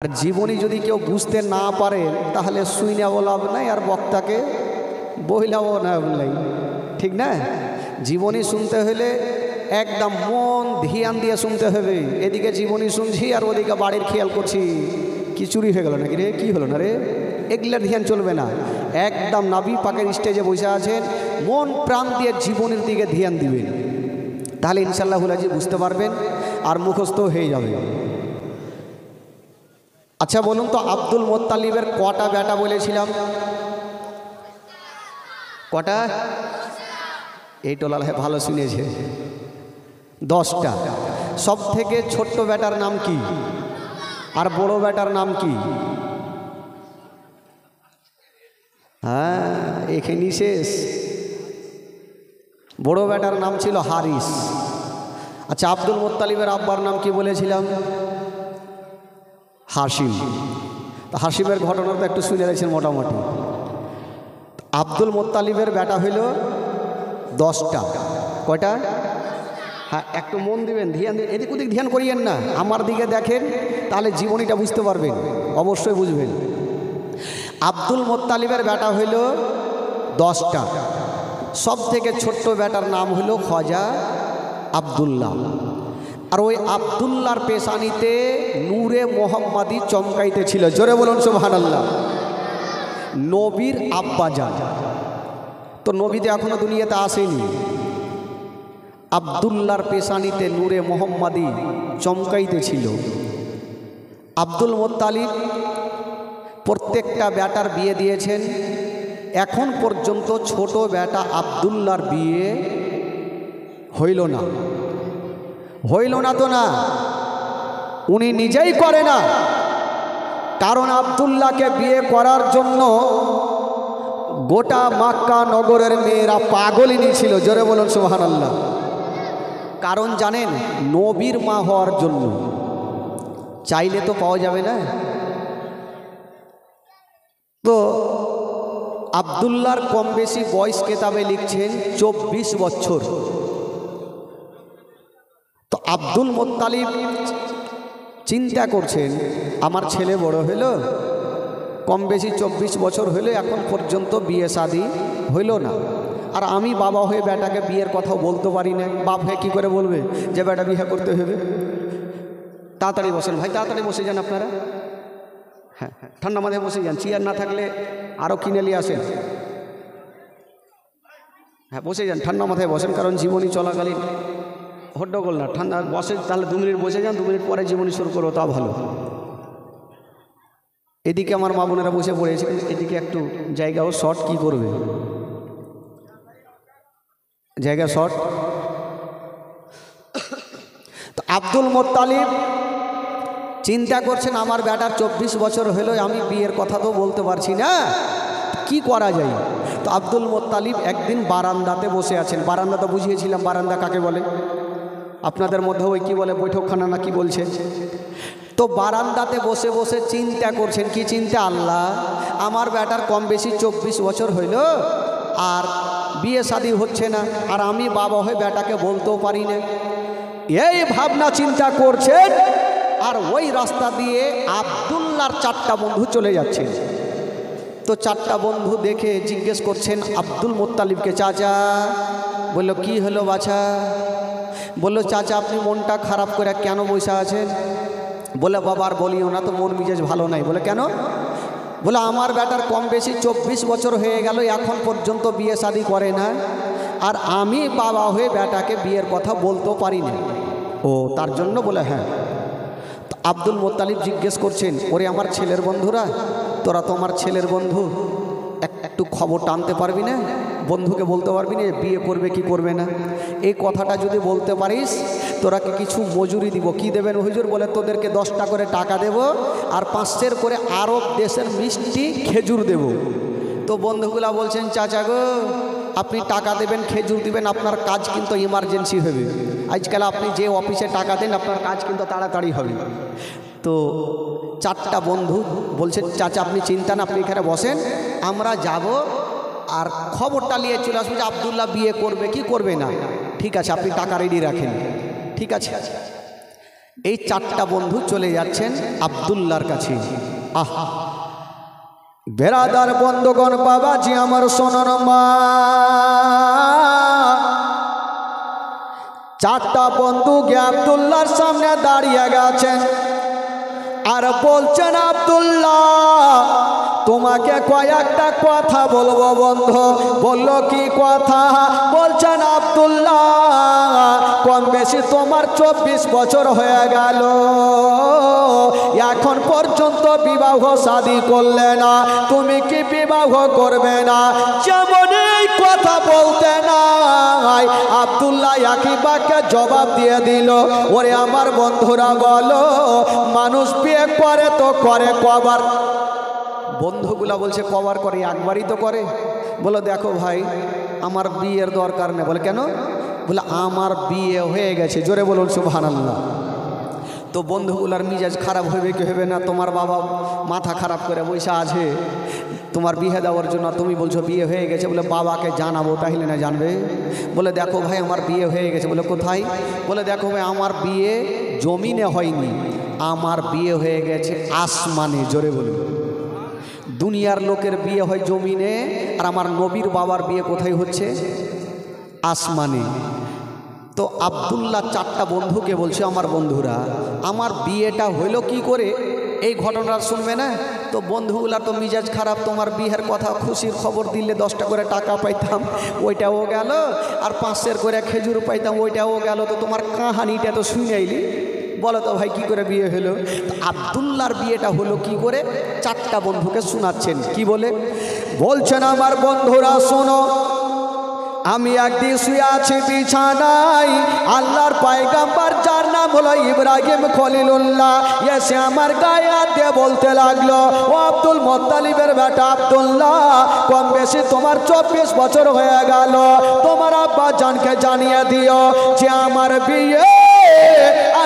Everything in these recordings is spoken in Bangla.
আর জীবনী যদি কেউ বুঝতে না পারেন তাহলে শুইনাও লাভ নাই আর বক্তাকে বইলাও লাভ নাই, ঠিক না? জীবনী শুনতে হলে একদম মন ধ্যান দিয়ে শুনতে হবে। এদিকে জীবনী শুনছি আর ওদিকে বাড়ির খেয়াল করছি, কি চুরি হয়ে গেল নাকি রে, কি হলো না রে, এগুলার ধ্যান চলবে না। একদম নবী পাকের স্টেজে বসে আছেন, মন প্রাণ দিয়ে জীবনের দিকে ধ্যান দিবেন, তাহলে ইনশাআল্লাহ হুলাজি বুঝতে পারবেন আর মুখস্থ হয়ে যাবে। আচ্ছা বলুন তো, আব্দুল মোত্তালিবের কটা বেটা বলেছিলাম? কটা? এই টোলাল ভালো শুনেছে, 10টা। সব থেকে ছোট্ট বেটার নাম কি আর বড় বেটার নাম কি? হ্যাঁ, এখানেই শেষ। বড় বেটার নাম ছিল হারিস। আচ্ছা, আব্দুল মোত্তালিবের আব্বার নাম কি বলেছিলাম? হাশিম। তো হাশিমের ঘটনা তো একটু শুনে রয়েছেন মোটামুটি। আব্দুল মোত্তালিবের বেটা হইল 10টা। কয়টা? হ্যাঁ, একটু মন দিবেন, ধ্যান দিবেন, এদিক ওদিক ধ্যান করিয়েন না, আমার দিকে দেখেন, তাহলে জীবনীটা বুঝতে পারবেন, অবশ্যই বুঝবেন। আব্দুল মোত্তালিবের বেটা হইল 10টা। সব থেকে ছোট্ট বেটার নাম হইল খাজা আব্দুল্লাহ। আর ওই আব্দুল্লাহর পেশানিতে নূরে মোহাম্মদী চমকাইতে ছিল। জোরে বলুন সুবহানাল্লাহ। নবীর আব্বাজান তো নবীতে এখনো দুনিয়াতে আসেনি। আব্দুল্লাহর পেশানিতে নূরে মোহাম্মদী চমকাইতে ছিল। আব্দুল মোত্তালিব প্রত্যেকটা বেটার বিয়ে দিয়েছেন। এখন পর্যন্ত ছোট বেটা আব্দুল্লাহর বিয়ে হইল না। হইল না তো না, উনি নিজেই করে না, কারণ আব্দুল্লাহকে বিয়ে করার জন্য গোটা মক্কা নগরের মেয়েরা পাগলিনী ছিল। জোরে বলুন সুবহানাল্লাহ। কারণ জানেন, নবীর মা হওয়ার জন্য চাইলে তো পাওয়া যাবে না। তো আব্দুল্লাহর কম বেশি বয়স কেতাবে লিখছেন 24 বছর। তো আব্দুল মোত্তালিব চিন্তা করছেন, আমার ছেলে বড় হইল, কম বেশি 24 বছর হইলে এখন পর্যন্ত বিয়ে শাদী হইল না, আর আমি বাবা হয়ে বেটাকে বিয়ের কথা বলতে পারি না। বাপ হয়ে কী করে বলবে যে বেটা বিয়ে করতে হবে? তাড়াতাড়ি বসেন ভাই, তাড়াতাড়ি বসে যান আপনারা। হ্যাঁ হ্যাঁ, ঠান্ডা মাথায় বসে যান, চেয়ার না থাকলে আরও কিনে নিয়ে আসেন। হ্যাঁ, বসে যান, ঠান্ডা মাথায় বসেন, কারণ জীবনী চলাকালীন হট্টগোল না, ঠান্ডা বসে, তাহলে 2 মিনিট বসে যান, 2 মিনিট পরে জীবনী শুরু করো, তা ভালো। এদিকে আমার মা বোনেরা বসে পড়েছে, এদিকে একটু জায়গাও শর্ট, কি করবে, জায়গা শর্ট। তো আব্দুল মোত্তালিব চিন্তা করছেন, আমার বেটার 24 বছর হলো, আমি বিয়ের কথা তো বলতে পারছি না, কি করা যায়? তো আব্দুল মোত্তালিব একদিন বারান্দাতে বসে আছেন। বারান্দাতে বুঝিয়েছিলাম বারান্দা কাকে বলে, আপনাদের মধ্যে ওই কি বলে, বৈঠকখানা না কি বলছে। তো বারান্দাতে বসে বসে চিন্তা করছেন, কি চিন্তা? আল্লাহ, আমার বেটার কম বেশি 24 বছর হইল, আর বিয়ে শাদী হচ্ছে না, আর আমি বাবা হয়ে বেটাকে বলতেও পারি না। এই ভাবনা চিন্তা করছেন, আর ওই রাস্তা দিয়ে আব্দুল্লাহর 4টা বন্ধু চলে যাচ্ছে। তো 4টা বন্ধু দেখে জিজ্ঞেস করছেন আব্দুল মোত্তালিবকে, চাচা। বলল, কি হলো বাছা? বলল, চাচা আপনি মনটা খারাপ করে কেন বসে আছেন? বলে, বাবা আর বলিও না তো, মন মিজাজ ভালো নাই। বলে, কেন? বলে, আমার বেটার কম বেশি 24 বছর হয়ে গেল, এখন পর্যন্ত বিয়ে শাদী করে না, আর আমি বাবা হয়ে বেটাকে বিয়ের কথা বলতেও পারি না। ও তার জন্য? বলে, হ্যাঁ। আব্দুল মোত্তালিব জিজ্ঞেস করছেন, ওরে আমার ছেলের বন্ধুরা, তোরা তো আমার ছেলের বন্ধু, একটু খবর টানতে পারবি না? বন্ধুকে বলতে পারবি না বিয়ে করবে কি করবে না? এই কথাটা যদি বলতে পারিস, তোরাকে কিছু মজুরি দিব। কি দেবেন হুজুর? বলে, তোদেরকে 10টা করে টাকা দেব, আর 500 করে আরব দেশের মিষ্টি খেজুর দেব। তো বন্ধুগুলা বলছেন, চাচা গো, আপনি টাকা দেবেন, খেজুর দিবেন, আপনার কাজ কিন্তু ইমার্জেন্সি হবে। আজকাল আপনি যে অফিসে টাকা দেন, আপনার কাজ কিন্তু তাড়াতাড়ি হবে। তো 4টা বন্ধু বলছে, চাচা আপনি চিন্তা না, আপনি এখানে বসেন, আমরা যাব আর খবরটা নিয়ে চলে আসবো যে আব্দুল্লাহ বিয়ে করবে কি করবে না। ঠিক আছে, আপনি টাকা রেডি রাখেন। ঠিক আছে। এই চারটা বন্ধু চলে যাচ্ছেন আব্দুল্লাহর কাছে। আহা বেরাদার বন্ধুগণ, বাবাজি আমার শোনার মা, চারটা বন্ধু গিয়ে আব্দুল্লাহর সামনে দাঁড়িয়ে গেছেন আর বলছেন, আব্দুল্লাহ তোমাকে কয়েকটা কথা বলবো বন্ধু। বলল কি কথা? বলছেন, আব্দুল্লাহ কম বেশি তোমার 24 বছর হয়ে গেল, এখন পর্যন্ত বিবাহ শাদী করলে না, তুমি কি বিবাহ করবে না? যেমন এই কথা বলতে নাই আব্দুল্লাহ একই বাক্যে জবাব দিয়ে দিল, ওরে আমার বন্ধুরা বলো, মানুষ বিয়ে করে তো করে কবার? বন্ধুগুলা বলছে কবার করে? একবারই তো করে। বলো দেখো ভাই আমার বিয়ের দরকার নেই। বলে কেন? বলে আমার বিয়ে হয়ে গেছে। জোরে বলুন সুবহানাল্লাহ। তো বন্ধুগুলার মিজাজ খারাপ হবে কি হবে না? তোমার বাবা মাথা খারাপ করে বসে আছে তোমার বিয়ে দেওয়ার জন্য, তুমি বলছো বিয়ে হয়ে গেছে। বলে বাবাকে জানাবো, তাহলে না জানবে? বলে দেখো ভাই আমার বিয়ে হয়ে গেছে। বলে কোথায়? বলে দেখো ভাই আমার বিয়ে জমিনে হয়নি, আমার বিয়ে হয়ে গেছে আসমানে। জোরে বলুন। দুনিয়ার লোকের বিয়ে হয় জমিনে, আর আমার নবীর বাবার বিয়ে কোথায় হচ্ছে? আসমানে। তো আব্দুল্লাহ চারটা বন্ধুকে বলছে, আমার বন্ধুরা আমার বিয়েটা হইলো কি করে? এই ঘটনা শুনবে না? তো বন্ধুগুলা তো মিজাজ খারাপ, তোমার বিয়ের কথা খুশির খবর দিলে 10টা করে টাকা পাইতাম, ওইটাও গেল, আর 500 করে খেজুর পাইতাম, ওইটাও গেল। তো তোমার কাহানিটা তো শুনাইলি, বলো তো ভাই কি করে বিয়ে হলো? আব্দুল্লাহর বিয়েটা হলো কি করে? চারটা বন্ধুকে শোনাচ্ছেন। কি বলে? বলছেন, আমার বন্ধুরা শোনো, আমি একদিন শুয়ে আছি বিছানায়, আল্লাহর পয়গম্বর যার নাম হলো ইব্রাহিম খলিলুল্লাহ এসে আমার গায়ে হাত দিয়ে বলতে লাগলো, ও আব্দুল মুত্তালিবের বেটা আব্দুল্লাহ, কম বেশি তোমার 24 বছর হয়ে গেল, তোমার আব্বা জানকে জানিয়ে দিও যে আমার বিয়ে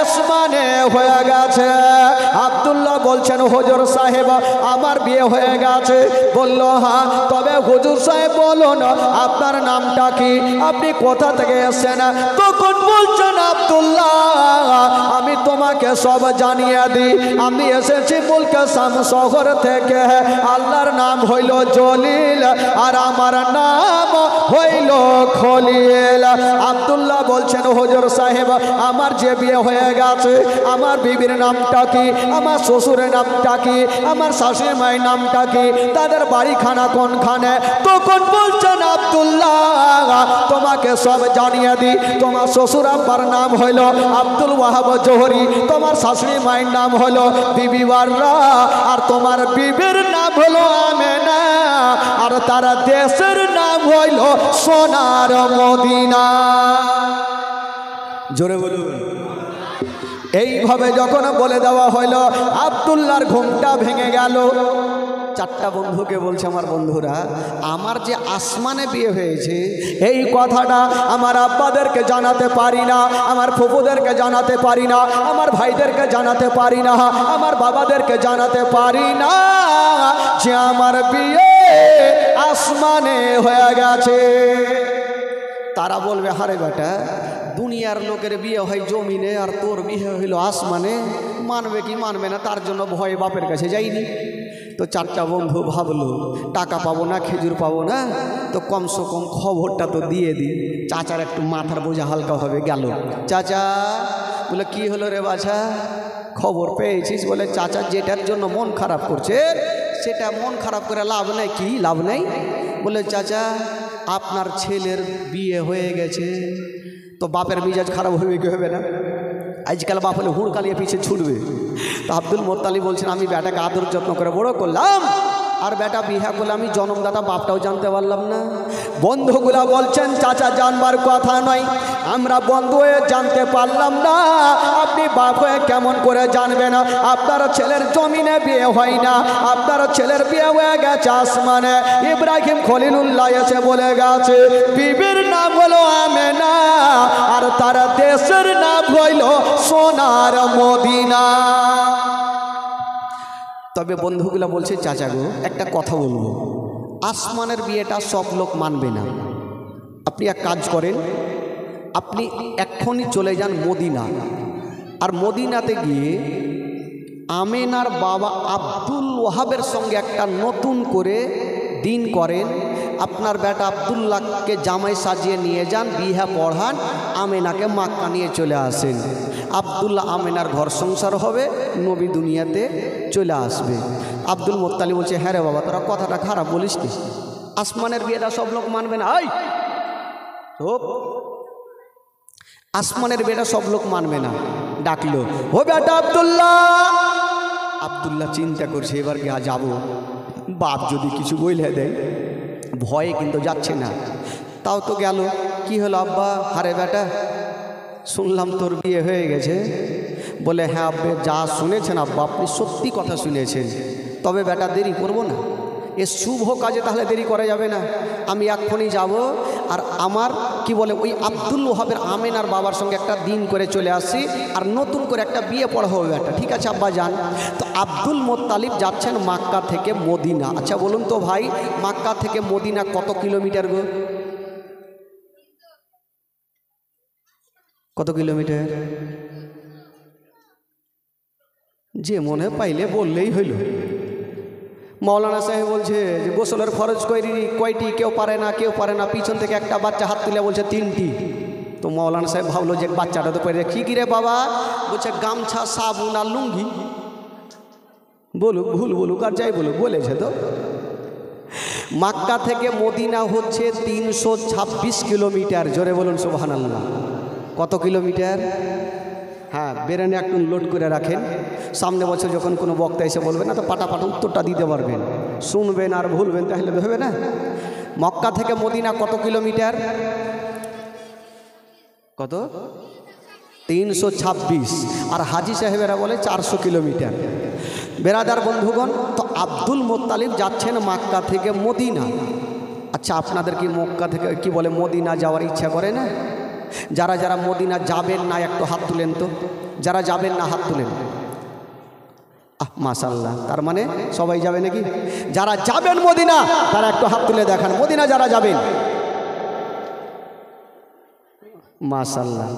আসমানে হয়ে গেছে। আব্দুল্লাহ বলছেন, হুজুর সাহেব আমার বিয়ে হয়ে গেছে। বলল হ্যাঁ, তবে হুজুর সাহেব বলুন আপনার নামটা কি, আপনি কোথা থেকে এসেছেন? তখন বলছেন, আব্দুল্লাহ আমি তোমাকে সব জানিয়ে দিই, আমি এসেছি মুলকে শাম শহর থেকে, আল্লাহর নাম হইল জলিল আর আমার নাম হইল খলিল। আব্দুল্লাহ বলছেন, হুজুর সাহেব আমার যে বিয়ে হয়ে গেছে, আমার বিবির নামটা কি, আমার শ্বশুরের নামটা কি, আমার শাশুড়ি মায়ের নামটা কি, তাদের বাড়িখানা কোনখানে? তখন বলছেন, আব্দুল্লাহ তোমাকে সব জানিয়ে দিই, তোমার শ্বশুর আব্বার নাম হইল আব্দুল ওয়াহাব জোহরি, তোমার শাশুড়ি মায়ের নাম হলো বিবি বাররা, আর তোমার বিবির নাম হলো আমেনা, আর তার দেশের নাম হইল সোনার মদিনা। জোরে বলুন। এইভাবে যখন বলে দেওয়া হইল, আব্দুল্লাহর ঘুমটা ভেঙে গেল। চারটা বন্ধুকে বলছে, আমার বন্ধুরা আমার যে আসমানে বিয়ে হয়েছে এই কথাটা আমার আব্বাদেরকে জানাতে পারি না, আমার ফুফুদেরকে জানাতে পারি না, আমার ভাইদেরকে জানাতে পারি না, আমার বাবাদেরকে জানাতে পারি না যে আমার বিয়ে আসমানে হয়ে গেছে। তারা বলবে, হারে বেটা দুনিয়ার লোকের বিয়ে হয় জমিনে আর তোর বিয়ে হইল আসমানে, মানবে কি মানবে না তার জন্য ভয়ে বাপের কাছে যাইনি। তো চারটা বন্ধু ভাবলো টাকা পাবো না, খেজুর পাবো না, তো কমসে কম খবরটা তো দিয়ে দিই, চাচার একটু মাথার বোঝা হালকা হবে। গেল চাচা, বলে কি হলো রে বাছা, খবর পেয়েছিস? বলে চাচা যেটার জন্য মন খারাপ করছে সেটা মন খারাপ করে লাভ নেই। কি লাভ নেই? বলে চাচা আপনার ছেলের বিয়ে হয়ে গেছে। তো বাপের মিজাজ খারাপ হবে কি হবে না? আজকাল বাপ হলে হুড়কালিয়ে পিছিয়ে ছুটবে। তো আব্দুল মুত্তালিব বলছেন, আমি বেটাকে আদর যত্ন করে বড় করলাম, আর বেটা বিহা করলে আমি জন্মদাতা বাপটাও জানতে পারলাম না। বন্ধুগুলা বলছেন, চাচা জানবার কথা নয়, আমরা বন্ধু হয়ে জানতে পারলাম না, আপনি বাপ হয়ে কেমন করে জানবেন? আপনার ছেলের জমিনে বিয়ে হয় না, আপনার ছেলের বিয়ে হয়ে গেছে আসমানে। ইব্রাহিম খলিলুল্লাহ এসে বলে গেছে বিবির নাম হলো আমেনা, আর তার দেশের নাম হইল সোনার মদিনা। তবে বন্ধুগুলা বলছে, চাচা গো একটা কথা বলবো, আসমানের বিয়েটা সব লোক মানবে না। আপনি এক কাজ করেন, আপনি এক্ষুনি চলে যান মদিনা, আর মদিনাতে গিয়ে আমেনার বাবা আব্দুল ওয়াহাবের সঙ্গে একটা নতুন করে দিন করেন, আপনার বেটা আব্দুল্লাহকে জামাই সাজিয়ে নিয়ে যান, বিহা পড়ান, আমেনাকে মক্কা নিয়ে চলে আসেন। আব্দুল্লাহ আমেনার ঘর সংসার হবে, নবী দুনিয়াতে চলে আসবে। আব্দুল মোত্তালিব বলছে, হ্যাঁ রে বাবা, তোরা কথাটা খারাপ বলিস কি? আসমানের বিয়েটা সব লোক মানবে না। আসমানের বিয়েটা সব লোক মানবে না। ডাকলো, ও বেটা আব্দুল্লাহ। আব্দুল্লাহ চিন্তা করছে, এবার গিয়ে যাবো, বাপ যদি কিছু বইলে দেয়, ভয়ে কিন্তু যাচ্ছে না। তাও তো গেল। কি হলো আব্বা? হারে বেটা, শুনলাম তোর বিয়ে হয়ে গেছে। বলে, হ্যাঁ আব্বে, যা শুনেছেন আব্বা আপনি সত্যি কথা শুনেছেন, তবে বেটা দেরি করব না, এ শুভ কাজে তাহলে দেরি করা যাবে না। আমি এক্ষুনি যাব, আর আমার কি বলে ওই আব্দুল ওয়াহাবের আমেনার বাবার সঙ্গে একটা দিন করে চলে আসি, আর নতুন করে একটা বিয়ে পড়া হবে বেটা। ঠিক আছে আব্বা, যান। তো আব্দুল মোত্তালিব যাচ্ছেন মক্কা থেকে মদিনা। আচ্ছা বলুন তো ভাই, মক্কা থেকে মদিনা কত কিলোমিটার গো? কত কিলোমিটার? যে মনে পাইলে বললেই হইল। মৌলানা সাহেব বলছে যে গোসলের ফরজ কয়টি? কেউ পারে না, কেউ পারে না। পিছন থেকে একটা বাচ্চা হাত তুলে বলছে 3টি। তো মৌলানা সাহেব ভাবলো যে বাচ্চাটা তো পারে। কি কিরে বাবা? বলছে গামছা, সাবুন আর লুঙ্গি। বলুক, ভুল বলুক আর যাই বলুক, বলেছে তো। মক্কা থেকে মদিনা হচ্ছে 326 কিলোমিটার। জোরে বলুন সুবহানাল্লাহ। কত কিলোমিটার? হ্যাঁ, বেরেনে একটু লোড করে রাখেন, সামনে বছর যখন কোনো বক্তা এসে বলবে না তো পাটাপাট উত্তরটা দিতে পারবেন, শুনবেন আর ভুলবেন, তাহলে হবে না। মক্কা থেকে মদিনা কত কিলোমিটার? কত? 326। আর হাজি সাহেবেরা বলে 400 কিলোমিটার। বেরাদার বন্ধুগণ, তো আব্দুল মোত্তালিব যাচ্ছেন মক্কা থেকে মদিনা। আচ্ছা, আপনাদের কি মক্কা থেকে কি বলে মদিনা যাওয়ার ইচ্ছা করে না? যারা যারা মদিনা যাবেন না একটু হাত তুলেন তো। যারা যাবেন না হাত তুলেন। মাশাআল্লাহ, তার মানে সবাই যাবে নাকি? যারা যাবেন মদিনা তারা একটু হাত তুলে দেখান। মদিনা যারা যাবেন, মাশাআল্লাহ।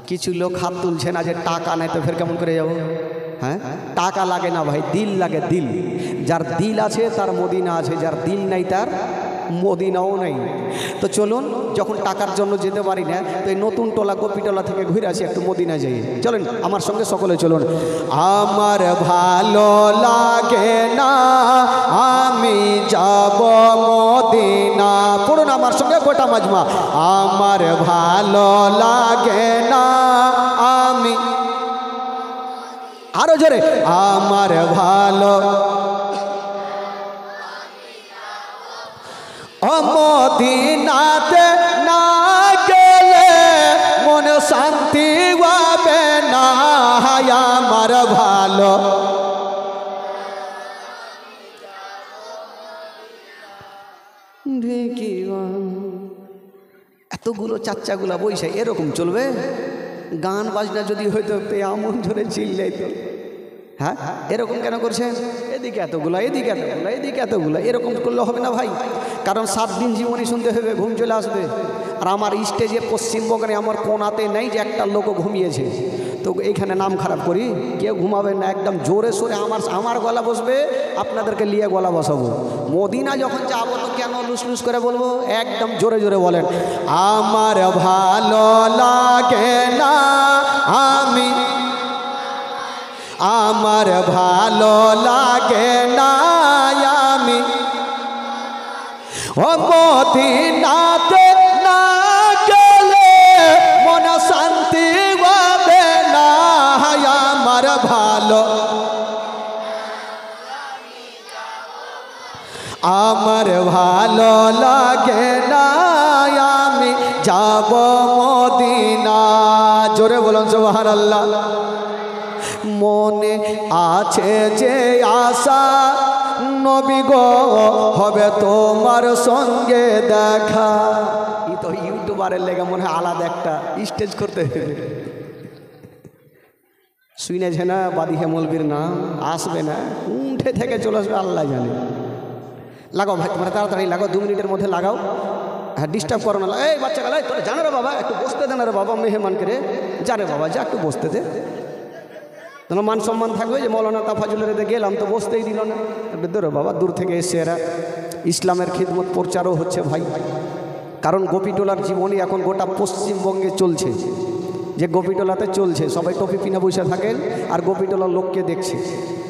কিছু লোক হাত তুলছে না যে টাকা নাই, তো ফের কেমন করে যাব? হ্যাঁ, টাকা লাগে না ভাই, দিল লাগে, দিল। যার দিল আছে তার মদিনা আছে, যার দিল নাই তার মদিনাও নাই। তো চলুন, যখন টাকার জন্য যেতে পারি না, তো এই নতুন টোলা গোপীটোলা থেকে ঘুরে আসি, একটু মদিনা যাই। চলেন আমার সঙ্গে সকলে চলুন। আমার ভালো লাগে না, আমি যাব মদিনা। পড়ুন আমার সঙ্গে গোটা মাজমা। আমার ভালো লাগে না, আমি আরো জোরে, আমার ভালো মদিনাতে না গেলে মন শান্তি পাবে না। আমার ভালো এতগুলো চাচ্চাগুলা বইসে এরকম চলবে? গান বাজনা যদি হয়তো এমন ধরে চিল্লাই তো। হ্যাঁ, এরকম কেন করছেন? এদিকে এতগুলা, এদিকে এতগুলা, এদিকে এতগুলা, এরকম করলে হবে না ভাই। কারণ 7 দিন জীবনী শুনতে হবে, ঘুম চলে আসবে। আর আমার স্টেজে পশ্চিমবঙ্গে আমার কোনাতে নেই যে একটা লোকও ঘুমিয়েছে, তো এইখানে নাম খারাপ করি? কেউ ঘুমাবে না, একদম জোরে সোরে আমার গলা বসবে, আপনাদেরকে লিয়ে গলা বসাবো। মদিনা যখন যাবো তো কেন লুস লুস করে বলবো? একদম জোরে জোরে বলেন, আমার ভালো লাগে না, আমার ভালো লাগে না, আমি মদিনাতে না গেলে মন শান্তি পাবে না। আমার ভালো, আমার ভালো লাগে না, আমি যাব মদিনা। জোরে বলুন সুবহানাল্লাহ। মনে আছে যে আশা, নবী গো হবে তোমার সঙ্গে দেখা। এই তো ইউটিউবারের লেগে মনে হয় আলাদা একটা স্টেজ করতে হবে। শুনেছে না বাদিহে মৌলবীর নাম? আসবে না, উঠে থেকে চলে আসবে, আল্লাহ জানে। লাগাও ভাই, তোমরা তাড়াতাড়ি লাগাও, 2 মিনিটের মধ্যে লাগাও। হ্যাঁ, ডিস্টার্ব করো না। এই বাচ্চা গালাই তোরা জানো রে বাবা, একটু বসতে দে না রে বাবা, মেহমানকে রে। যা রে বাবা, যা একটু বসতে দে। তোমার মান সম্মান থাকবে যে মৌলানা তাফাজুলের এতে গেলাম তো বসতেই দিল না। দূর বাবা, দূর থেকে এসে এরা ইসলামের খিদমত প্রচারও হচ্ছে ভাই। কারণ গোপীটোলার জীবনই এখন গোটা পশ্চিমবঙ্গে চলছে, যে গোপীটোলাতে চলছে, সবাই টপি পিনা বসে থাকেন আর গোপীটোলার লোককে দেখছে।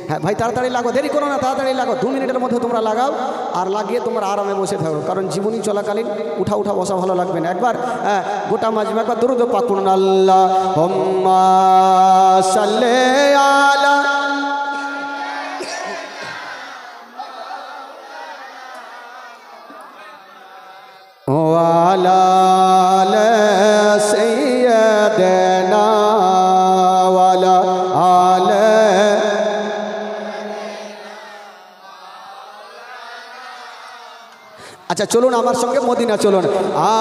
হ্যাঁ ভাই, তাড়াতাড়ি লাগাও, দেরি করো না, তাড়াতাড়ি লাগাও, 2 মিনিটের মধ্যে তোমরা লাগাও আর লাগিয়ে তোমরা আরামে বসে থাকো। কারণ জীবনী চলাকালীন উঠা উঠা বসা ভালো লাগবে না। একবার গোটা মাজমা একবার দরুদ পাক করুন, আল্লাহুম্মা সাল্লি আলা ওয়ালা আলি সাইয়্যিদিনা ওয়ালা আলি। আচ্ছা চলুন আমার সঙ্গে মদিনা চলুন।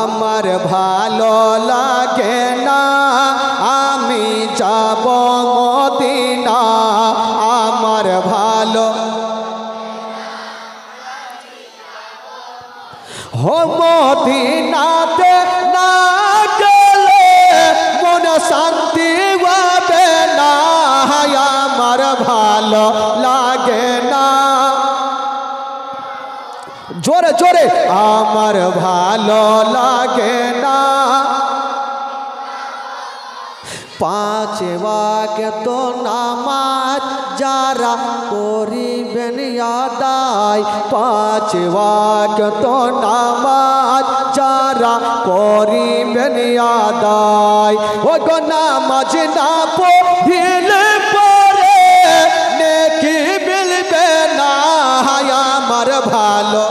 আমার ভালো লাগে না আমি যাব মদিনা, আমার ভালো হো মদিনাতে না গেলে মন শান্তি হবে না, আমার ভালো লাগে না। জোরে জোরে, আমার ভালো লাগে না। 5 ওয়াক্ত নামাজ যারা করিবেন আদায়, 5 ওয়াক্ত নামাজ যারা করিবেন আদায়, ও গো নামাজ না পড়িলে পরে নেকি মিলবে না, আমার ভালো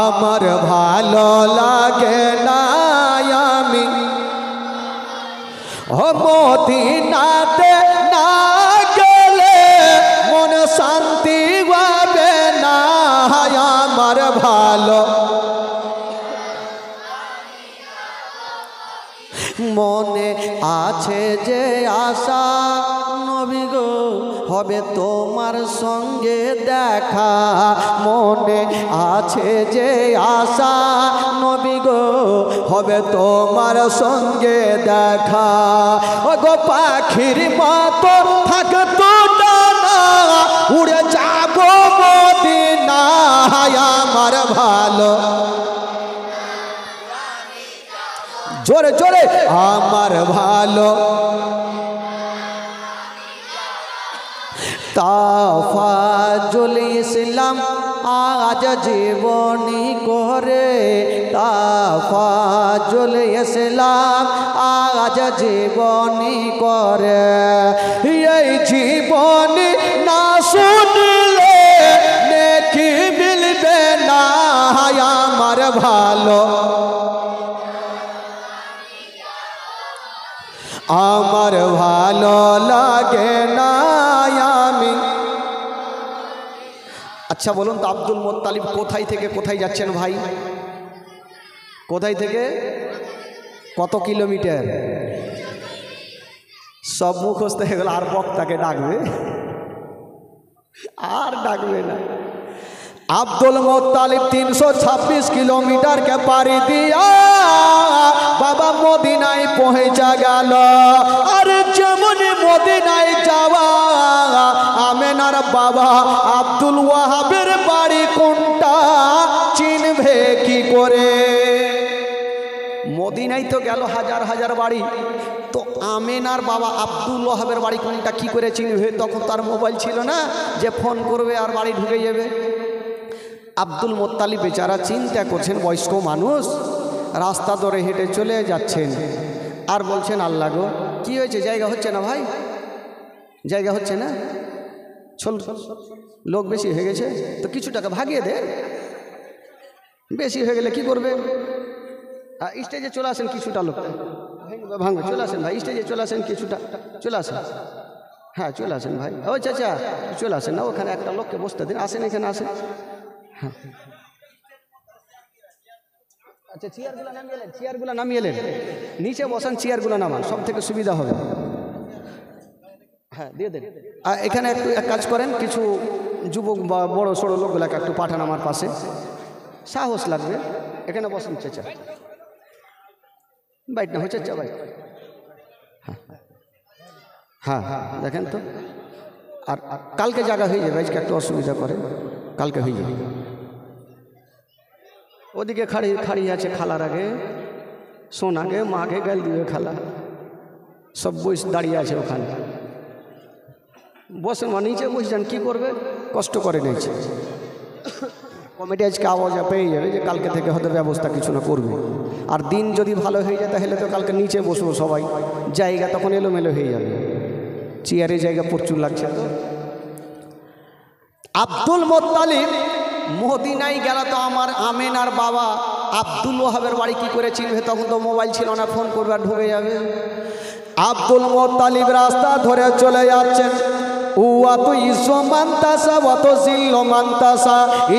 আমার ভালো লাগে না আমি মদিনাতে না গেলে মন শান্তি হবে না, আমার ভালো মনে আছে যে আশা নবী গো হবে তোমার সঙ্গে দেখা, মনে আছে যে আশা নবী গো হবে তোমার সঙ্গে দেখা, ও গো পাখির মতো থাকতো ডানা উড়ে যাব মদিনা, আমার ভালো জোরে জোরে আমার ভালো তাফাজুল ইসলাম আজ জীবনী করে, তাফাজুল ইসলাম আজ জীবনী করে, এই জীবনী না শুনলে নেকি মিলবে না, আমার ভালো আমার ভালো লাগে না আমি। আচ্ছা বলুন তো আব্দুল মোত্তালিব কোথায় থেকে কোথায় যাচ্ছেন ভাই? কোথায় থেকে কত কিলোমিটার? সব মুখস্থ হয়ে গেল, আর বক্তাকে ডাকবে আর ডাকবে না। আব্দুল মোত্তালিব 326 কিলোমিটারকে পাড়ি দিয়া বাবা মদিনায় পৌঁছা গেল। আর যেমন মদিনায় যাওয়া আমেনার বাবা আব্দুল ওয়াহাবের বাড়ি কোনটা চিনবে কি করে? মদিনায় তো গেল হাজার হাজার বাড়ি, তো আমেনার বাবা আব্দুল ওয়াহাবের বাড়ি কোনটা কি করে চিনবে? তখন তার মোবাইল ছিল না যে ফোন করবে আর বাড়ি ঢুকে যাবে। আব্দুল মোত্তালিব বেচারা চিন্তা করছেন, বয়স্ক মানুষ রাস্তা ধরে হেঁটে চলে যাচ্ছেন আর বলছেন আল্লাহ গো কী হয়েছে, জায়গা হচ্ছে না ভাই, জায়গা হচ্ছে না, চল লোক বেশি হয়ে গেছে তো কিছু টাকা ভাগিয়ে দে, বেশি হয়ে গেলে কি করবে? স্টেজে চলে আসেন কিছুটা লোক, ভাঙবে চলে আসেন ভাই, স্টেজে চলে আসেন কিছুটা, চলে আসেন, হ্যাঁ চলে আসেন ভাই, ও চাচা চলে আসেন না, ওখানে একটা লোককে বসতে দিন, আসেন এখানে আসেন। হ্যাঁ আচ্ছা চেয়ারগুলো নামিয়ে এলেন, চেয়ারগুলো নামিয়ে এলেন, নিচে বসান, চেয়ারগুলো নামান, সব থেকে সুবিধা হবে। হ্যাঁ দিয়ে দেন। আর এখানে একটু এক কাজ করেন, কিছু যুবক বা বড় সড়ো লোকগুলাকে একটু পাঠান আমার পাশে, সাহস লাগবে। এখানে বসেন চাচা, বাইট না হচ্ছে চাচা, বাইট। হ্যাঁ হ্যাঁ দেখেন তো। আর কালকে জায়গা হয়ে যাবে, আজকে একটু অসুবিধা করে, কালকে হয়ে যাবে। ওদিকে খাড়ি আছে খালার আগে, সোনাকে মাকে গাল দিবে খালা, সব বইস দাঁড়িয়ে আছে ওখানে। বসে নিচে বসে যান, কী করবে, কষ্ট করে নিয়েছে। কমিটি আজকে আওয়াজ পেয়ে যাবে যে কালকে থেকে হয়তো ব্যবস্থা কিছু না করবে। আর দিন যদি ভালো হয়ে যায় তাহলে তো কালকে নিচে বসবো সবাই, জায়গা তখন এলোমেলো হয়ে যাবে, চেয়ারে জায়গা প্রচুর লাগছে। তো আব্দুল মোত্তালিব মদিনায় গেল, তো আমার আমেনার বাবা আব্দুল ওহাবের বাড়ি কি করে চিনবে, তখন তো মোবাইল ছিল না, ফোন করবে আর ঢুকে যাবে। আব্দুল মোত্তালিব রাস্তা ধরে চলে যাচ্ছেন।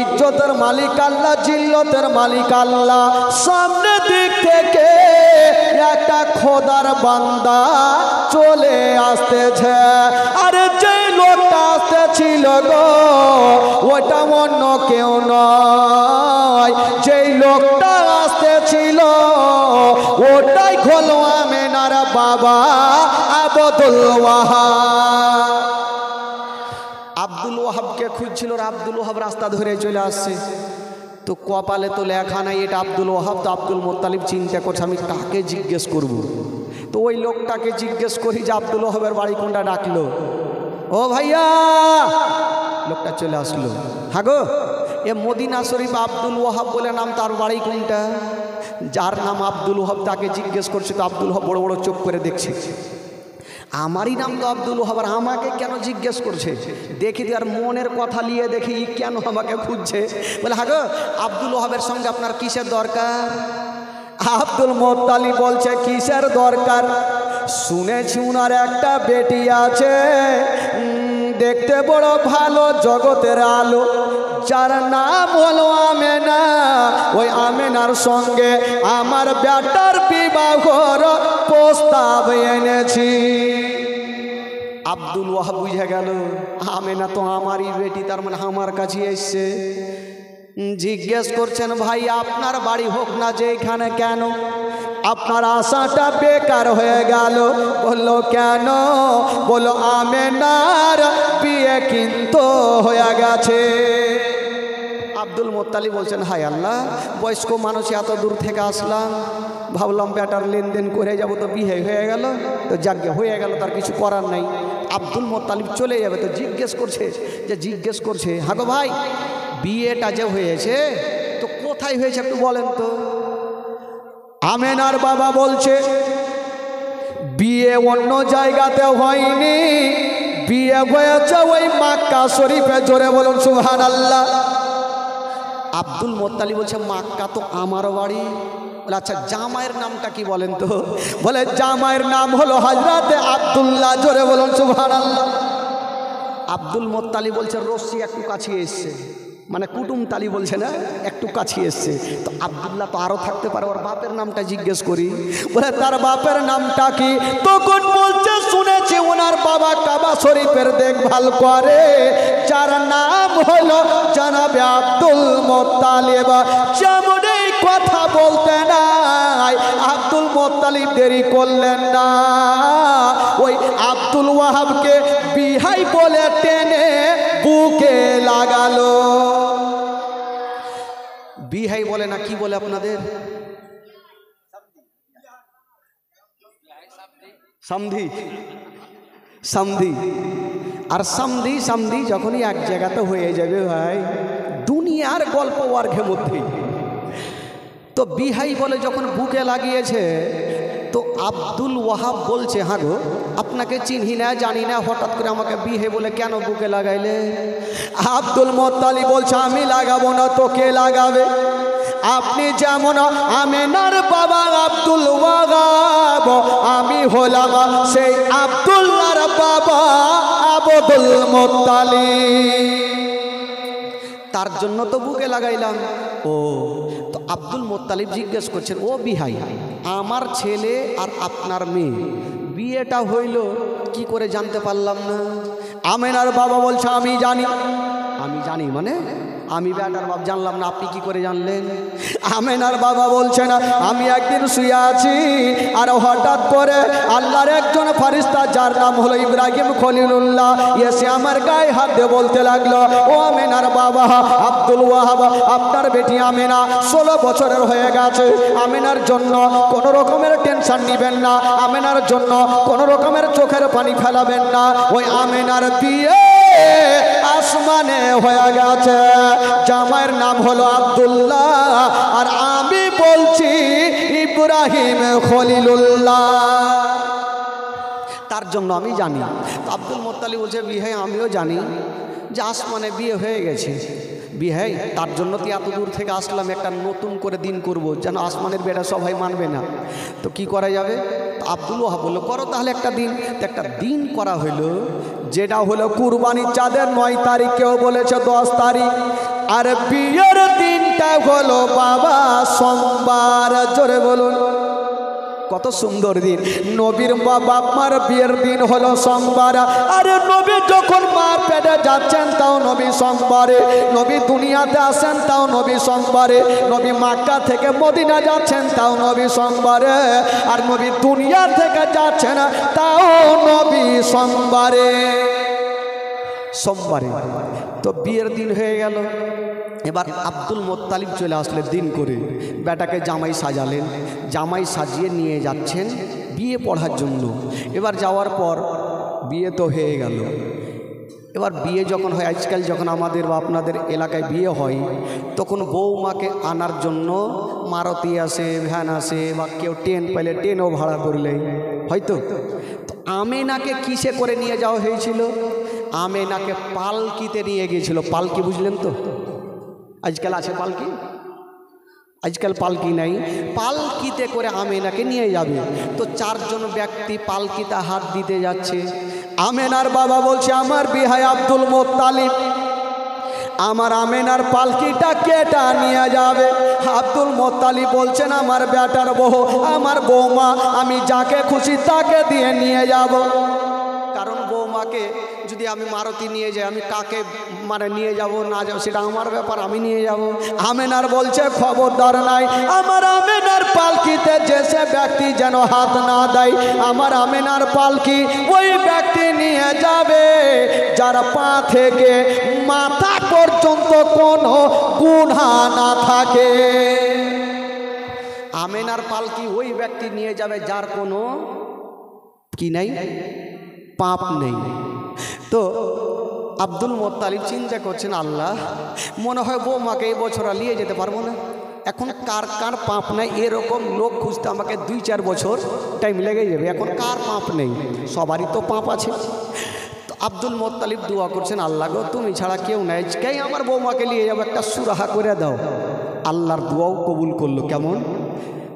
ইজ্জতের মালিক আল্লাহ, জিল্লতের মালিক আল্লাহ। সামনে দিক থেকে একটা খোদার বান্দা চলে আসতেছে। আরে যে লোকটা আসতেছিল গো, ওটা অন্য কেউ নয়, যেই লোকটা আসতেছিল ওটাই হলো আমেনার বাবা আব্দুল ওয়াহাব। আব্দুল ওয়াহাবকে খুঁজছিল, আব্দুল ওয়াহাব রাস্তা ধরে চলে আসছে। তো কপালে তো লেখা নাই এটা আব্দুল ওয়াহাব। তো আব্দুল মোত্তালিব চিন্তা করছে আমি কাকে জিজ্ঞেস করব। তো ওই লোকটাকে জিজ্ঞেস করি যে আব্দুল ওয়াহাবের বাড়ি কোনটা, ডাকলো, ও ভাইয়া। লোকটা চলে আসলো, হ্যাঁ গো এ মদিনা শরীফ আব্দুল ওয়াহাব বলে নাম, তার বাড়ি কোনটা? যার নাম আব্দুল ওয়াহাব তাকে জিজ্ঞেস করছে। তো আব্দুল ওয়াহাব বড় বড় চোখ করে দেখছে, আমারই নাম তো আব্দুল ওয়াহাব, আর আমাকে কেন জিজ্ঞেস করছে? দেখি আর মনের কথা নিয়ে দেখি কেন আমাকে খুঁজছে। বলে হ্যাঁ গো আব্দুল ওয়াহাবের সঙ্গে আপনার কিসের দরকার? আব্দুল মোত্তালিব বলছে কিসের দরকার, শুনেছি উনার একটা বেটি আছে, দেখতে বড় ভালো, জগতের আলো, যার নাম হলো আমেনা। ওই আমেনার সঙ্গে আমার বেটার বিবাহর প্রস্তাব এনেছি। আব্দুল ওয়াহাব বুঝে গেল আমেনা তো আমারই বেটি, তার মানে আমার কাছে এসছে। জিজ্ঞেস করছেন ভাই আপনার বাড়ি হোক না যেখানে, কেন আপনার আশাটা বেকার হয়ে গেল? বললো কেন? বললো আমেনার বিয়ে কিন্তু হয়ে গেছে। আব্দুল মোত্তালিব বলছেন হায় আল্লাহ, বয়স্ক মানুষ এত দূর থেকে আসলাম, ভাবলাম বেটার লেনদেন করে যাব, তো বিয়ে হয়ে গেল, তো যাজ্ঞে হয়ে গেল, তার কিছু করার নাই। আব্দুল মোত্তালিব চলে যাবে, তো জিজ্ঞেস করছে হ্যাঁ গো ভাই বিয়েটা যে হয়েছে তো কোথায় হয়েছে একটু বলেন তো। আমেনার বাবা বলছে বিয়ে অন্য জায়গাতে হয়নি, বিয়ে হয়েছে ওই মক্কা শরীফে। জোরে বলুন সুবহানাল্লাহ। আব্দুল মোত্তালিব বলছে মক্কা তো আমার বাড়ি। বলে আচ্ছা জামাইয়ের নামটা কি বলেন তো? বলে জামাইয়ের নাম হলো হযরতে আব্দুল্লাহ। জোরে বলুন সুবহানাল্লাহ। আব্দুল মোত্তালিব বলছে রশ্মি একটু কাছে এসছে, মানে কুটুম তালি বলছে না, একটু কাছে এসছে। তো আব্দুল্লাহ তো আরো থাকতে পারে, ওর বাপের নামটা জিজ্ঞেস করি। বলে তার বাপের নামটা কি? তখন বলছে শুনেছি ওনার বাবা কাবা শরীফের দেখভাল করে, যার নাম হলো জনাবে আব্দুল মোত্তালিব। যেমন এই কথা বলতে নাই, আব্দুল মোত্তালিব দেরি করলেন না, ওই আব্দুল ওয়াহাবকে বিহাই বলে টেনে বুকে লাগালো। বিহাই বলে না কি বলে আপনাদের? সামধি। সামধি। আর সামধি সামধি যখনই এক জায়গাতে হয়ে যাবে ভাই, দুনিয়ার গল্প ওয়ার্ঘের মধ্যে। তো বিহাই বলে যখন বুকে লাগিয়েছে, তো আব্দুল ওয়াহাব বলছে হ্যাঁ গো আপনাকে চিনি না জানি না, হঠাৎ করে আমাকে বিহে বলে কেন বুকে লাগাইলে? আব্দুল মোত্তালিব বলছে আমি লাগাবো না তো কে লাগাবে? আপনি যেমন আমেনার বাবা আব্দুল ওয়াহাব, আমি হলাম সেই আব্দুল্লাহর বাবা আব্দুল মোত্তালিব। তার জন্য তো বুকে লাগাইলাম। ও তো আব্দুল মোত্তালিব জিজ্ঞেস করছেন ও বিহাই, আমার ছেলে আর আপনার মেয়ে বিয়েটা হইল কি করে জানতে পারলাম না? আমেনার বাবা বলছে আমি জানি। আমি জানি মানে আমি বেটার বাপ জানলাম না, আপনি কি করে জানলেন? আমেনার বাবা বলছেন আমি একদিন শুয়ে আছি আর হঠাৎ করে আল্লাহর একজন ফেরেশতা যার নাম হলো ইব্রাহিম খলিলুল্লাহ এসে আমার গায়ে হাত দিয়ে বলতে লাগলো, ও আমেনার বাবা আব্দুল ওয়াহাব, আপনার বেটি আমেনা 16 বছরের হয়ে গেছে। আমেনার জন্য কোনো রকমের টেনশন নেবেন না, আমেনার জন্য কোনো রকমের চোখের পানি ফেলাবেন না। ওই আমেনার বিয়ে আসমানে হয়ে গেছে, জামাইয়ের নাম হলো আব্দুল্লাহ আর আমি বলছি ইব্রাহিম খলিলুল্লাহ। তার জন্য আমি জানি। তো আব্দুল মোত্তালিব বলছে বিয়ে আমিও জানি যে আসমানে বিয়ে হয়ে গেছে। বিয়ে তার জন্য তো এত দূর থেকে আসলাম, একটা নতুন করে দিন করব, যেন আসমানের বেটা সবাই মানবে না। তো কি করা যাবে? আব্দুল ওয়াহাব বললো করো তাহলে একটা দিন। তো একটা দিন করা হলো, যেটা হলো কুরবানির চাঁদের 9 তারিখ, কেউ বলেছে 10 তারিখ, আর বিয়ের দিনটা হলো বাবা সোমবার। জোরে বলুন কত সুন্দর দিন। নবীর বাপ মার বিয়ের দিন হলো সোমবার। আরে নবী যখন মার পেটে যাচ্ছেন তাও নবী সোমবারে, নবী দুনিয়াতে আসেন তাও নবী সোমবারে, নবী মক্কা থেকে মদিনা যাচ্ছেন তাও নবী সোমবারে, আর নবী দুনিয়া থেকে যাচ্ছেন তাও নবী সোমবারে। সোমবারে তো বিয়ের দিন হয়ে গেল। এবার আব্দুল মোত্তালিব চলে আসলেন দিন করে, বেটাকে জামাই সাজালেন, জামাই সাজিয়ে নিয়ে যাচ্ছেন বিয়ে পড়ার জন্য। এবার যাওয়ার পর বিয়ে তো হয়ে গেল। এবার বিয়ে যখন হয়, আজকাল যখন আমাদের বা আপনাদের এলাকায় বিয়ে হয়, তখন বৌমাকে আনার জন্য মারুতি আসে, ভ্যান আসে, বা কেউ ট্রেন পাইলে ট্রেনও ভাড়া করলে হয়তো। তো আমেনাকে কিসে করে নিয়ে যাওয়া হয়েছিল? আমেনাকে পালকিতে নিয়ে গিয়েছিল। পালকি বুঝলেন তো? আজকাল আছে পালকি, আজকাল পালকি নাই, পালকিতে করে আমেনাকে নিয়ে যাবে। তো 4 জন ব্যক্তি পালকিতে হাত দিতে যাচ্ছে। আমেনার বাবা বলছে আমার বিহাই আব্দুল মোত্তালিব, আমার আমেনার পালকিটা কেটা নিয়ে যাবে। আব্দুল মোত্তালিব বলছেন আমার বেটার বউ, আমার বৌমা, আমি যাকে খুশি তাকে দিয়ে নিয়ে যাব। কারণ বৌমাকে যদি আমি মারুতি নিয়ে যাই, আমি কাকে মানে নিয়ে যাব না যাব সেটা আমার ব্যাপার, আমি নিয়ে যাব। আমেনার বলছে খবরদার নাই, আমার আমেনার পালকিতে যে সে ব্যক্তি যেন হাত না দেয়। আমার আমেনার পালকি ওই ব্যক্তি নিয়ে যাবে যার পা থেকে মাথা পর্যন্ত কোনো গুনাহ না থাকে। আমেনার পালকি ওই ব্যক্তি নিয়ে যাবে যার কোনো কি নাই, পাপ নেই। তো আব্দুল মোত্তালিব চিন্তা করছেন আল্লাহ, মনে হয় বৌমাকে এই বছর নিয়ে যেতে পারবো না। এখন কার কার পাপ নেই এরকম লোক খুঁজতে আমাকে 2-4 বছর টাইম লেগে যাবে। এখন কার পাপ নেই? সবারই তো পাপ আছে। তো আব্দুল মোত্তালিব দোয়া করছেন আল্লাহ গো তুমি ছাড়া কেউ নাই, কে আমার বৌমাকে নিয়ে যাবো, একটা সুরাহা করে দাও। আল্লাহর দোয়াও কবুল করলো। কেমন?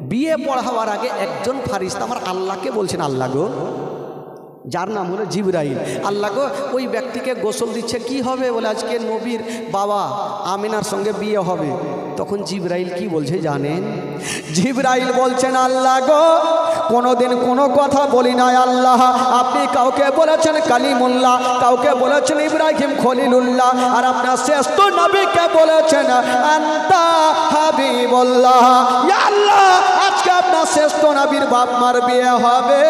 বিয়ে পড়াবার আগে একজন ফারিস্তা আমার আল্লাহকে বলছেন আল্লাহ গো, যার নাম হলো জিবরাইল, আল্লাহ গো ওই ব্যক্তিকে গোসল দিচ্ছে, কি হবে? বলে আজকে নবীর বাবা আমিনার সঙ্গে বিয়ে হবে। তখন জিবরাইল কি বলছে জানেন? জিবরাইল বলছেন আল্লাহ গো কোনোদিন কোনো কথা বলি নাই আল্লাহ, আপনি কাউকে বলেছেন কালিমুল্লাহ, কাউকে বলেছেন ইব্রাহিম খলিলুল্লাহ, আর আপনার শ্রেষ্ঠ নবীকে বলেছেন আনতা হাবিবুল্লাহ। ইয়া আল্লাহ আজকে আপনার শ্রেষ্ঠ নবীর বাপ মার বিয়ে হবে,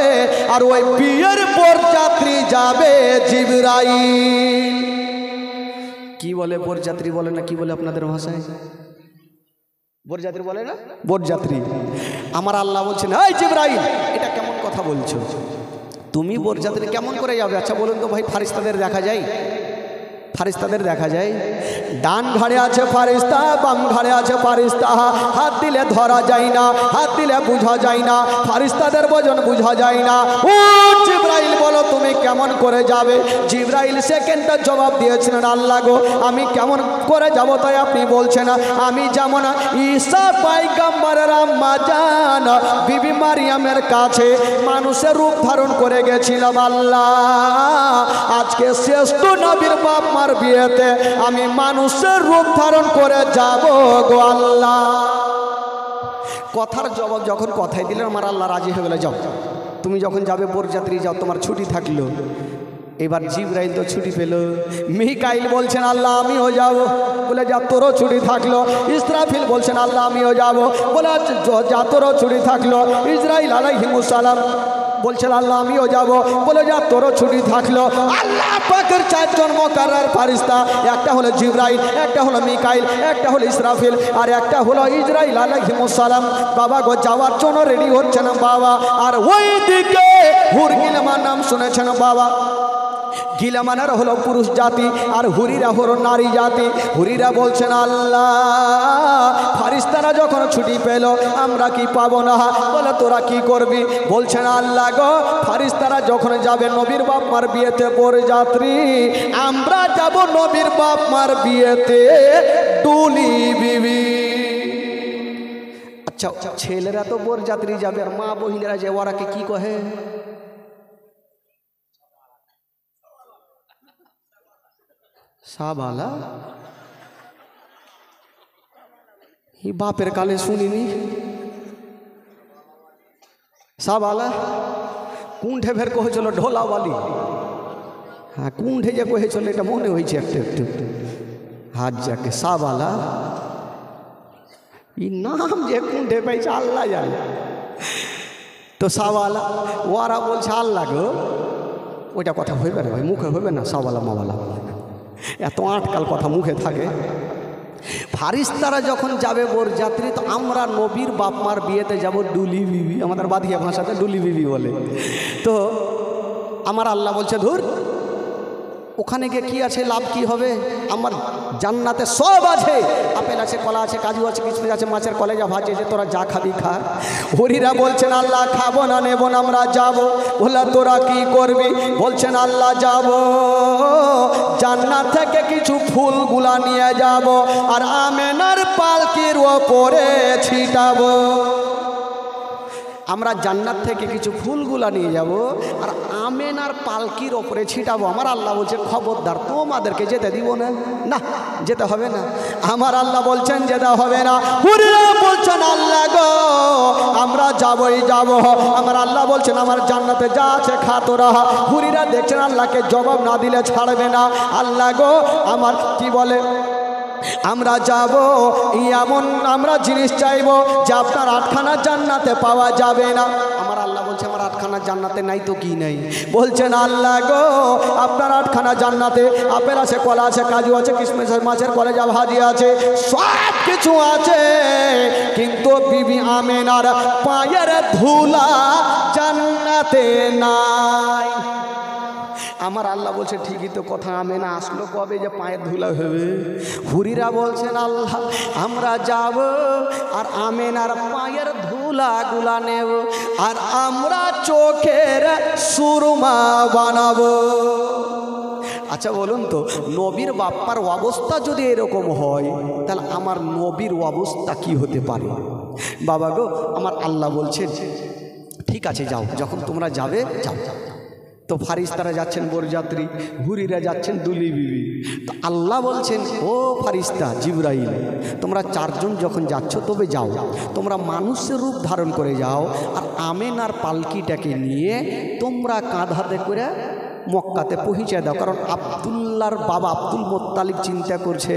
আর ওই বিয়ের বরযাত্রী যাবে জিবরাইল। কি বলে বরযাত্রী বলে না, কি বলে আপনাদের ভাষায়? বরযাত্রী বলে না? বরযাত্রী। আমার আল্লাহ বলছেন এই জিবরাইল এটা কেমন কথা বলছো, তুমি বরযাত্রী কেমন করে যাবে? আচ্ছা বলুন তো ভাই, ফারিস্তাদের দেখা যায়? ফারিস্তাদের দেখা যায়? ডান ঘাড়ে আছে ফারিস্তা, বাম ঘাড়ে আছে ফারিস্তা, হাত দিলে ধরা যায় না, হাত দিলে বুঝা যায় না, ফারিস্তাদের ওজন বুঝা যায় না। ও জিবরাইল বলো তুমি কেমন করে যাবে? জিবরাইল সেকেন্ডটা জবাব দিয়েছিলেন আল্লাহ গো আমি কেমন করে যাব? তাই আপনি বলছেন আমি যেমন ঈসা পয়গম্বরের আম্মা জান বিবি মারিয়ামের কাছে মানুষের রূপ ধারণ করে গেছিলাম আল্লাহ, আজকে শ্রেষ্ঠ নবীর বাপ মার বিয়েতে আমি মানুষের রূপ ধারণ করে যাব গো আল্লাহ। কথার জবাব যখন কথাই দিলেন আমার আল্লাহ রাজি হয়ে গেল, যাও তুমি যখন যাবে বরযাত্রী যাও, তোমার ছুটি থাকলো। এবার জিবরাইল তো ছুটি পেল, মিকাইল বলছেন আল্লাহ আমিও যাব, বলে যা তোরও ছুটি থাকলো। ইসরাফিল বলছেন আল্লাহ আমিও যাব, বলে যা তোরও ছুটি থাকলো। ইসরাইল আলাইহিমুস সালাম বলছেন আল্লাহ আমিও যাব, বলে যা তোরও ছুটি থাকলো। আল্লাহ পাকের চারজন মুকাররর ফেরেশতা, একটা হলো জিবরাইল, একটা হলো মিকাইল, একটা হলো ইসরাফিল, আর একটা হলো ইসরাইল আলাইহিমুস সালাম। বাবা গো যাওয়ার জন্য রেডি হচ্ছেন বাবা। আর ওইদিকে হুর গিলমান নাম শুনেছেন বাবা। গিলামানারা হলো পুরুষ জাতি আর হুরিরা হলো নারী জাতি। হুরিরা বলছেন আল্লাহ ফারিস্তারা যখন ছুটি পেল আমরা কি পাবো না? বলে তোরা কি করবি? বলছেন আল্লাহ গো ফারিস্তারা যখন যাবে নবীর বাপ মার বিয়েতে বরযাত্রী, আমরা যাব নবীর বাপ মার বিয়েতে ডুলি বিবি। আচ্ছা ছেলেরা তো বরযাত্রী যাবে আর মা বহিনেরা যে ওরাকে কি কহে? সাবালা। এই বাপের কালে শুনিনি সাবালা। কুণ্ঠে ফের কহেছিল ঢোলাওয়ালি। হ্যাঁ কুণ্ঠে যে কহেছিল এটা মনে হয়েছে একটু একটু হাত যাকে সাবালা। এই নাম যে কুণ্ঠে পেয়েছে আল্লাহ জানে। তো সাবালা ওরা বলছে আল্লাহ গো, ওইটা কথা হইবে না ভাই, মুখে হইবে না সাবালা মাওয়ালা, এত আটকাল কথা মুখে থাকে। ফারিস্তারা যখন যাবে বরযাত্রী, তো আমরা নবীর বাপ মার বিয়েতে যাব ডুলি বিবি, আমাদের বাদিয়া ভাষাতে ডুলি বিবি বলে। তো আমার আল্লাহ বলছে ধুর ওখানে গিয়ে কী আছে, লাভ কি হবে? আমার জান্নাতে সব আছে, আপেল আছে, কলা আছে, কাজু আছে, কিশমিশ আছে, মাছের কলেজা ভাজি আছে, তোরা যা খাবি খা। হরিরা বলছেন আল্লাহ খাবো না নেব না, আমরা যাব। বললা তোরা কি করবি? বলছেন আল্লাহ যাব, জান্নাত থেকে কিছু ফুলগুলা নিয়ে যাব আর আমেনার পালকির ওপরে ছিটাবো। আমরা জান্নাত থেকে কিছু ফুলগুলা নিয়ে যাব আর আমেনার পালকির ওপরে ছিটাবো। আমার আল্লাহ বলছে খবরদার তোমাদেরকে যেতে দিব না। না যেতে হবে না। আমার আল্লাহ বলছেন যেতে হবে না। হুরিরা বলছেন আল্লাহ গো আমরা যাবই যাব। আমার আল্লাহ বলছেন আমার জান্নাতে যা আছে খা তোরা। হুরিরা দেখছেন আল্লাহকে জবাব না দিলে ছাড়বে না। আল্লাহ গো আমার কি বলে আমরা যাব, এমন আমরা জিনিস চাইবো যে আপনার আটখানা জান্নাতে পাওয়া যাবে না। আমার আল্লাহ বলছে আমার আটখানা জান্নাতে নাই তো কি নাই? বলছেন আল্লাহ গো আপনার আটখানা জান্নাতে আপেল আছে, কলা আছে, কাজু আছে, কিশমিশ আছে, মাছের কলেজা ভাজি আছে, সব কিছু আছে, কিন্তু বিবি আমেনার পায়ের ধুলা জান্নাতে নাই। আমার আল্লাহ বলছে ঠিকই তো কথা, আমেনা আসলো কবে যে পায়ের ধুলা হবে? হুরিরা বলছেন আল্লাহ আমরা যাব আর আমেনার পায়ের ধুলাগুলা নেব আর আমরা চোখের সুরমা বানাবো। আচ্ছা বলুন তো নবীর বাপ্পার অবস্থা যদি এরকম হয় তাহলে আমার নবীর অবস্থা কি হতে পারে? বাবা গো আমার আল্লাহ বলছেন ঠিক আছে যাও, যখন তোমরা যাবে যাও। তো ফারিস্তারা যাচ্ছেন বরযাত্রী, হুরিরা যাচ্ছেন দুলি বিবি। তো আল্লাহ বলছেন ও ফারিস্তা জিবরাইল তোমরা চারজন যখন যাচ্ছ তবে যাও, তোমরা মানুষের রূপ ধারণ করে যাও আর আমেনার পালকিটাকে নিয়ে তোমরা কাঁধাতে করে মক্কাতে পৌঁছে দাও। কারণ আব্দুল্লাহর বাবা আব্দুল মোত্তালিব চিন্তা করছে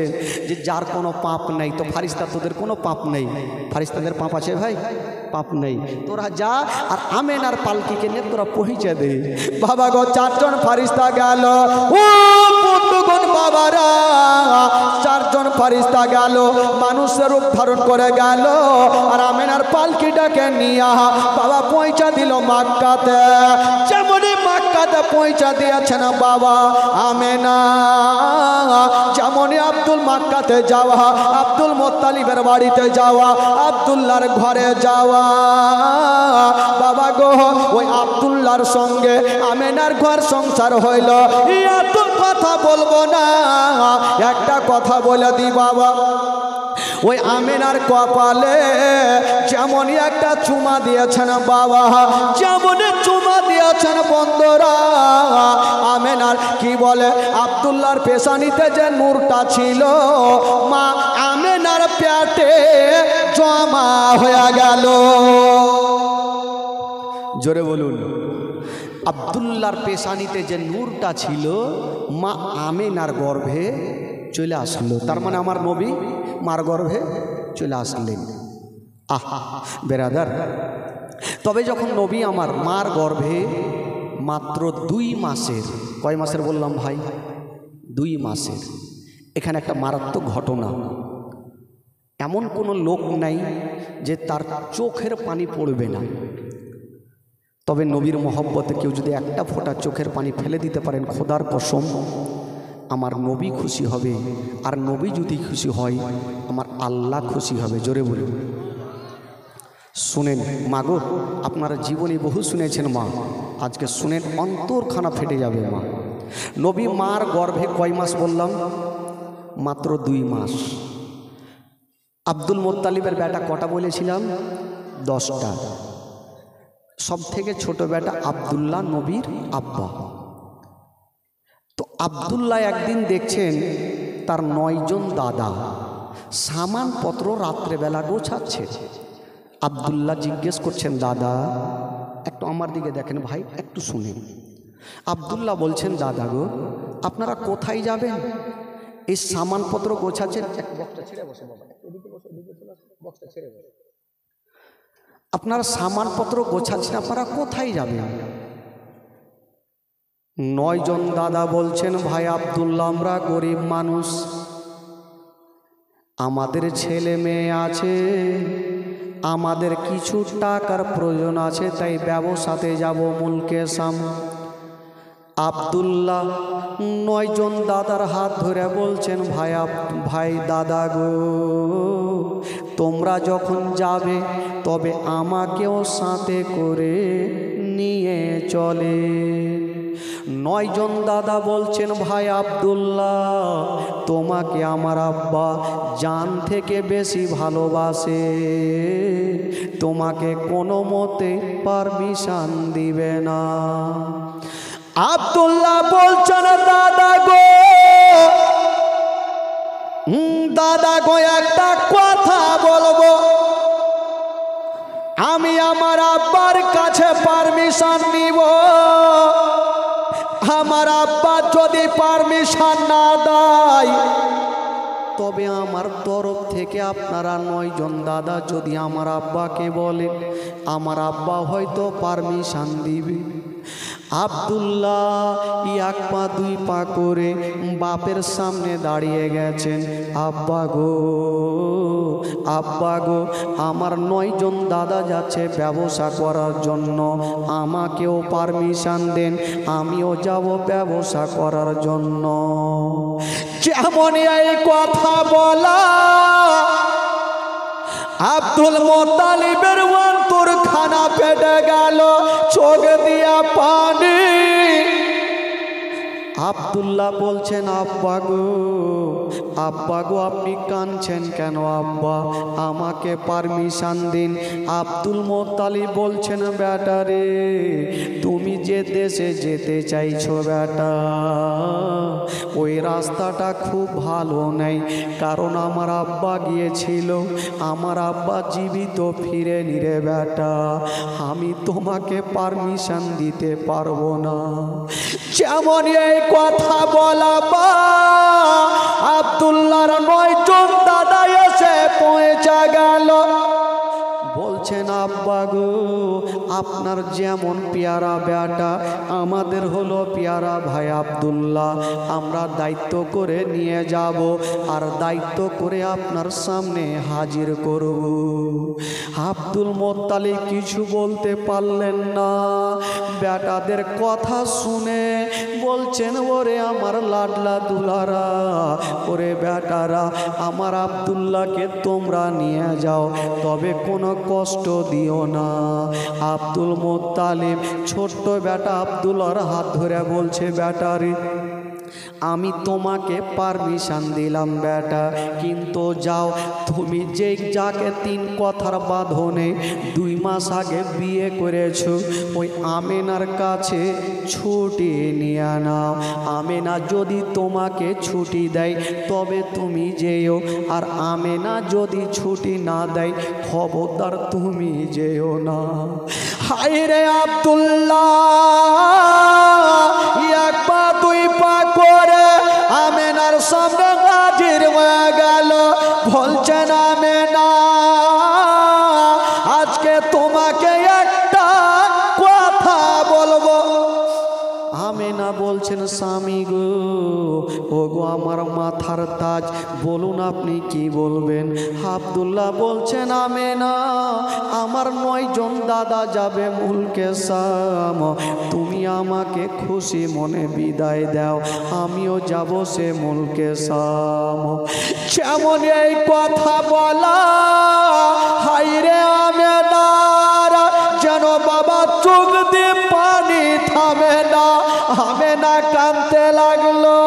যে যার কোনো পাপ নেই, তো ফারিস্তা তোদের কোনো পাপ নেই। ফারিস্তাদের পাপ আছে ভাই? পাপ নেই। তোরা যা আর আমেনার পালকিকে নিয়ে তোরা পৌঁছে দে। বাবা গো চারজন ফারিস্তা গেল, ও বন্ধুগণ বাবারা চারজন ফারিস্তা গেল, মানুষের রূপ ধারণ করে গেল আর আমেনার পালকিটাকে নিয়ে বাবা পৌঁছা দিল মক্কাতে। যেমনই মক্কাতে পৌঁছা দিয়েছেন বাবা আমেনা, যেমনই আব্দুল মক্কাতে যাওয়া, আব্দুল মোত্তালিবের বাড়িতে যাওয়া, আব্দুল্লাহর ঘরে যাওয়া, বাবা গো ওই আব্দুল্লাহর সঙ্গে আমেনার ঘর সংসার হইল। এত কথা বলবো না, একটা কথা বলে দি বাবা, ওই আমেনার কপালে যেমনই একটা চুমা দিয়েছেন বাবা, যেমনই চুমা দিয়েছেন বন্ধুরা, আমেনার কি বলে আব্দুল্লাহর পেশানিতে যে নূরটা ছিল মা আমেনার পেটে জমা হয়ে গেল। জোরে বলুন। আব্দুল্লাহর পেশানিতে যে নূরটা ছিল মা আমেনার গর্ভে চলে আসলো। তার মানে আমার নবী মার গর্ভে চলে আসলেন। আহা বেরাদার, তবে যখন নবী আমার মার গর্ভে মাত্র 2 মাসের, কয় মাসের বললাম ভাই? 2 মাসের। এখানে একটা মারাত্মক ঘটনা, এমন কোনো লোক নাই যে তার চোখের পানি পড়বে না। তবে নবীর মহব্বতে কেউ যদি একটা ফোঁটা চোখের পানি ফেলে দিতে পারেন, খোদার কসম আমার নবী খুশি হবে। আর নবী যদি খুশি হয় আমার আল্লাহ খুশি হবে। জোরে বলুন। শুনেন মাগো, আপনারা জীবনে বহু শুনেছেন মা, আজকে শুনেন অন্তরখানা ফেটে যাবে মা। নবী মার গর্ভে কয় মাস বললাম? মাত্র 2 মাস। আব্দুল মোত্তালিবের বেটা কটা বলেছিলাম? 10টা। সব থেকে ছোট বেটা আব্দুল্লাহ নবীর আব্বা। তো আব্দুল্লাহ একদিন দেখছেন তার 9 জন দাদা সামানপত্র রাত্রেবেলা গোছাচ্ছে। আব্দুল্লাহ জিজ্ঞেস করছেন, দাদা একটু আমার দিকে দেখেন ভাই, একটু শুনেন। আব্দুল্লাহ বলছেন, দাদা গো আপনারা কোথায় যাবেন? এই সামানপত্র গোছাচ্ছেন। আপনারা সামানপত্র গোছাচ্ছেন, আপনারা কোথায় যাবেন? 9 জন দাদা বলছেন, ভাই আব্দুল্লাহ আমরা গরিব মানুষ, আমাদের ছেলে মেয়ে আছে, আমাদের কিছু টাকার প্রয়োজন আছে, তাই ব্যবসাতে যাব মুলকে শাম। আব্দুল্লাহ 9 জন দাদার হাত ধরে বলছেন, ভাই দাদা গো তোমরা যখন যাবে তবে আমাকেও সাথে করে নিয়ে চলে। 9 জন দাদা বলছেন, ভাই আব্দুল্লাহ তোমাকে আমার আব্বা জান থেকে বেশি ভালোবাসে, তোমাকে কোনো মতে পারমিশন দিবে না। আব্দুল্লাহ বলছেন, দাদা গো একটা কথা বলবো, আমি আমার আব্বার কাছে পারমিশন নিব, আমার আব্বা যদি পারমিশন না দেয় তবে আমার তরফ থেকে আপনারা 9 জন দাদা যদি আমার আব্বাকে বলেন, আমার আব্বা হয়তো পারমিশন দিবে। আব্দুল্লাহ 1 পা 2 পা করে বাপের সামনে দাঁড়িয়ে গেছেন। আব্বা গো আমার 9 জন দাদা যাচ্ছে ব্যবসা করার জন্য, আমাকেও পারমিশন দেন, আমিও যাব ব্যবসা করার জন্য। যেমন এই কথা বলা আব্দুল মোত্তালিবের অন্তরখানা ফেটে গেল, চোখ দিয়া পানি। আব্দুল্লাহ বলছেন, আব্বা গো আপনি কাঁদছেন কেন আব্বা, আমাকে পারমিশন দিন। আব্দুল মোত্তালিব বলছেন, বেটা রে তুমি যে দেশে যেতে চাইছো বেটা, ওই রাস্তাটা খুব ভালো নেই, কারণ আমার আব্বা গিয়েছিল, আমার আব্বা জীবিত ফিরে নিরে বেটা, আমি তোমাকে পারমিশন দিতে পারবো না। যেমন এই কথা বলা আব্দুল্লাহর 9 জন দাদা এসে পৌঁছে গেল। বলছেন, আব্বা গো আপনার যেমন পেয়ারা বেটা আমাদের হলো পেয়ারা ভাই আব্দুল্লাহ, আমরা দায়িত্ব করে নিয়ে যাব আর দায়িত্ব করে আপনার সামনে হাজির করব। আব্দুল মোত্তালিব কিছু বলতে পারলেন না, বেটাদের কথা শুনে বলছেন, ওরে আমার লাডলা দুলারা, ওরে বেটারা আমার আব্দুল্লাহকে তোমরা নিয়ে যাও, তবে কোনো কষ্ট দিও না। আব্দুল মোত্তালিব ছোট্ট বেটা আব্দুল্লাহর হাত ধরে বলছে, বেটারে আমি তোমাকে পারমিশন দিলাম বেটা, কিন্তু যাও তুমি যে যাকে 3 কথার বাঁধনে 2 মাস আগে বিয়ে করেছো ওই আমেনার কাছে ছুটি নিয়ে নাও। আমেনা যদি তোমাকে ছুটি দেয় তবে তুমি যেও, আর আমেনা যদি ছুটি না দেয় খবরদার তুমি যেও না। হায় রে আব্দুল্লাহ, এক পা 2 পা করে আমেনার সামনে হাজির হয়ে গেল। বলছেন আমেনা, আজকে তোমাকে একটা কথা বলবো। আমেনা বলছেন স্বামী গো, ও গো আমার মাথার তাজ, বলুন আপনি কি বলবেন। আব্দুল্লাহ বলছেন আমেনা, আমার 9 জন দাদা যাবে মুলকে শাম, তুমি আমাকে খুশি মনে বিদায় দাও, আমিও যাব সে মুলকে শাম। যেমন এই কথা বলা হাইরে আমেনার যেন বাবা চোখ দিয়ে পানি থামে না, আমেনা কাঁদতে লাগলো।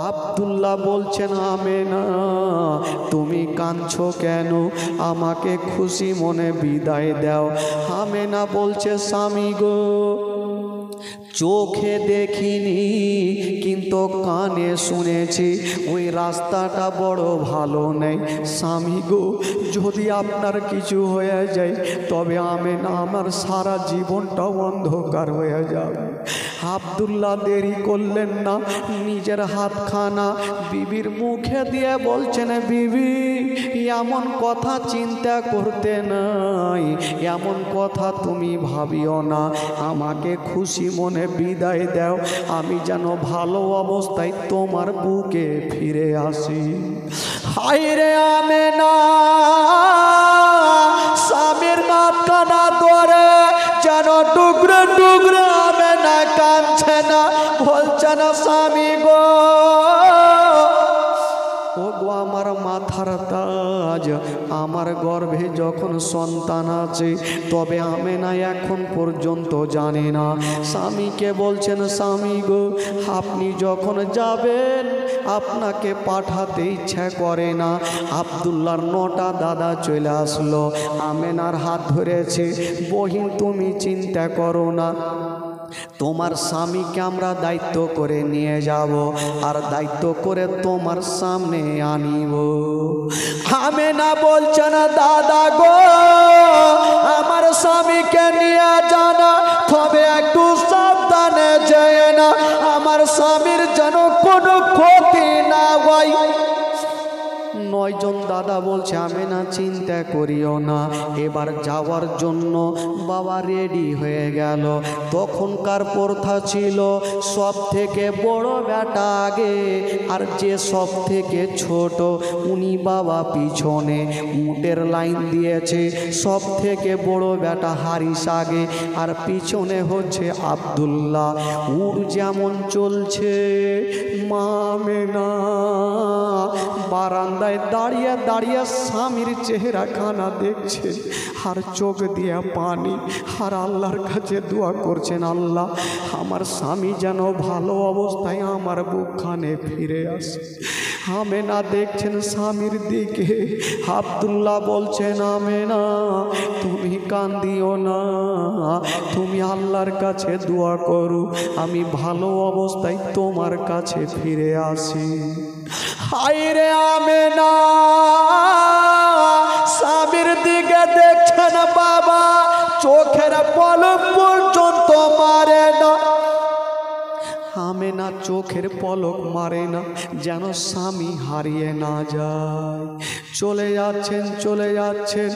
আব্দুল্লাহ বলছেন আমেনা তুমি কাঁদছো কেন, আমাকে খুশি মনে বিদায় দাও। আমেনা বলছে স্বামী গো, চোখে দেখিনি কিন্তু কানে শুনেছি ওই রাস্তাটা বড় ভালো নেই। স্বামী গো, যদি আপনার কিছু হয়ে যায় তবে আমেনা আমার সারা জীবনটা অন্ধকার হয়ে যাবে। আব্দুল্লাহ দেরি করলেন না, নিজের হাতখানা বিবির মুখে দিয়ে বলছেন বিবি এমন কথা চিন্তা করতে নাই, এমন কথা তুমি ভাবিও না, আমাকে খুশি মনে বিদায় দাও, আমি যেন ভালো অবস্থায় তোমার বুকে ফিরে আসি। হায়রে আমেনা স্বামীর হাতখানা ধরে যেন টুকরো টুকরো আমেনা কাঁদছে না, বলছে না স্বামী গো, ও গো আমার মাথার তাজ, আমার গর্ভে যখন সন্তান আছে তবে আমেনা এখন পর্যন্ত জানে না। স্বামীকে বলছেন স্বামী গো, আপনি যখন যাবেন আপনাকে পাঠাতে ইচ্ছা করে না। আব্দুল্লাহর 9টা দাদা চলে আসলো, আমেনার হাত ধরেছে, বহিন তুমি চিন্তা করো না, তোমার স্বামীকে আমরা দায়িত্ব করে নিয়ে যাব আর দায়িত্ব করে তোমার সামনে আনিব। আমেনা বলছে না দাদা গো, আমার স্বামীকে নিয়ে জানা, তবে একটু সাবধানে যেয়ে না, আমার স্বামীর যেন কোনো ক্ষতি না হয়। 9 জন দাদা বলছে আমেনা চিন্তা করিও না, এবার যাওয়ার জন্য বাবা রেডি হয়ে গেল। তখনকার প্রথা ছিল সব থেকে বড় বেটা আগে আর যে সব থেকে ছোট উনি বাবা পিছনে। উটের লাইন দিয়েছে, সব থেকে বড় বেটা হারিস আগে আর পিছনে হচ্ছে আব্দুল্লাহ। উট যেমন চলছে মা আমেনা বারান্দায় দাঁড়িয়ে দাঁড়িয়ে স্বামীর চেহারা খানা দেখছে আর চোখ দিয়ে পানি, আর আল্লাহর কাছে দোয়া করছেন আল্লাহ আমার স্বামী যেন ভালো অবস্থায় আমার বুকখানে ফিরে আসে। আমেনা দেখছেন স্বামীর দিকে। আব্দুল্লাহ বলছেন আমেনা তুমি কান্দিও না, তুমি আল্লাহর কাছে দোয়া করো আমি ভালো অবস্থায় তোমার কাছে ফিরে আসি। হায়রে আমেনা স্বামীর দিকে দেখছেন বাবা, চোখের পলক পর্যন্ত মারে না। আমেনা চোখের পলক মারে না যেন স্বামী হারিয়ে না যায়। চলে যাচ্ছেন চলে যাচ্ছেন,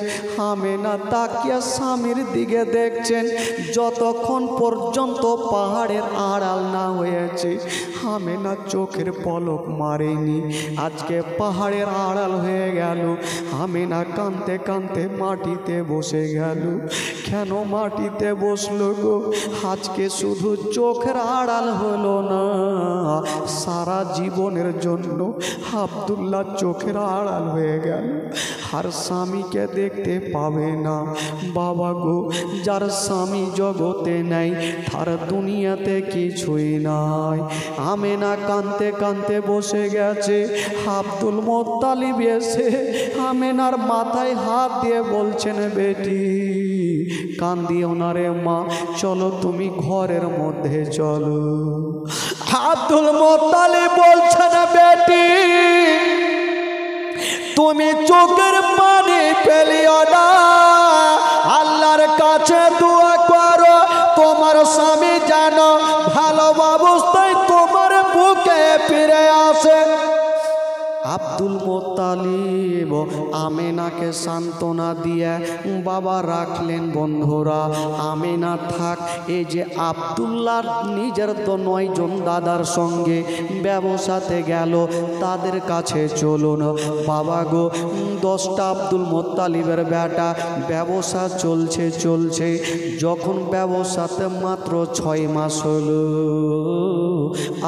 আমেনা তাকিয়া স্বামীর দিকে দেখছেন। যতক্ষণ পর্যন্ত পাহাড়ের আড়াল না হয়েছে আমেনা চোখের পলক মারেনি। আজকে পাহাড়ের আড়াল হয়ে গেল, আমেনা কাঁদতে কাঁদতে মাটিতে বসে গেল। কেন মাটিতে বসলো গো? আজকে শুধু চোখের আড়াল হলো না, সারা জীবনের জন্য আব্দুল্লাহ চোখের আড়াল হয়ে গেল, আর স্বামীকে দেখতে পাবে না। বাবা গো, যার স্বামী জগতে নেই তার দুনিয়াতে কিছুই নাই। আমেনা কাঁদতে কাঁদতে বসে গেছে। আব্দুল মোত্তালিব এসে আমেনার মাথায় হাত দিয়ে বলছেন, বেটি কান্দিও না রে মা, চলো তুমি ঘরের মধ্যে চলো। আব্দুল মোত্তালিব বলছেন, বেটি তুমি চোখের পানি ফেলিও না, আল্লাহর কাছে দোয়া করো তোমার স্বামী যেন ভালো অবস্থায় তোমার বুকে ফিরে আসে। আব্দুল মোত্তালিব আমেনাকে সান্ত্বনা দিয়ে বাবা রাখলেন। বন্ধুরা, আমেনা থাক, এই যে আব্দুল্লাহর নিজের তো 9 জন দাদার সঙ্গে ব্যবসাতে গেল, তাদের কাছে চলুন। বাবা গো, 10টা আব্দুল মোত্তালিবের বেটা, ব্যবসা চলছে। যখন ব্যবসাতে মাত্র 6 মাস হলো,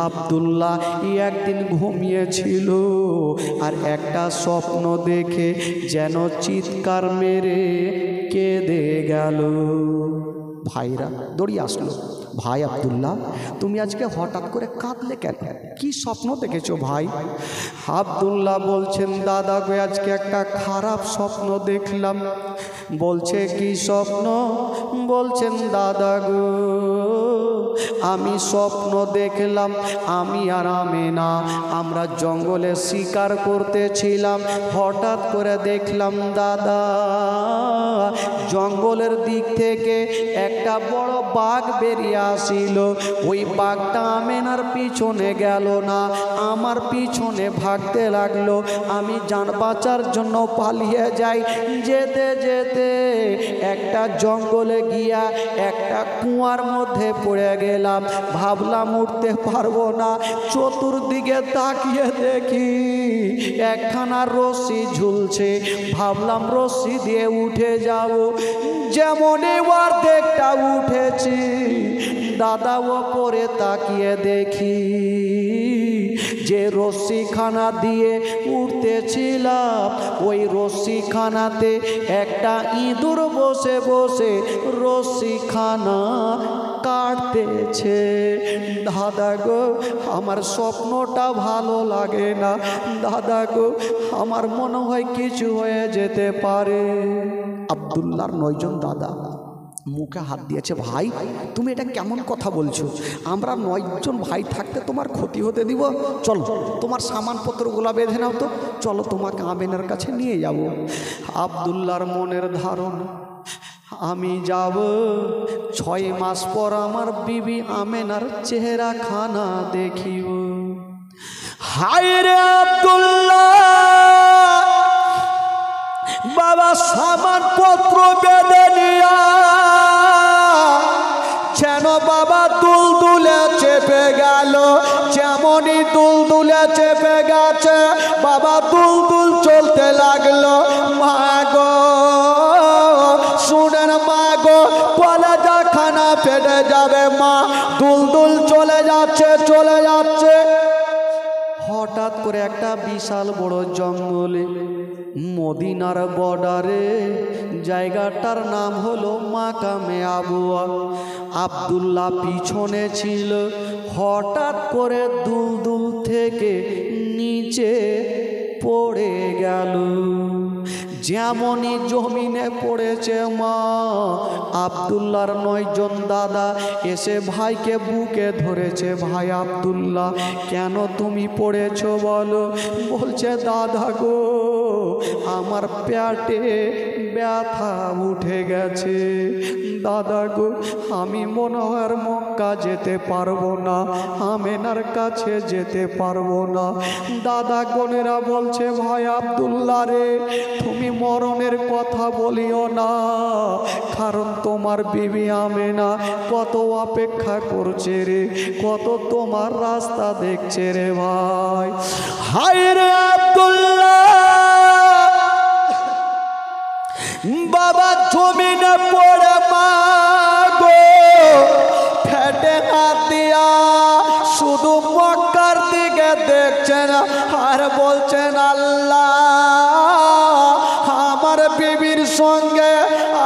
আব্দুল্লাহ একদিন ঘুমিয়েছিল আর একটা স্বপ্ন দেখে যেন চিৎকার মেরে কেঁদে গেল। ভাইরা দৌড়িয়ে আসলো, ভাই আব্দুল্লাহ তুমি আজকে হঠাৎ করে কাঁদলে কেন? কি স্বপ্ন দেখেছো ভাই? আব্দুল্লাহ বলছেন, দাদা গো আজকে একটা খারাপ স্বপ্ন দেখলাম। বলছে কি স্বপ্ন? বলছেন, দাদা গো আমি স্বপ্ন দেখলাম আমি আর আমেনা আমরা জঙ্গলে শিকার করতেছিলাম, হঠাৎ করে দেখলাম দাদা জঙ্গলের দিক থেকে একটা বড় বাঘ বেরিয়ে আসিল। ওই বাঘটা আমেনার পিছনে গেল না, আমার পিছনে ভাগতে লাগলো। আমি জান বাঁচার জন্য পালিয়ে যাই। যেতে যেতে একটা জঙ্গলে গিয়া একটা কুয়ার মধ্যে পড়ে গেলাম। ভাবলাম উঠতে পারবো না, চতুর্দিকে তাকিয়ে দেখি একখানা রশি ঝুলছে। ভাবলাম রশি দিয়ে উঠে যাব। যেমন এবার দেখটা উঠেছি, দাদা ওপরে তাকিয়ে দেখি যে রশিখানা দিয়ে উঠতেছিলাম, ওই রশিখানাতে একটা ইঁদুর বসে বসে রশিখানা কাটতেছে। দাদা গো আমার স্বপ্নটা ভালো লাগে না, দাদা গো আমার মনে হয় কিছু হয়ে যেতে পারে। আব্দুল্লাহর 9 জন দাদা মুখে হাত দিয়েছে, ভাই তুমি এটা কেমন কথা বলছো? আমরা 9 জন ভাই থাকতে তোমার ক্ষতি হতে দিব? চলো তোমার সামানপত্রগুলো বেঁধে নাও তো, চলো তোমাকে আমেনার কাছে নিয়ে যাব। আব্দুল্লাহর মনের ধারণা আমি যাব, 6 মাস পর আমার বিবি আমেনার চেহারা খানা দেখিব। হায় রে আব্দুল্লাহ, বাবা সামানপত্র বেঁধে নিয়া যেন বাবা দুলদুলে চেপে গেল। যেমনই দুলদুলে চেপে গেছে, বাবা দুলদুল চলতে লাগলো। মা গো শুনেন, মা গো কলেজা খানা ফেটে যাবে মা, দুলদুল চলে যাচ্ছে। হঠাৎ করে একটা বিশাল বড় জঙ্গলে মদিনার বর্ডারে, জায়গাটার নাম হলো মাকামে আবুয়া। আব্দুল্লাহ পিছনে ছিল। হঠাৎ করে দুলদুল থেকে নিচে পড়ে গেল। যেমনই জমিনে পড়েছে মা, আব্দুল্লাহর 9 জন দাদা এসে ভাইকে বুকে ধরেছে। ভাই আব্দুল্লাহ কেন তুমি পড়েছো বলো? বলছে, দাদা গো আমার পেটে ব্যথা উঠে গেছে, দাদা গো আমি মনে হয় আর মক্কা যেতে পারবো না, আমেনার কাছে যেতে পারবো না। দাদা গনেরা বলছে, ভাই আব্দুল্লাহ রে তুমি মরণের কথা বলিও না, কারণ তোমার বিবি আমেনা কত অপেক্ষা করছে রে, কত তোমার রাস্তা দেখছে রে ভাই। হায় রে আব্দুল্লাহ, বাবা জমিনে পড়ে মা গো ফেটে হাত দিয়া শুধু মক্কার দিকে দেখছেন আর বলছেন আল্লাহ আমার বিবির সঙ্গে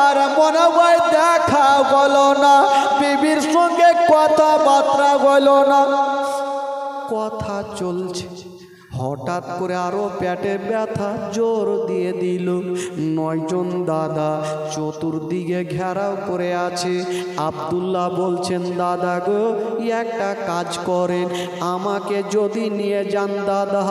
আর মনে হয় দেখা হলো না, বিবির সঙ্গে কথাবার্তা হলো না। কথা চলছে, হঠাৎ করে আরো পেটে ব্যথা জোর দিয়ে দিল। 9 জন দাদা চতুর্দিকে ঘেরাও করে আছে। আব্দুল্লাহ বলছেন দাদা গো একটা কাজ করেন, আমাকে যদি নিয়ে যান দাদা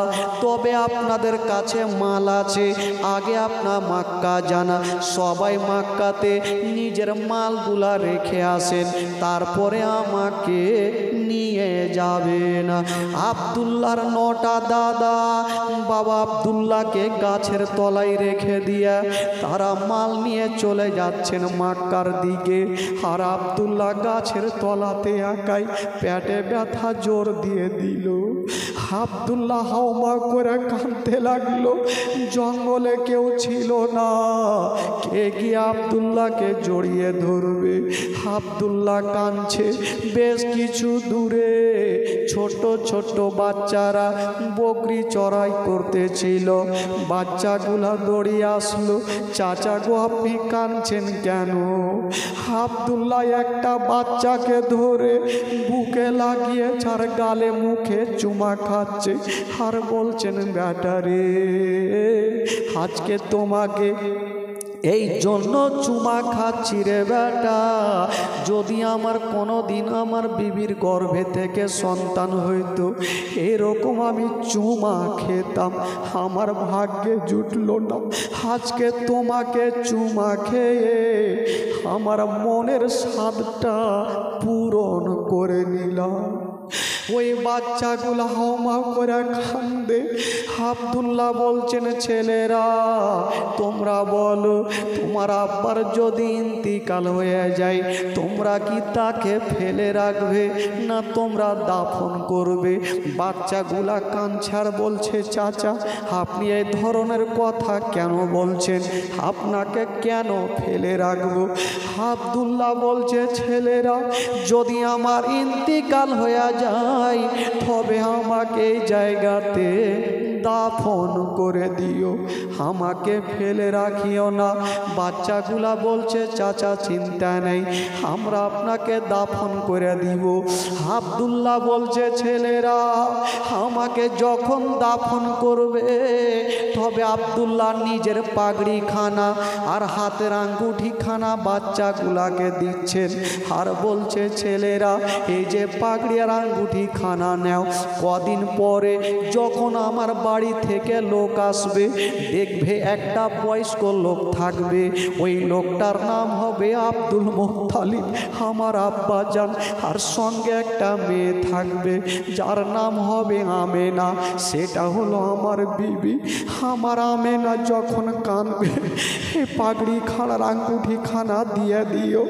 তবে আপনাদের কাছে মাল আছে, আগে আপনার মক্কা জানা, সবাই মক্কাতে নিজের মালগুলা রেখে আসেন, তারপরে আমাকে নিয়ে যাবেন। আব্দুল্লাহর 9টা দাদা বাবা আব্দুল্লাহকে গাছের তলায় রেখে দিয়া তারা মাল নিয়ে চলে যাচ্ছেন মক্কার দিকে। আর আব্দুল্লাহ গাছের তলাতে একাই, পেটে ব্যথা জোর দিয়ে দিল। আব্দুল্লাহ হাওমা করে কাঁদতে লাগলো। জঙ্গলে কেউ ছিল না, কে গিয়ে আব্দুল্লাহকে জড়িয়ে ধরবে। আব্দুল্লাহ কাঁদছে। বেশ কিছু দূরে ছোট ছোট বাচ্চারা বকরি চড়াই করতেছিল। বাচ্চাগুলা দৌড়িয়ে আসলো, চাচা গো আপনি কাঁদছেন কেন? আব্দুল্লাহ একটা বাচ্চাকে ধরে বুকে লাগিয়ে আর গালে মুখে চুমা খাচ্ছে আর বলছেন বেটা রে আজকে তোমাকে এই জন্য চুমা খাচ্ছি রে বেটা, যদি আমার কোনো দিন আমার বিবির গর্ভে থেকে সন্তান হইতো এরকম আমি চুমা খেতাম, আমার ভাগ্যে জুটলো না, আজকে তোমাকে চুমা খেয়ে আমার মনের স্বাদটা পূরণ করে নিলাম। ওই বাচ্চাগুলো হাওমাও করে কান্দে। আব্দুল্লাহ বলছেন ছেলেরা তোমরা বলো তোমার আব্বার যদি ইন্তিকাল হয়ে যায় তোমরা কি তাকে ফেলে রাখবে না তোমরা দাফন করবে? বাচ্চাগুলা কাঁদছার বলছে চাচা আপনি এই ধরনের কথা কেন বলছেন, আপনাকে কেন ফেলে রাখবো? আব্দুল্লাহ বলছে ছেলেরা যদি আমার ইন্তিকাল হয়ে যায় তবে আমাকে এই জায়গাতে দাফন করে দিও, আমাকে ফেলে রাখিও না। বাচ্চাগুলা বলছে চাচা চিন্তা নেই আমরা আপনাকে দাফন করে দিব। আব্দুল্লাহ বলছে ছেলেরা আমাকে যখন দাফন করবে তবে আব্দুল্লাহ নিজের পাগড়ি খানা আর হাতের আঙ্গুঠি খানা বাচ্চাগুলাকে দিচ্ছেন আর বলছে ছেলেরা এই যে পাগড়ি আর আঙ্গুঠি খানা নেও, কদিন পরে যখন আমার বাড়ি থেকে লোক আসবে দেখবে একটা বয়স্ক লোক থাকবে, ওই লোকটার নাম হবে আব্দুল মুত্তালিব আমার আব্বা জান, আর সঙ্গে একটা মেয়ে থাকবে যার নাম হবে আমেনা, সেটা হলো আমার বিবি। আমার আমেনা যখন কাঁদবে এই পাগড়ি খানার আঙ্গুঠি খানা দিয়ে দিও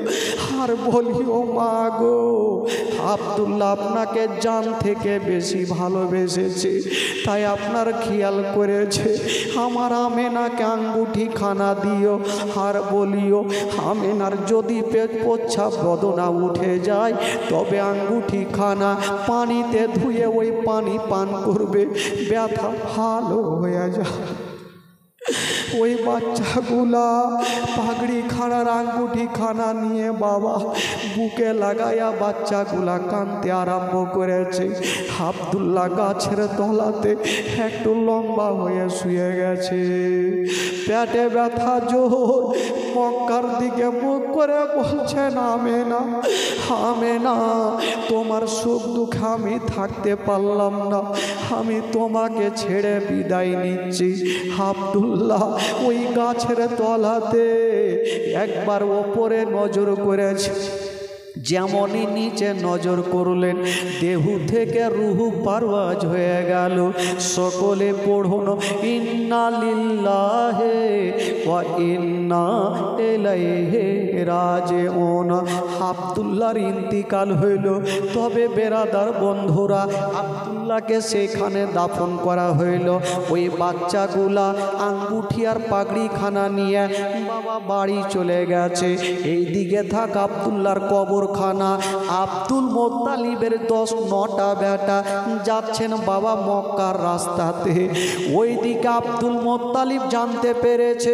আর বলিও মা গো আব্দুল্লাহ আপনাকে জান থেকে বেশি ভালোবেসেছে তাই আপনার খেয়াল করেছে, আমার আমেনাকে আঙ্গুঠি খানা দিও আর বলিও আমেনার যদি পেট পোচ্ছা বদনা উঠে যায় তবে আঙ্গুঠি খানা পানিতে ধুয়ে ওই পানি পান করবে, ব্যথা ভালো হয়ে যায়। ওই বাচ্চাগুলা পাগড়ি খানার আঙ্গুঠি খানা নিয়ে বাবা বুকে লাগাইয়া বাচ্চাগুলা কাঁদতে আরম্ভ করেছে। আব্দুল্লাহ গাছের তলাতে একটু লম্বা হয়ে শুয়ে গেছে, পেটে ব্যথা জোর, মক্কার দিকে মুখ করে বলছেন আমেনা আমেনা তোমার সুখ দুঃখ আমি থাকতে পারলাম না, আমি তোমাকে ছেড়ে বিদায় নিচ্ছি। আব্দুল্লাহ ওই গাছের তলাতে একবার ওপরে নজর করেছে, যেমনই নিচে নজর করলেন দেহু থেকে রুহু পারওয়াজ হয়ে গেল। সকলে পড়ুন ইন্না লিল্লাহি ওয়া ইন্না ইলাইহি রাজিউন। আব্দুল্লাহর ইন্তিকাল হইল, তবে বেরাদার বন্ধুরা আব্দুল্লাহকে সেখানে দাফন করা হইল। ওই বাচ্চাগুলা আঙ্গুঠি আর পাগড়ি খানা নিয়ে বাবা বাড়ি চলে গেছে। এই দিকে থাক আব্দুল্লাহর কবর ঘরখানা। আব্দুল মোত্তালিবের 10-9টা বেটা যাচ্ছেন বাবা মক্কার রাস্তাতে। ওইদিকে আব্দুল মোত্তালিব জানতে পেরেছে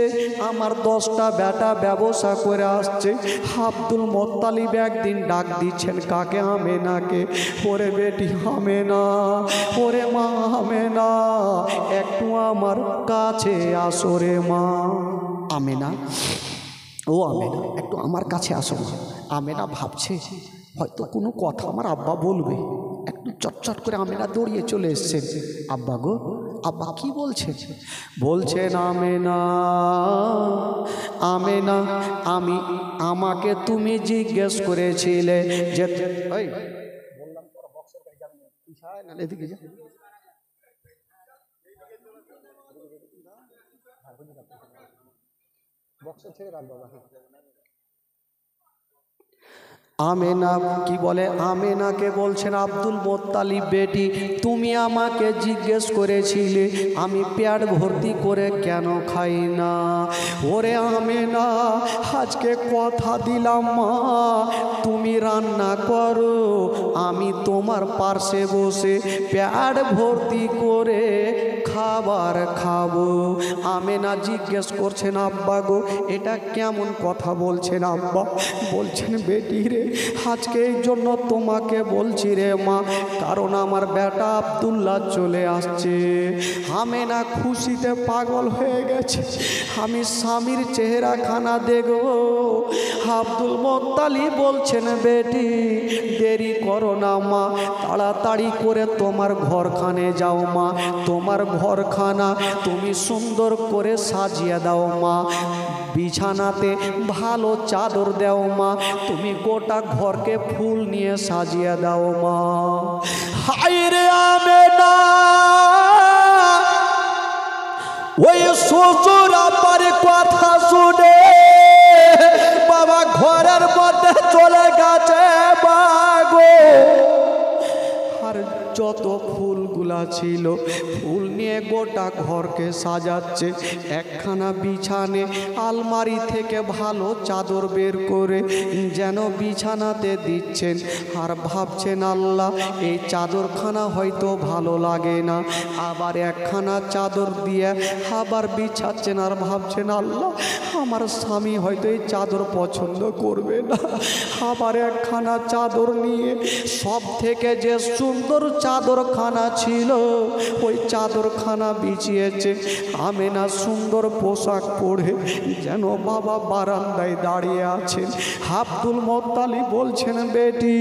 আমার 10টা বেটা ব্যবসা করে আসছে। আব্দুল মোত্তালিব একদিন ডাক দিচ্ছেন কাকে? আমেনাকে। ওরে বেটি আমেনা, ওরে মা আমেনা, একটু আমার কাছে আসো রে মা। আমেনা, ও আমেনা, একটু আমার কাছে আসো মা। আমেনা ভাবছে হয়তো কোনো কথা আমার আব্বা বলবে, একটু চটচট করে আমেনা দৌড়িয়ে চলে এসছেন। আব্বা গো, আব্বা কি বলছেন? বলছেন আমেনা, আমেনা, আমাকে তুমি জিজ্ঞেস করেছিলে যে আমেনা কি বলে? আমেনাকে বলছেন আব্দুল মোত্তালিব বেটি, তুমি আমাকে জিজ্ঞেস করেছিলে আমি পেট ভর্তি করে কেন খাই না। ওরে আমেনা, আজকে কথা দিলাম মা, তুমি রান্না করো, আমি তোমার পার্শ্বে বসে পেট ভর্তি করে খাবার খাবো। আমেনা জিজ্ঞেস করছেন আব্বা গো, এটা কেমন কথা বলছেন আব্বা? বলছেন বেটি রে, আজকে এই জন্য তোমাকে বলছি রে মা, কারণ আমার বেটা আব্দুল্লাহ চলে আসছে। আমেনা খুশিতে পাগল হয়ে গেছে, আমি স্বামীর চেহারা খানা দেখব। আব্দুল মোত্তালিব বলছেন বেটি দেরি করো না মা, তাড়াতাড়ি করে তোমার ঘরখানে যাও মা, তোমার ঘরখানা তুমি সুন্দর করে সাজিয়ে দাও মা, বিছানাতে ভালো চাদর দাও মা, তুমি গোটা ঘরকে ফুল নিয়ে সাজিয়ে দাও মা। হায় রে আমেনা, ওই শ্বশুর আব্বার কথা শুনে বাবা ঘরের মধ্যে চলে গেছে বাগো। আর যত ফুলগুলা ছিল ফুল নিয়ে গোটা ঘরকে সাজাচ্ছে। একখানা বিছানে আলমারি থেকে ভালো চাদর বের করে যেন বিছানাতে দিচ্ছেন। আর ভাবছেন আল্লাহ এই চাদরখানা হয়তো ভালো লাগে না, আবার একখানা চাদর দিয়ে আবার বিছাচ্ছেন। আর ভাবছেন আল্লাহ আমার স্বামী হয়তো এই চাদর পছন্দ করবে না, আবার একখানা চাদর নিয়ে সব থেকে যে সুন্দর চাদরখানা ছিল ওই চাদরখানা বিছিয়েছে। আমেনা সুন্দর পোশাক পরে যেন বাবা বারান্দায় দাঁড়িয়ে আছেন। আব্দুল মোত্তালিব বলছেন বেটি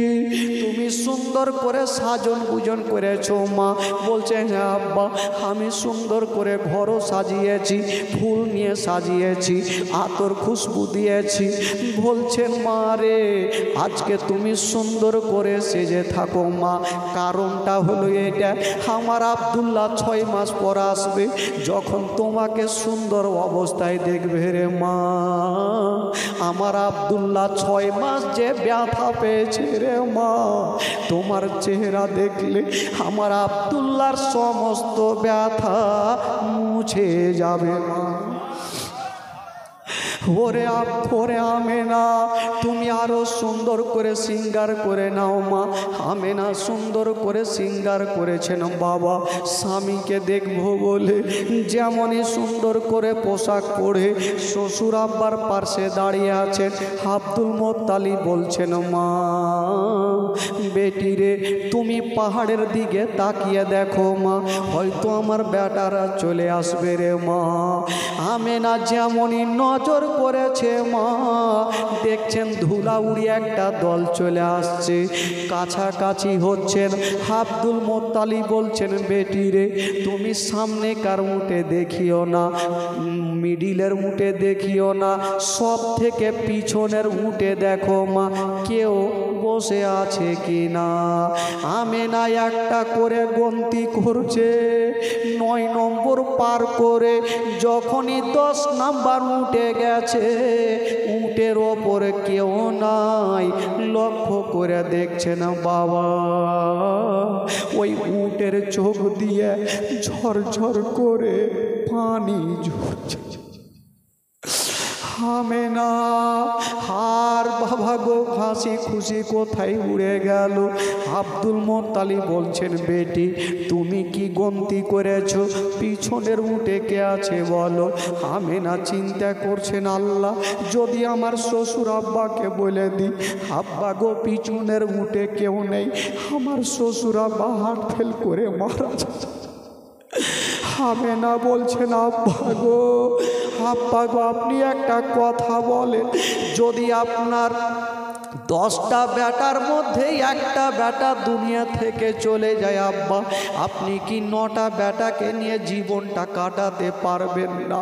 তুমি সুন্দর করে সাজন গুজন করেছো মা। বলছেন হ্যাঁ আব্বা, আমি সুন্দর করে ঘরও সাজিয়েছি, ফুল নিয়ে সাজিয়েছি, আতর খুশবু দিয়েছি। বলছেন মা রে আজকে তুমি সুন্দর করে সেজে থাকো মা, কারণটা হলো এটা আমার আব্দুল্লাহ 6 মাস পর আসবে, যখন তোমাকে সুন্দর অবস্থায় দেখবে রে মা। আমার আব্দুল্লাহ 6 মাস যে ব্যথা পেয়েছে রে মা, তোমার চেহারা দেখলে আমার আব্দুল্লাহর সমস্ত ব্যথা মুছে যাবে মা। ওরে আমেনা তুমি আরো সুন্দর করে সিঙ্গার করে নাও মা। আমেনা সুন্দর করে সিঙ্গার করেছেন বাবা স্বামীকে দেখবো বলে, যেমনই সুন্দর করে পোশাক পরে শ্বশুর আব্বার পাশে দাঁড়িয়ে আছেন। আব্দুল মোত্তালিব বলছেন মা বেটি রে তুমি পাহাড়ের দিকে তাকিয়ে দেখো মা, হয়তো আমার বেটারা চলে আসবে রে মা। আমেনা যেমনই নজর করেছে মা, দেখছেন ধুলা উড়িয়ে একটা দল চলে আসছে, কাছাকাছি হচ্ছেন। আব্দুল মোত্তালিব বলছেন বেটি রে তুমি সামনে কার উঠে দেখিও না, মিডিলের উঠে দেখিও না, সব থেকে পিছনের উঠে দেখো মা কেউ বসে আছে কি না। আমেনা একটা করে গন্তি করছে, 9 নম্বর পার করে যখনই 10 নাম্বার উঠে গেছে, উটের ওপরে কেউ নাই, লক্ষ্য করে দেখছে না বাবা ওই উটের চোখ দিয়ে ঝরঝর করে পানি ঝরছে। আমেনা আর বাবা গো হাসি খুশি কোথায় উড়ে গেল। আব্দুল মোত্তালিব বলছেন, বেটি তুমি কি গন্তি করেছো পিছনের উঠে কে আছে বলো। আমেনা চিন্তা করছেন, আল্লাহ যদি আমার শ্বশুর আব্বাকে বলে দিই, আব্বা গো পিছনের উঠে কেউ নেই, আমার শ্বশুর আব্বা হার্ট ফেল করে মারা যাচ্ছে। আমেনা বলছেন, আব্বা গো আপনি একটা কথা বলেন, যদি আপনার 10টা বেটার মধ্যেই একটা বেটা দুনিয়া থেকে চলে যায় আব্বা, আপনি কি 9টা বেটাকে নিয়ে জীবনটা কাটাতে পারবেন না?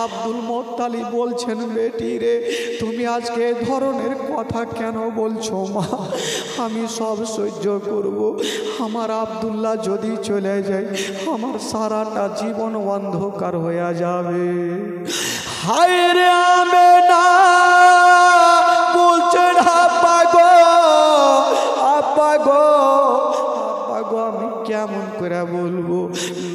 আব্দুল মোত্তালিব বলছেন, বেটি রে তুমি আজকে এ ধরনের কথা কেন বলছো মা? আমি সব সহ্য করব, আমার আব্দুল্লাহ যদি চলে যায় আমার সারাটা জীবন অন্ধকার হয়ে যাবে। হায় রে আমেনা বলছেন, আব্বা গো আমি কেমন করে বলবো,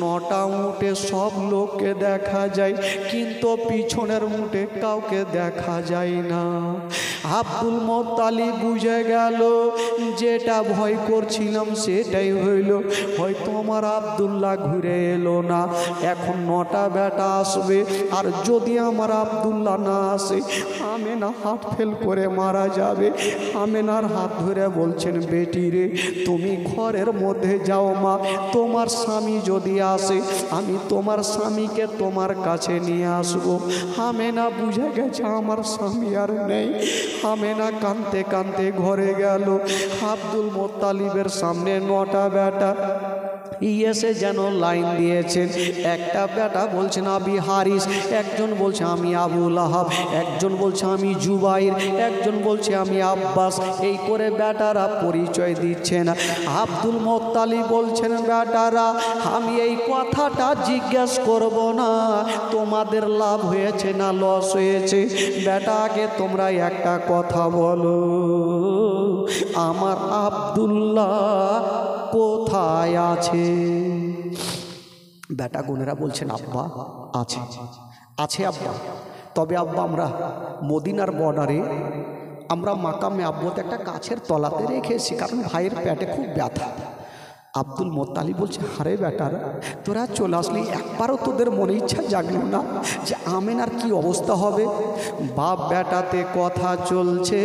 9টা উঠে সব লোককে দেখা যায় কিন্তু পিছনের উঠে কাউকে দেখা যায় না। আব্দুল মোত্তালিব বুঝে গেল যেটা ভয় করছিলাম সেটাই হইল, হয়তো আমার আব্দুল্লাহ ঘুরে এলো না, এখন 9টা বেটা আসবে, আর যদি আমার আব্দুল্লাহ না আসে আমেনা হাত ফেল করে মারা যাবে। আমেনার হাত ধরে বলছেন, বেটি রে তুমি ঘরের মধ্যে যাও মা, তোমার স্বামী যদি আসে আমি তোমার স্বামীকে তোমার কাছে নিয়ে আসবো। আমেনা বুঝে গেছে আমার স্বামী আর নেই। আমেনা কাঁদতে কাঁদতে ঘরে গেল। আব্দুল মোত্তালিবের সামনে 9টা বেটা এসে যেন লাইন দিয়েছেন। একটা বেটা বলছেন আবি হারিস, একজন বলছে আমি আবু লাহাব, একজন বলছে আমি জুবাইর, একজন বলছে আমি আব্বাস, এই করে বেটারা পরিচয় দিচ্ছেন। আব্দুল মোত্তালিব বলছেন, বেটারা আমি এই কথাটা জিজ্ঞেস করব না তোমাদের লাভ হয়েছে না লস হয়েছে, বেটা আগে তোমরা একটা কথা বলো, আমার আব্দুল্লাহ কোথায় আছে? বেটা গুনেরা বলছেন, আব্বা আছে আছে আব্বা, তবে আব্বা আমরা মদিনার বর্ডারে আমরা মাকামে আব্বতে একটা গাছের তলাতে রেখেছি, কারণ ভাইয়ের পেটে খুব ব্যথা। আব্দুল মোত্তালিব বলছে, আরে বেটারা তোরা চলে আসলি, একবারও তোদের মনে ইচ্ছা জাগলো না যে আমেনার কি অবস্থা হবে? বাপ বেটাতে কথা চলছে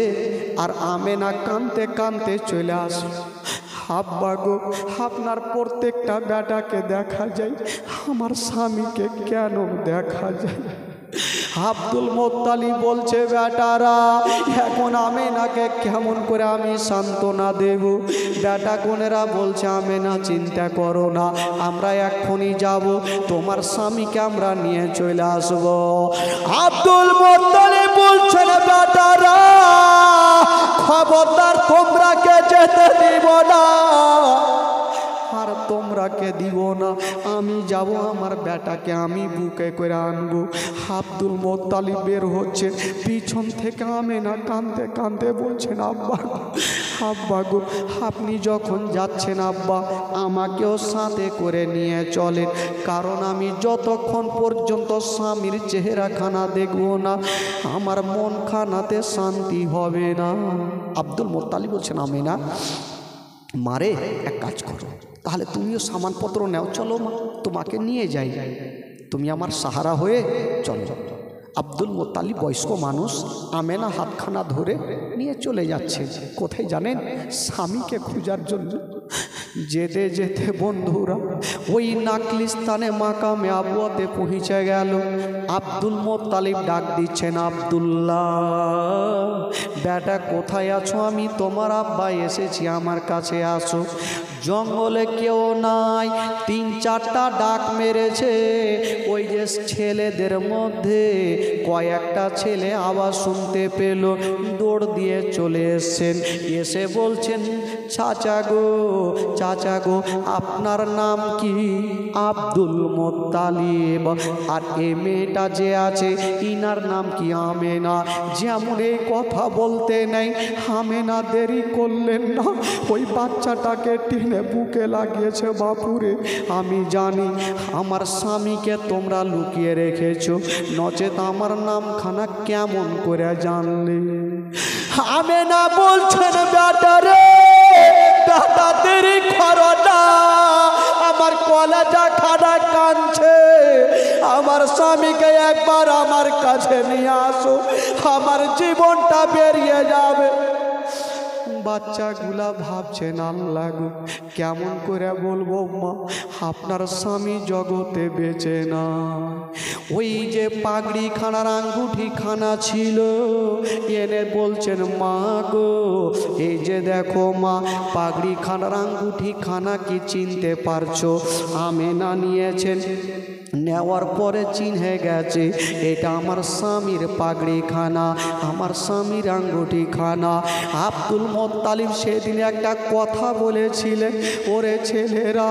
আর আমেনা কাঁদতে কাঁদতে চলে আসলো। আব্বা গো আপনার প্রত্যেকটা বেটাকে দেখা যায়, আমার স্বামীকে কেন দেখা যায়? আব্দুল মোত্তালিব বলছে, বেটারা এখন আমেনাকে কেমন করে আমি সান্ত্বনা দেব? বেটা কোনেরা বলছে, আমেনা চিন্তা করো না, আমরা এক্ষুনি যাব, তোমার স্বামীকে আমরা নিয়ে চলে আসব। আব্দুল মোত্তালিব বলছেন, বেটারা খবরদার তোমরাকে যেতে দিব না, আর তোমরাকে দিব না, আমি যাব, আমার বেটাকে আমি বুকে করে আনবো। আব্দুল মোত্তালিব বের হচ্ছে, পিছন থেকে আমেনা কাঁদতে কাঁদতে বলছেন, আব্বা গো আপনি যখন যাচ্ছেন আব্বা আমাকেও সাথে করে নিয়ে চলেন, কারণ আমি যতক্ষণ পর্যন্ত স্বামীর চেহারাখানা দেখব না আমার মন খানাতে শান্তি হবে না। আব্দুল মোত্তালিব বলছেন, আমেনা মারে এক কাজ করো, তাহলে তুমিও সামানপত্র নাও, চলো মা তোমাকে নিয়ে যাই, তুমি আমার সাহারা হয়ে চলো। আব্দুল মোত্তালিব বয়স্ক মানুষ, আমেনা হাতখানা ধরে নিয়ে চলে যাচ্ছে কোথায় জানেন? স্বামীকে খোঁজার জন্য। যেতে যেতে বন্ধুরা ওই নাকলিস্তানে মাকামে আবুয়াতে পৌঁছে গেল। আব্দুল মোত্তালিব ডাক দিচ্ছেন, আব্দুল্লাহ বেটা কোথায় আছো? আমি তোমার আব্বা এসেছি, আমার কাছে আসো। জঙ্গলে কেউ নাই, 3-4টা ডাক মেরেছে, ওই যে ছেলেদের মধ্যে কয়েকটা ছেলে আওয়াজ শুনতে পেল, দৌড় দিয়ে চলে এসছেন, এসে বলছেন, চাচা গো আপনার নাম কি? আব্দুল মোত্তালিব। আর এ মেয়েটা যে আছে ইনার নাম কি? আমেনা। যেমন এই কথা বল বলতে নেই। আমেনা দেরি করলেন না, ওই বাচ্চাটাকে টেনে বুকে লাগিয়েছে। বাপুরে, আমি জানি আমার স্বামীকে তোমরা লুকিয়ে রেখেছো, নচেত আমার নামখানা কেমন করে জানলে? আমেনা বলছেন, বেটারে বেটা দেরি করো না, আমার কলেজা খানা কাঁদছে, আমার স্বামীকে একবার আমার কাছে নিয়ে আসো, আমার জীবনটা বেরিয়ে যাবে। বাচ্চাগুলা ভাবছেন, আল্লাহ গো কেমন করে বলবো মা, আপনার স্বামী জগতে বেঁচে না। ওই যে পাগড়ি খানার আঙ্গুঠি খানা ছিল, এনে বলছেন, মা গো এই যে দেখো মা, পাগড়ি খানার আঙ্গুঠি খানা কি চিনতে পারছো? আমেনা নিয়েছেন, নেওয়ার পরে চিনে গেছে এটা আমার স্বামীর পাগড়ি খানা, আমার স্বামীর আঙ্গুঠি খানা। আব্দুল মোত্তালিব সেদিন একটা কথা বলেছিলেন, ওরে ছেলেরা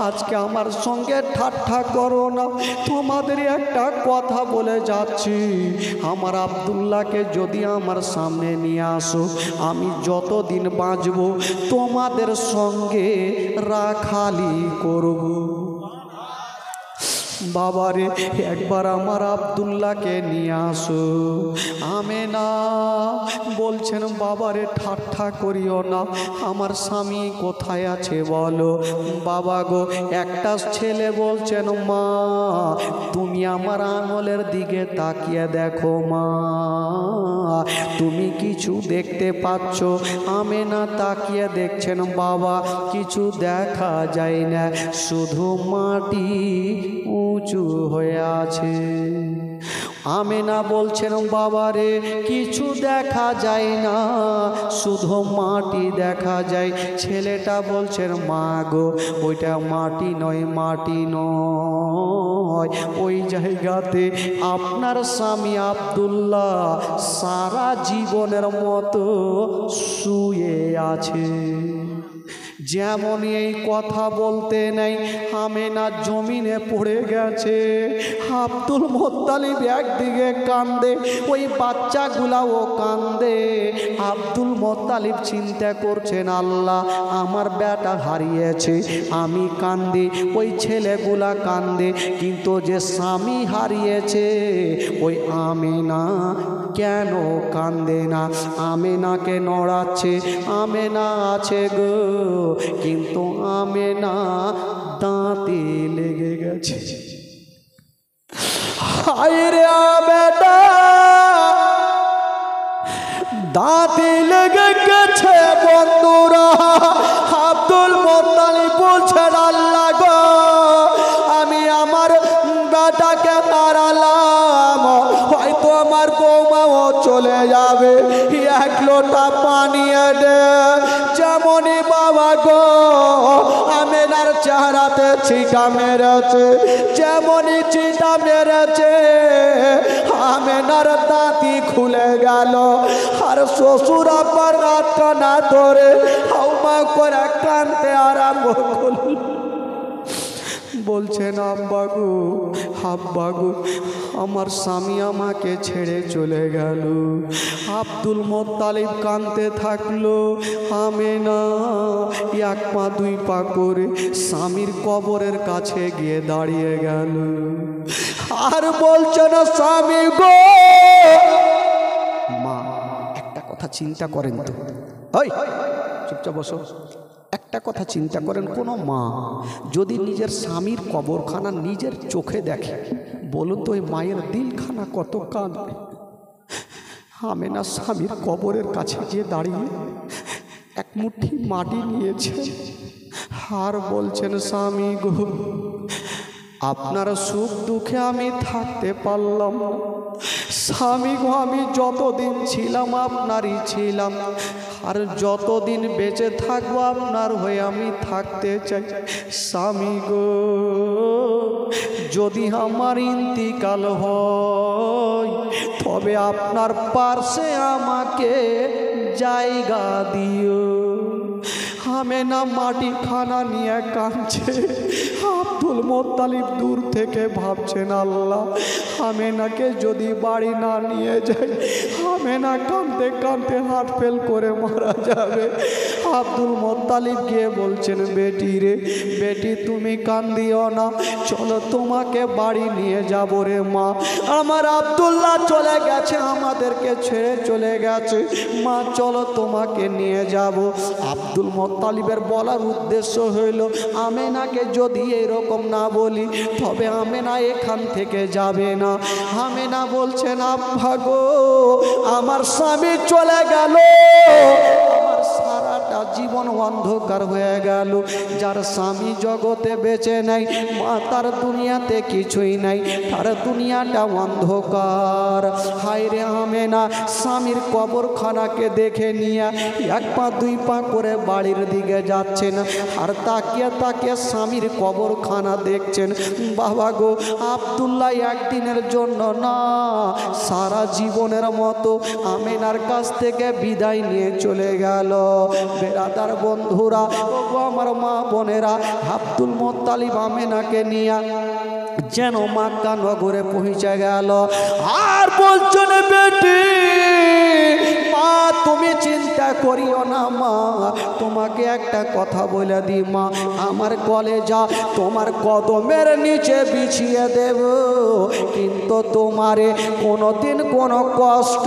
আজকে আমার সঙ্গে ঠাট্টা করো না, তোমাদের একটা কথা বলে যাচ্ছি, আমার আব্দুল্লাহকে যদি আমার সামনে নিয়ে আসো, আমি যতদিন বাঁচব তোমাদের সঙ্গে রাখালি করব। বাবারে একবার আমার আব্দুল্লাহকে নিয়ে আসো। আমেনা বলছেন, বাবারে ঠাট্টা করিও না, আমার স্বামী কোথায় আছে বলো? বাবা গো, একটা ছেলে বলছেন, মা তুমি আমার আঙুলের দিকে তাকিয়ে দেখো মা, তুমি কিছু দেখতে পাচ্ছ? আমেনা তাকিয়ে দেখছেন, বাবা কিছু দেখা যায় না, শুধু মাটি উঁচু হয়ে আছে। আমেনা বলছেন, বাবারে কিছু দেখা যায় না, শুধু মাটি দেখা যায়। ছেলেটা বলছেন, মা গো ওইটা মাটি নয়, মাটি নয়, ওই জায়গাতে আপনার স্বামী আব্দুল্লাহ সারা জীবনের মতো শুয়ে আছে। যেমন এই কথা বলতে নেই, আমেনা জমিনে পড়ে গেছে। আব্দুল মোত্তালিব একদিকে কান্দে, ওই বাচ্চাগুলাও কান্দে। আব্দুল মোত্তালিব চিন্তা করছেন, আল্লাহ আমার বেটা হারিয়েছে, আমি কান্দি, ওই ছেলেগুলা কান্দে, কিন্তু যে স্বামী হারিয়েছে ওই আমেনা কেন কান্দে না? আমেনাকে নড়াচ্ছে, আমেনা আছে গো, কিন্তু আমেনা দাঁতে লেগে গেছে। হায় রে বেটা, দাঁতে লেগে গেছে বন্ধুরা। আব্দুল মোত্তালিব বলছেন, আল্লাহ গো আমি আমার বেটাকে মারালাম, হয়তো আমার বৌমাও চলে যাবে, এক লোটা পানি দে। যেমনই বাবা গো আমেনার চেহারাতে ছিটা মেরেছে, যেমনই ছিটা মেরেছে আমেনার দাঁতি খুলে গেল, আর শ্বশুর আব্বার হাত কানা ধরে হাউমা করে কাঁদতে আরম্ভ করল। বলছেন, আব্বাগু আব্বাগু আমার স্বামী আমাকে ছেড়ে চলে গেল। আব্দুল মোত্তালিব কাঁদতে থাকলো। আমেনা এক পা দুই পা করে স্বামীর কবরের কাছে গিয়ে দাঁড়িয়ে গেল, আর বলছেন, স্বামী গো। মা একটা কথা চিন্তা করেন তো, ওই চুপচাপ বসো, একটা কথা চিন্তা করেন, কোনো মা যদি নিজের স্বামীর কবরখানা নিজের চোখে দেখে, বলুন তো ওই মায়ের দিলখানা কত কাঁদবে? আমেনা স্বামীর কবরের কাছে গিয়ে দাঁড়িয়ে এক মুঠি মাটি নিয়েছে, আর বলছেন, স্বামী গো আপনার সুখ দুঃখে আমি থাকতে পারলাম না, স্বামী গো আমি যতদিন ছিলাম আপনারই ছিলাম, আর যতদিন বেঁচে থাকবো আপনার হয়ে আমি থাকতে চাই। স্বামী গো যদি আমার ইন্তিকাল হয় তবে আপনার পার্শ্বে আমাকে জায়গা দিও। আমেনা মাটি খানা নিয়ে কাঁদছে। আব্দুল মোত্তালিব দূর থেকে ভাবছেন, আল্লাহ আমেনাকে যদি বাড়ি না নিয়ে যায়, আমেনা কাঁদতে কাঁদতে হার্ট ফেল করে মারা যাবে। আব্দুল মোত্তালিব গিয়ে বলছেন, বেটি রে বেটি তুমি কান্দিও না, চলো তোমাকে বাড়ি নিয়ে যাব রে মা। আমার আব্দুল্লাহ চলে গেছে, আমাদেরকে ছেড়ে চলে গেছে, মা চলো তোমাকে নিয়ে যাব। আব্দুল মোত্তালিবের বলার উদ্দেশ্য হইল, আমেনাকে যদি এরকম না বলি তবে আমেনা এখান থেকে যাবে না। আমেনা বলছেন, আব্বা গো আমার স্বামী চলে গেল, আমার সারাটা জীবন অন্ধকার হয়ে গেল। যার স্বামী জগতে বেঁচে নাই, মা তার দুনিয়াতে কিছুই নাই, তার দুনিয়াটা অন্ধকার। হায় রে আমেনা স্বামীর কবরখানাকে দেখে নিয়ে এক পা দুই পা করে বাড়ির দিকে যাচ্ছেন, আর তাকিয়ে তাকিয়ে স্বামীর কবরখানা দেখছেন। বাবা গো আব্দুল্লাহ একদিনের জন্য না, সারা জীবনের মতো আমেনার কাছ থেকে বিদায় নিয়ে চলে গেল। বেরাদার বন্ধুরা, আমার মা বোনেরা, আব্দুল মোত্তালিব আমেনাকে নিয়ে যেন মক্কা নগরে পৌঁছে গেল। আর বলছেন, বেটি মা তুমি চিন্তা করিও না মা, তোমাকে একটা কথা বলে দি মা, আমার কলেজা তোমার কদমের নিচে বিছিয়ে দেব, কিন্তু তোমারে কোনোদিন কোনো কষ্ট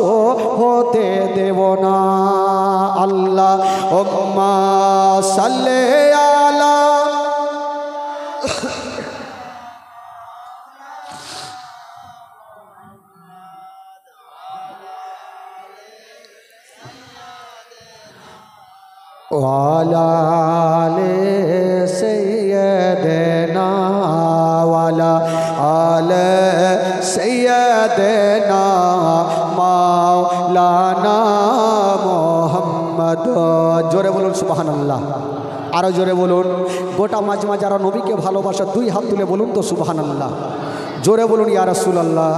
হতে দেব না। আল্লাহ উম্মা সাল্লি আলা ওয়ালা আলে সাইয়্যিদিনা ওয়ালা আলে সাইয়্যিদিনা মাওলানা মুহাম্মদ। জোরে বলুন সুবহানাল্লাহ, আরো জোরে বলুন। গোটা মাজমা যারা নবীকে ভালোবাসে দুই হাত তুলে বলুন তো সুবহানাল্লাহ। জোরে বলুন ইয়া রাসূলুল্লাহ।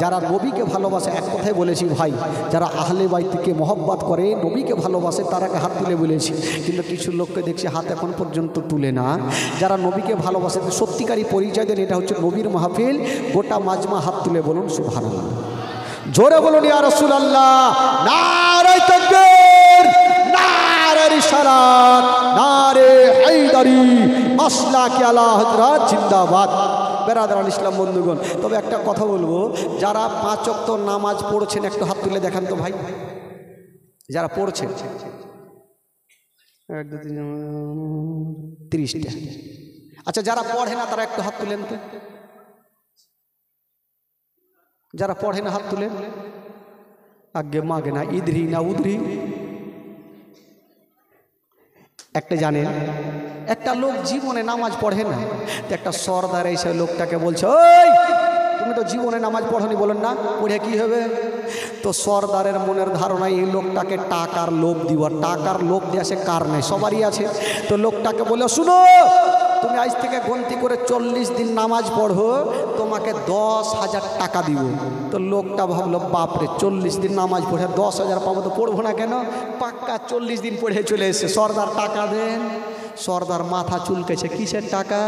যারা নবীকে ভালোবাসে, এক কথাই বলেছি ভাই, যারা আহলে বাইতকে মহব্বত করে, নবীকে ভালোবাসে, তারাকে হাত তুলে বলেছি। কিন্তু কিছু লোককে দেখছি হাত এখন পর্যন্ত তুলে না। যারা নবীকে ভালোবাসে, সত্যিকারই পরিচয় দেন এটা হচ্ছে নবীর মাহফিল। গোটা মাজমা হাত তুলে বলুন সুবহানাল্লাহ। জোরে বলুন ইয়া রাসূলুল্লাহ। নারে তাকবীর, নারে রিসালাত, নারে হায়দারি, মাসলাকে আলা হযরত জিন্দাবাদ। বেরাদার ইসলাম বন্ধুগণ, তবে একটা কথা বলবো, যারা 5 ওয়াক্ত নামাজ পড়ছেন একটু হাত তুলে দেখান তো ভাই, যারা পড়ছেন 1 2 3 30টা। আচ্ছা যারা পড়ে না তারা একটু হাত তুলেন তো, যারা পড়ে না হাত তুলেন। আগে মাগে না ইদরি না উদরি। একটা জানেন, একটা লোক জীবনে নামাজ পড়ে না, তো একটা সর্দার এসে লোকটাকে বলছে, ওই তুমি তো জীবনে নামাজ পড়নি, বলেন না পড়ে কি হবে? তো সর্দারের মনের ধারণা এই লোকটাকে টাকার লোভ দিব, টাকার লোভ দিয়ে সে কার নেই, সবারই আছে। তো লোকটাকে বলে, শুনো তুমি আজ থেকে গন্তি করে 40 দিন নামাজ পড়ো, তোমাকে 10,000 টাকা দিব। তো লোকটা ভাবলো, বাপরে 40 দিন নামাজ পড়ে 10,000 পাবো, তো পড়বো না কেন, পাক্কা 40 দিন পড়ে চলে এসে সর্দার টাকা দেন। সর্দার মাথা চুলকেছে, কিসের টাকা?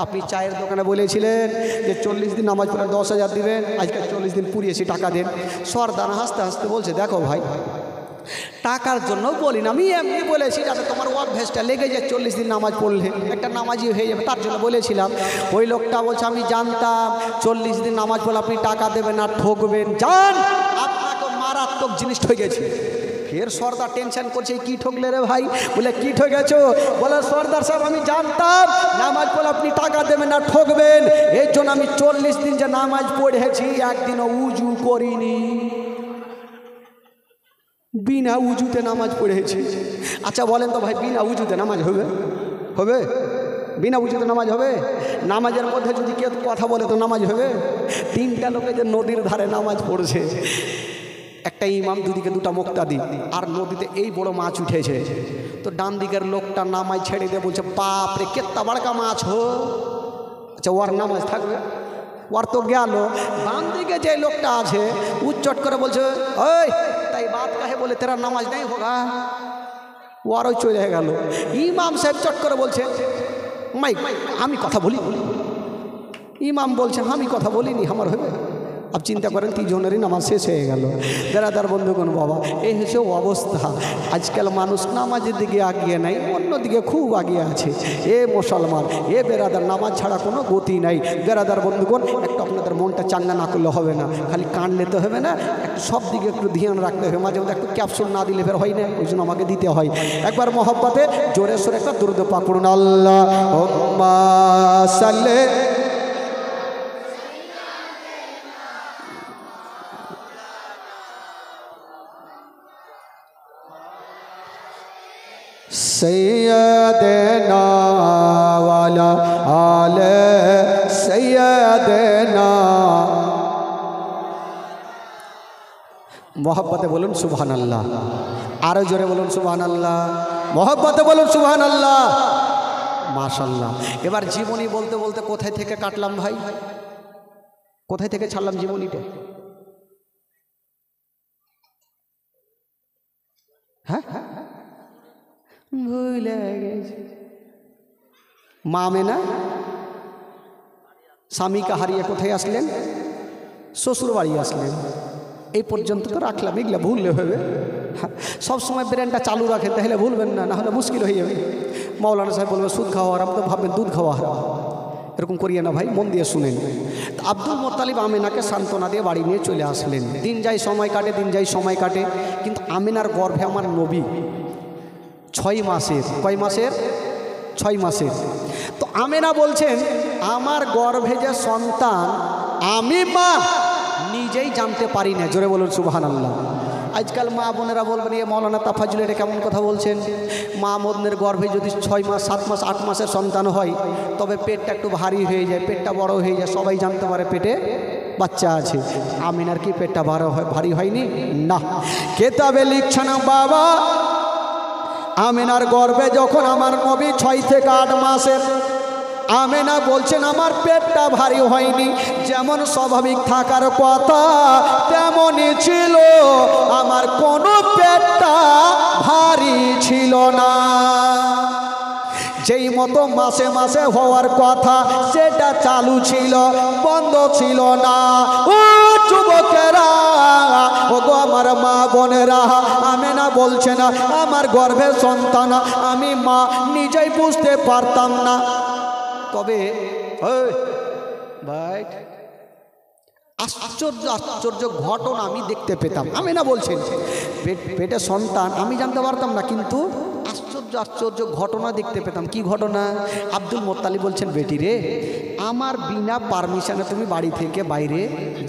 আপনি চায়ের দোকানে বলেছিলেন যে 40 দিন নামাজ পড়ে 10,000 দিবেন, আজকে 40 দিন পুড়িয়েছি, টাকা দেন। সর্দার হাসতে হাসতে বলছে, দেখো ভাই টাকার জন্য বলি না, আমি এমনি বলেছি যাতে তোমার অভ্যেসটা লেগে যায়, 40 দিন নামাজ পড়লে একটা নামাজি হয়ে যাবে, তার জন্য বলেছিলাম। ওই লোকটা বলছে, আমি জানতাম 40 দিন নামাজ পড়লে আপনি টাকা দেবেন না, ঠকবেন, জান আপনাকে মারাত্মক জিনিস ঠকে গেছে। ফের সর্দার টেনশন করছে, কি ঠকলে রে ভাই? বলে কি ঠকেছো? বলে সর্দার সাহেব আমি জানতাম নামাজ পড়লে আপনি টাকা দেবেন না, ঠকবেন, এই জন্য আমি 40 দিন যে নামাজ পড়েছি একদিনও উজু করিনি, বিনা উজুতে নামাজ পড়েছি। আচ্ছা বলেন তো ভাই, বিনা উজুতে নামাজ হবে? হবে? বিনা উজুতে নামাজ হবে? নামাজের মধ্যে যদি কেউ কথা বলে তো নামাজ হবে? 3টা লোকে যে নদীর ধারে নামাজ পড়ছে, একটা ইমাম, দুদিকে 2টা মুক্তাদি, আর নদীতে এই বড় মাছ উঠেছে। তো ডান দিকের লোকটা নামাজ ছেড়ে দিয়ে বলছে, বাপ রে কেত্তা বড়কা মাছ হো। আচ্ছা ওর নামাজ থাকবে? ওর তো গেল। বাম দিকে যে লোকটা আছে উচ্চট করে বলছে, ওই তাই বাত কাহে বলে তেরা নামাজ নেই হোগা। ও আরও চলে গেল। ইমাম সাহেব চট করে বলছে মাইক আমি কথা বলি। ইমাম বলছে আমি কথা বলিনি, আমার হবে। আপ চিন্তা করেন তিনজনেরই নামাজ শেষ হয়ে গেল। বেরাদার বন্ধুগণ বাবা, এই হচ্ছে অবস্থা। আজকাল মানুষ নামাজের দিকে আগিয়ে নাই, অন্যদিকে খুব আগিয়ে আছে। এ মুসলমান, এ বেরাদার, নামাজ ছাড়া কোনো গতি নাই। বেরাদার বন্ধুগণ, একটু আপনাদের মনটা চাঙ্গা না করলে হবে না, খালি কান নিতে হবে না, একটু সব দিকে একটু ধ্যান রাখতে হবে। মাঝে মধ্যে একটু ক্যাপসুল না দিলে ফের হয় না, ওই জন্য আমাকে দিতে হয়। একবার মহব্বতে জোরে সোরে একটা দুরূদ পাক পড়ুন, আল্লাহুম্মা সাল্লি सैयदना वाला आले सैयदना। मोहब्बते बोलुन सुबहानाल्लाह, आरो जोरे बोलुन सुबहानाल्लाह, मोहब्बते बोलुन सुबहानाल्लाह, माशाल्लाह। এবার জীবনী বলতে বলতে কোথায় থেকে কাটলাম ভাই, কোথায় থেকে ছাড়লাম জীবনীটা? হ্যাঁ ভুলে গেছি। মা আমেনা স্বামীকে হারিয়ে কোথায় আসলেন? শ্বশুর বাড়ি আসলেন। এই পর্যন্ত তো রাখলাম, এগুলো ভুললে হবে। সবসময় ব্রেনটা চালু রাখেন, তাহলে ভুলবেন না, নাহলে মুশকিল হয়ে যাবে। মৌলানা সাহেব বলবে সুদ খাওয়া হারাম, তো ভাববেন দুধ খাওয়া হারাম। এরকম করিয়ে না ভাই, মন দিয়ে শুনেন। আব্দুল মোত্তালিব আমেনাকে সান্ত্বনা দিয়ে বাড়ি নিয়ে চলে আসলেন। দিন যায় সময় কাটে, দিন যায় সময় কাটে, কিন্তু আমেনার গর্ভে আমার নবী 6 মাসের। কয় মাসের? 6 মাসের। তো আমেনা বলছেন আমার গর্ভে যে সন্তান আমি মা নিজেই জানতে পারি না। জোরে বলুন সুবহানাল্লাহ। আজকাল মা বোনেরা বলবেন এ মৌলানা তাফাজ্জুল এটা কেমন কথা বলছেন? মা বোনের গর্ভে যদি 6 মাস 7 মাস 8 মাসের সন্তান হয়, তবে পেটটা একটু ভারী হয়ে যায়, পেটটা বড় হয়ে যায়, সবাই জানতে পারে পেটে বাচ্চা আছে। আমিনার কি পেটটা ভারী হয়নি? না, কেতাবে লিখছে না বাবা আমেনার গর্ভে যখন আমার নবী 6 থেকে 8 মাসের, আমেনা বলছেন আমার পেটটা ভারী হয়নি, যেমন স্বাভাবিক থাকার কথা তেমনই ছিল, আমার কোনো পেটটা ভারী ছিল না। যেই মতো মাসে মাসে হওয়ার কথা সেটা চালু ছিল, বন্ধ ছিল না। ও যুবকেরা, ও গো আমার মা বোনেরা, আমেনা বলছে না আমার গর্ভে সন্তান আমি মা নিজেই বুঝতে পারতাম না। তবে ভাই আশ্চর্য আশ্চর্য ঘটনা আমি দেখতে পেতাম। আমেনা বলছেন পেটে সন্তান আমি জানতে পারতাম না, কিন্তু আশ্চর্য আশ্চর্য ঘটনা দেখতে পেতাম। কি ঘটনা? আব্দুল মোত্তালিব বলছেন বেটি রে, আমার বিনা পারমিশনে তুমি বাড়ি থেকে বাইরে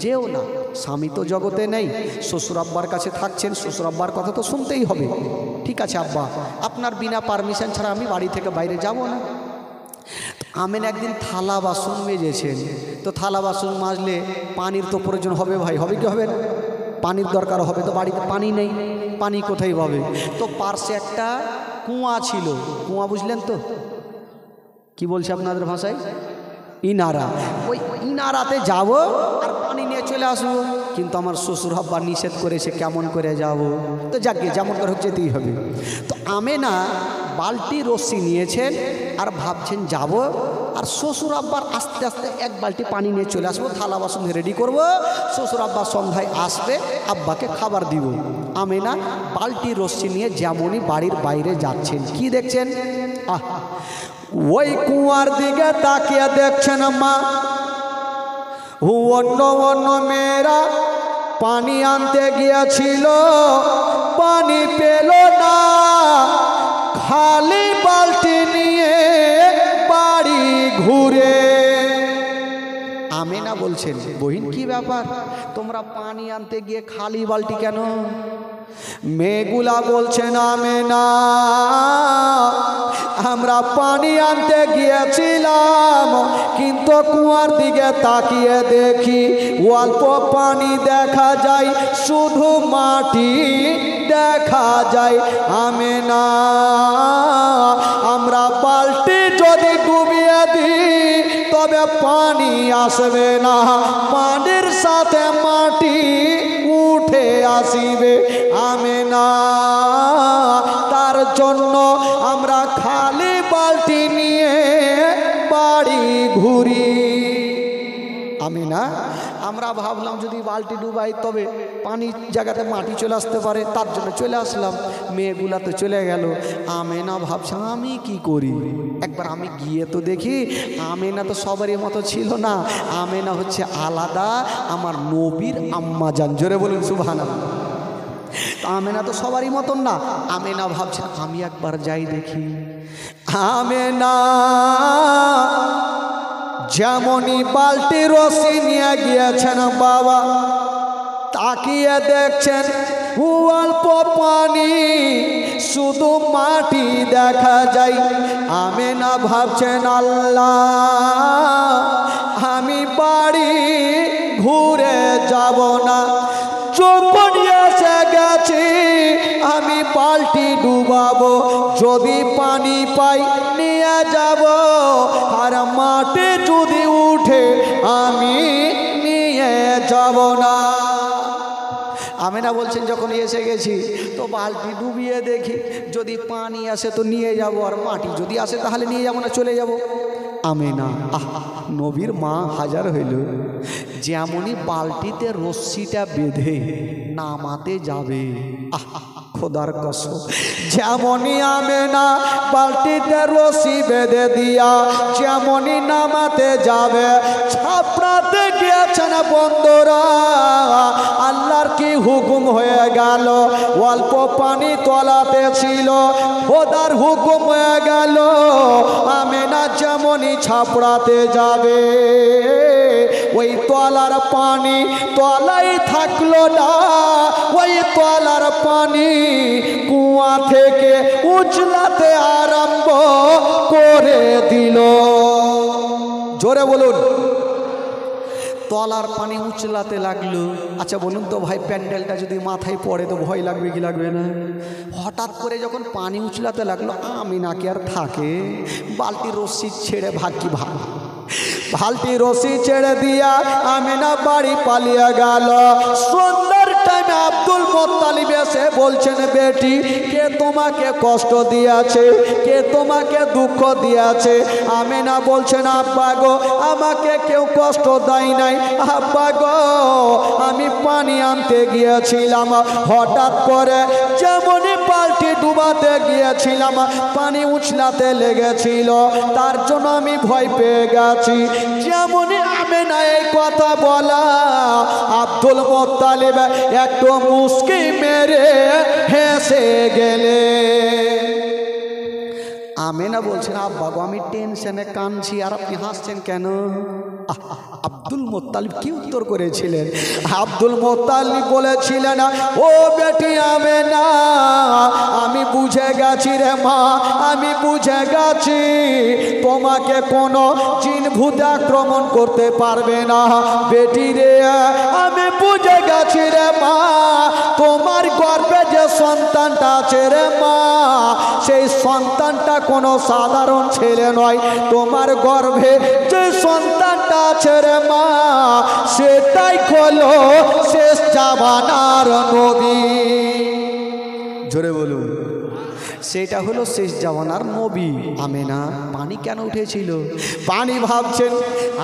যেও না। স্বামী তো জগতে নেই, শ্বশুর আব্বার কাছে থাকছেন, শ্বশুর আব্বার কথা তো শুনতেই হবে। ঠিক আছে আব্বা, আপনার বিনা পারমিশন ছাড়া আমি বাড়ি থেকে বাইরে যাব না। আমেনা একদিন থালা বাসন মেজেছেন, তো থালা বাসন মাজলে পানির তো প্রয়োজন হবে ভাই, হবে কি হবে না? পানির দরকার হবে, তো বাড়িতে পানি নেই, পানি কোথায় পাবে? তো পার্শ্বে একটা কুয়া ছিল, কুয়া বুঝলেন তো কি বলছে আপনাদের ভাষায়? ইনারা। ওই ইনারাতে যাব আর পানি নিয়ে চলে আসবো, কিন্তু আমার শ্বশুর আব্বা নিষেধ করেছে, কেমন করে যাব? তো যাকে যেমন করে যেতেই হবে। তো আমেনা বালতি রশ্মি নিয়েছেন আর ভাবছেন যাব, আর শ্বশুর আব্বার আস্তে আস্তে 1 বালতি পানি নিয়ে চলে আসবো, থালা বাসন রেডি করব, শ্বশুর আব্বা সন্ধ্যায় আসবে, আব্বাকে খাবার দিব। আমেনা বালতি রশ্মি নিয়ে যেমনই বাড়ির বাইরে যাচ্ছেন, কি দেখছেন? ওই কুয়ার দিকে তাকিয়ে দেখছেন মা, অন্য অন্য মেয়েরা পানি আনতে গিয়েছিল, পানি পেল না, খালি বালতি নিয়ে বাড়ি ঘুরে। আমেনা বলছেন বহিন কি ব্যাপার, তোমরা পানি আনতে গিয়ে খালি বালতি কেন? মেয়েগুলা বলছেন আমেনা আমরা পানি আনতে গিয়েছিলাম, কিন্তু কুয়ার দিকে তাকিয়ে দেখি অল্প পানি দেখা যায়, শুধু মাটি দেখা যায়। আমেনা আমরা বালতি যদি ডুবিয়ে দিই তবে পানি আসবে না, পানির সাথে মাটি উঠে আসিবে। আমেনা তার করার জন্য আমরা খালি বালতি নিয়ে বাড়ি ঘুরি। আমি না আমরা ভাবলাম যদি বালতি ডুবাই তবে পানি জায়গাতে মাটি চলে আসতে পারে, তার জন্য চলে আসলাম। মেয়েগুলা তো চলে গেল। আমেনা ভাবছে আমি কি করি, একবার আমি গিয়ে তো দেখি। আমেনা তো সবারই মতো ছিল না, আমেনা হচ্ছে আলাদা, আমার নবীর আম্মা জান। জোরে বলুন সুবহানাল্লাহ। আমেনা তো সবারই মতন না। আমেনা ভাবছে আমি একবার যাই দেখি। আমেনা যেমনই বালতি রশি নিয়ে গিয়েছেন বাবা, তাকিয়ে দেখছেন অল্প পানি, শুধু মাটি দেখা যায়। আমেনা ভাবছেন আল্লাহ আমি বাড়ি ঘুরে যাব না, যখন এসে গেছি আমি বালতি ডুবাবো, যদি পানি পাই নিয়ে যাব, আর মাটি যদি উঠে আমি নিয়ে যাব না। আমেনা বলছেন যখন এসে গেছি তো বালতি ডুবিয়ে দেখি, যদি পানি আসে তো নিয়ে যাব, আর মাটি যদি আসে তাহলে নিয়ে যাব না, চলে যাব। আমেনা নবীর মা হাজার হইল, যেমনই বালতিতে রশ্মিটা বেঁধে নামাতে যাবে, খোদার কসম, যেমনই আমেনা বালতিতে রশি বেঁধে দিয়া যেমনই নামাতে যাবে, ছাপড়াতে গিয়েছেন বন্ধুরা, আল্লাহর কি হুকুম হয়ে গেল, অল্প পানি তলাতে ছিল, খোদার হুকুম হয়ে গেল আমেনা যেমনই ছাপড়াতে যাবে, ওই তলার পানি তলাই থাকলো না, ওই তলার পানি কুয়া থেকে উছলাতে আরম্ভ করে দিল। জোরে বলুন। তলার পানি উছলাতে লাগলো। আচ্ছা বলুন তো ভাই, প্যান্ডেলটা যদি মাথায় পড়ে তো ভয় লাগবে কি লাগবে না? হঠাৎ করে যখন পানি উছলাতে লাগলো, আমিনা কি আর থাকে? বালতি রশ্মি ছেড়ে ভাগ্যি ভাগ, বালতি রশি ছেড়ে দিয়া আমিনা বাড়ি পালিয়ে গেল। সন্ধ্যার টাইমে আব্দুল মুত্তালিব এসে বলছেন, বেটি কে তোমাকে কষ্ট দিয়েছে, কে তোমাকে দুঃখ দিয়েছে? আমিনা বলছেন, আব্বা গো আমাকে কেউ কষ্ট দেয় নাই, আব্বা গো আমি পানি আনতে গিয়েছিলাম, হঠাৎ করে যেমনই বালতি ডুবাতে গিয়েছিলাম পানি উছলাতে লেগেছিল, তার জন্য আমি ভয় পেয়ে গেছি। যেমনই আমেনা এই কথা বলা, আব্দুল মুত্তালিব একটু মুস্কি মেরে হেসে গেলে। আমেনা বলছেন, আব্বা গো আমি টেনশনে কাঁদছি, আর আপনি হাসছেন কেন? আব্দুল মুত্তালিব কি উত্তর করেছিলেন? আব্দুল মুত্তালিব বলেছিলেন, ও বেটি আমেনা আমি বুঝে গেছি রে মা, আমি বুঝে গেছি তোমাকে কোনো জিন ভূত আক্রমণ করতে পারবে না। বেটি রে আমি বুঝে গেছি রে মা, তোমার গর্ভে যে সন্তানটা আছে রে মা, সেই সন্তানটা কোনো সাধারণ ছেলে নয়, তোমার গর্ভে যে সন্তানটা আছে রে মা সেটাই হলো শেষ জামানার নবী। জোরে বলুন, সেটা হলো শেষ জামানার নবী। আমেনা পানি কেন উঠেছিল? পানি ভাবছেন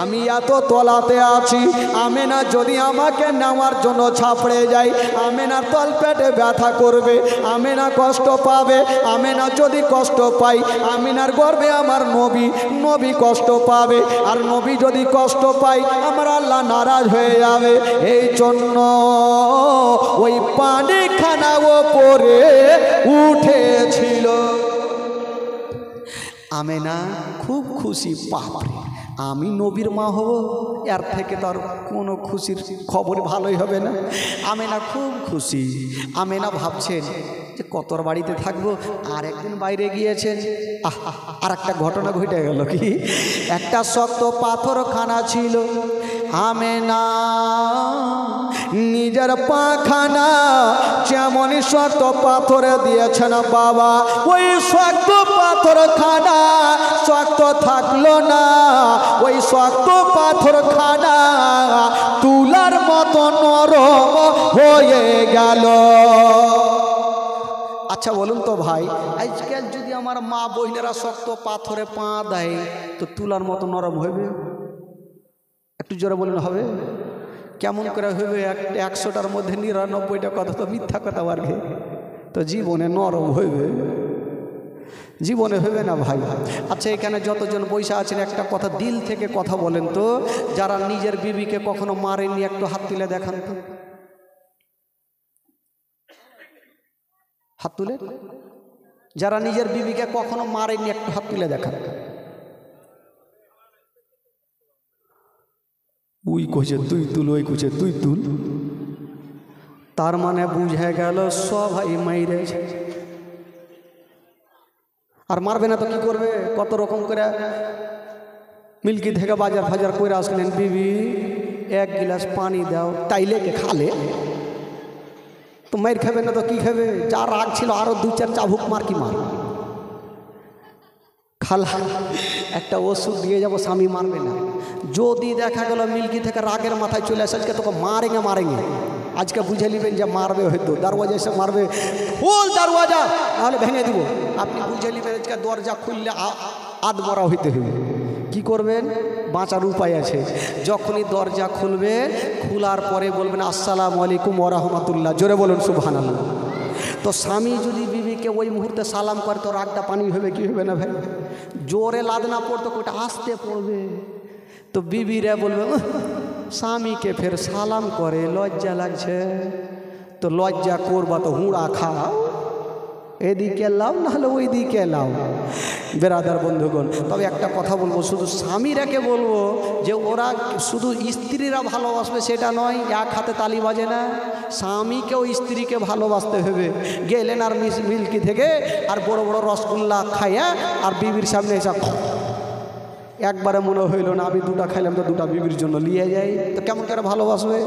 আমি এত তলাতে আছি, আমেনা যদি আমাকে নেওয়ার জন্য ছাপড়ে যাই, আমেনার তল পেটে ব্যথা করবে, আমেনা কষ্ট পাবে, আমেনা যদি কষ্ট পাই আমিনার গর্ভে আমার নবী, নবী কষ্ট পাবে, আর নবী যদি কষ্ট পাই আমার আল্লাহ নারাজ হয়ে যাবে। এই জন্য ওই পানিখানা ওপরে উঠেছিল। আমেনা খুব খুশি, বাপরে আমি নবীর মা হব, এর থেকে তার কোনো খুশির খবর ভালোই হবে না। আমেনা খুব খুশি। আমেনা ভাবছেন যে কতর বাড়িতে থাকবো, আর একদিন বাইরে গিয়েছেন, আর একটা ঘটনা ঘটে গেল। কি? একটা শক্ত পাথরখানা ছিল, আমেনা নিজের পাখানা যেমনই শক্ত পাথরে দিয়েছেন বাবা, ওই শক্ত পাথরখানা শক্ত থাকলো না, ওই শক্ত পাথরখানা তুলার মতো নরম হয়ে গেল। আচ্ছা বলুন তো ভাই, আজকাল যদি আমার মা বোনেরা শক্ত পাথরে পা দেয় তো তুলার মতো নরম হইবে? একটু জোরে বলুন হবে? কেমন করে হইবে? 100টার মধ্যে 99টা কথা তো মিথ্যা কথা বাড়বে, তো জীবনে নরম হইবে? জীবনে হইবে না ভাই। আচ্ছা এখানে যতজন বৈশা আছেন একটা কথা দিল থেকে কথা বলেন তো, যারা নিজের বিবিকে কখনো মারেননি একটু হাত তুলে দেখান তো, হাত তুলে। যারা নিজের বিবিকে কখনো মারেননি একটু হাত তুলে দেখান। উই কইছে তুই তুল, ওই কইছে তুই তুল, তার মানে বুঝে গেল সবাই মাইরেছে। আর মারবে না তো কি করবে? কত রকম করে মিল্কি থেকে বাজার ফাজার করে আসলেন, বিবি 1 গিলাস পানি দাও, তাইলে কে খালে তো মাইর খাবে না তো কি খাবে? যা রাগ ছিল আরো 2-4 চাবুক মার, কি মার খালা একটা ওষুধ দিয়ে যাবো, স্বামী মারবে না। যদি দেখা গেল মিল্কি থেকে রাগের মাথায় চলে আসে, আজকে তোকে মারেঙ্গে মারেঙ্গে, আজকে বুঝে নেবেন যে মারবে, হয়তো দরওয়াজা এসে মারবে, ফুল দরওয়াজা নাহলে ভেঙে দিব। আপনি বুঝে নেবেন আজকে দরজা খুললে আধমরা হইতে হবে। কি করবেন? বাঁচার উপায় আছে। যখনই দরজা খুলবে, খোলার পরে বলবেন আসসালামু আলাইকুম ওয়া রাহমাতুল্লাহ, জোরে বলুন সুবহানাল্লাহ। তো স্বামী যদি বিবিকে ওই মুহূর্তে সালাম করে তো রাগটা পানি হবে কি হবে না ভাই? জোরে লাদ না পড়তো, ওটা আসতে পড়বে। তো বিবিরা বলবে স্বামীকে ফের সালাম করে, লজ্জা লাগছে। তো লজ্জা করবা তো হুঁড়া খাও, এদিকে লাও নাহলে ওই দিকে লাও। বেরাদার বন্ধুগণ, তবে একটা কথা বলবো, শুধু স্বামীরাকে বলবো যে ওরা শুধু স্ত্রীরা ভালোবাসবে সেটা নয়, এক হাতে তালি বাজে না। স্বামীকেও স্ত্রীকে ভালোবাসতে হবে। গেলেন আর মিল্কি থেকে আর বড় বড় রসগোল্লা খাইয়া আর বিবির সামনে এসে একবারে মনে হইল না আমি 2টা খাইলাম তো 2টা বিবির জন্য নিয়ে যাই, তো কেমন করে ভালোবাসবে?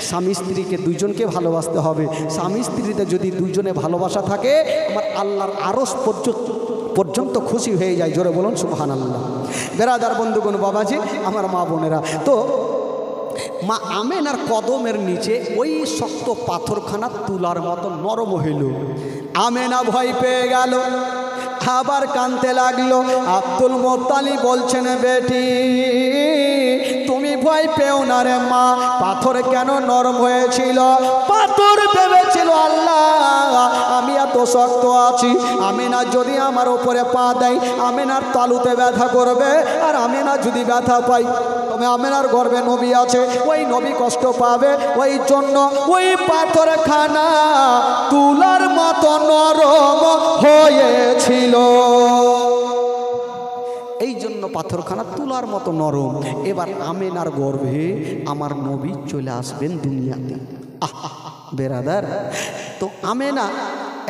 স্বামী স্ত্রীকে দুইজনকে ভালোবাসতে হবে। স্বামী স্ত্রীতে যদি দুইজনে ভালোবাসা থাকে, আমার আল্লাহর আরশ পর্যন্ত খুশি হয়ে যায়, জোরে বলুন সুবহানাল্লাহ। বেরাদার বন্ধুগণ, বাবাজি, আমার মা বোনেরা, তো মা আমেনার কদমের নিচে ওই শক্ত পাথরখানা তুলার মতো নরম হইল। আমেনা ভয় পেয়ে গেল, আবার কাঁদতে লাগলো। আব্দুল মুত্তালিব বলছেন, বেটি তুমি ভয় পেও না রে মা, পাথর কেন নরম হয়েছিল? পাথর ভেবেছিল আল্লাহ আমি এত শক্ত আছি, আমেনা যদি আমার উপরে পা দেয় আমেনার তালুতে ব্যথা করবে, আর আমেনা যদি ব্যথা পাই তবে আমেনার গর্ভে নবী আছে, ওই নবী কষ্ট পাবে। ওই জন্য ওই পাথরখানা তুলার মতো নরম হয়েছিল। এই জন্য পাথরখানা তুলার মতো নরম। এবার আমেনার গর্ভে আমার নবী চলে আসবেন দুনিয়াতে। বেরাদার, তো আমেনা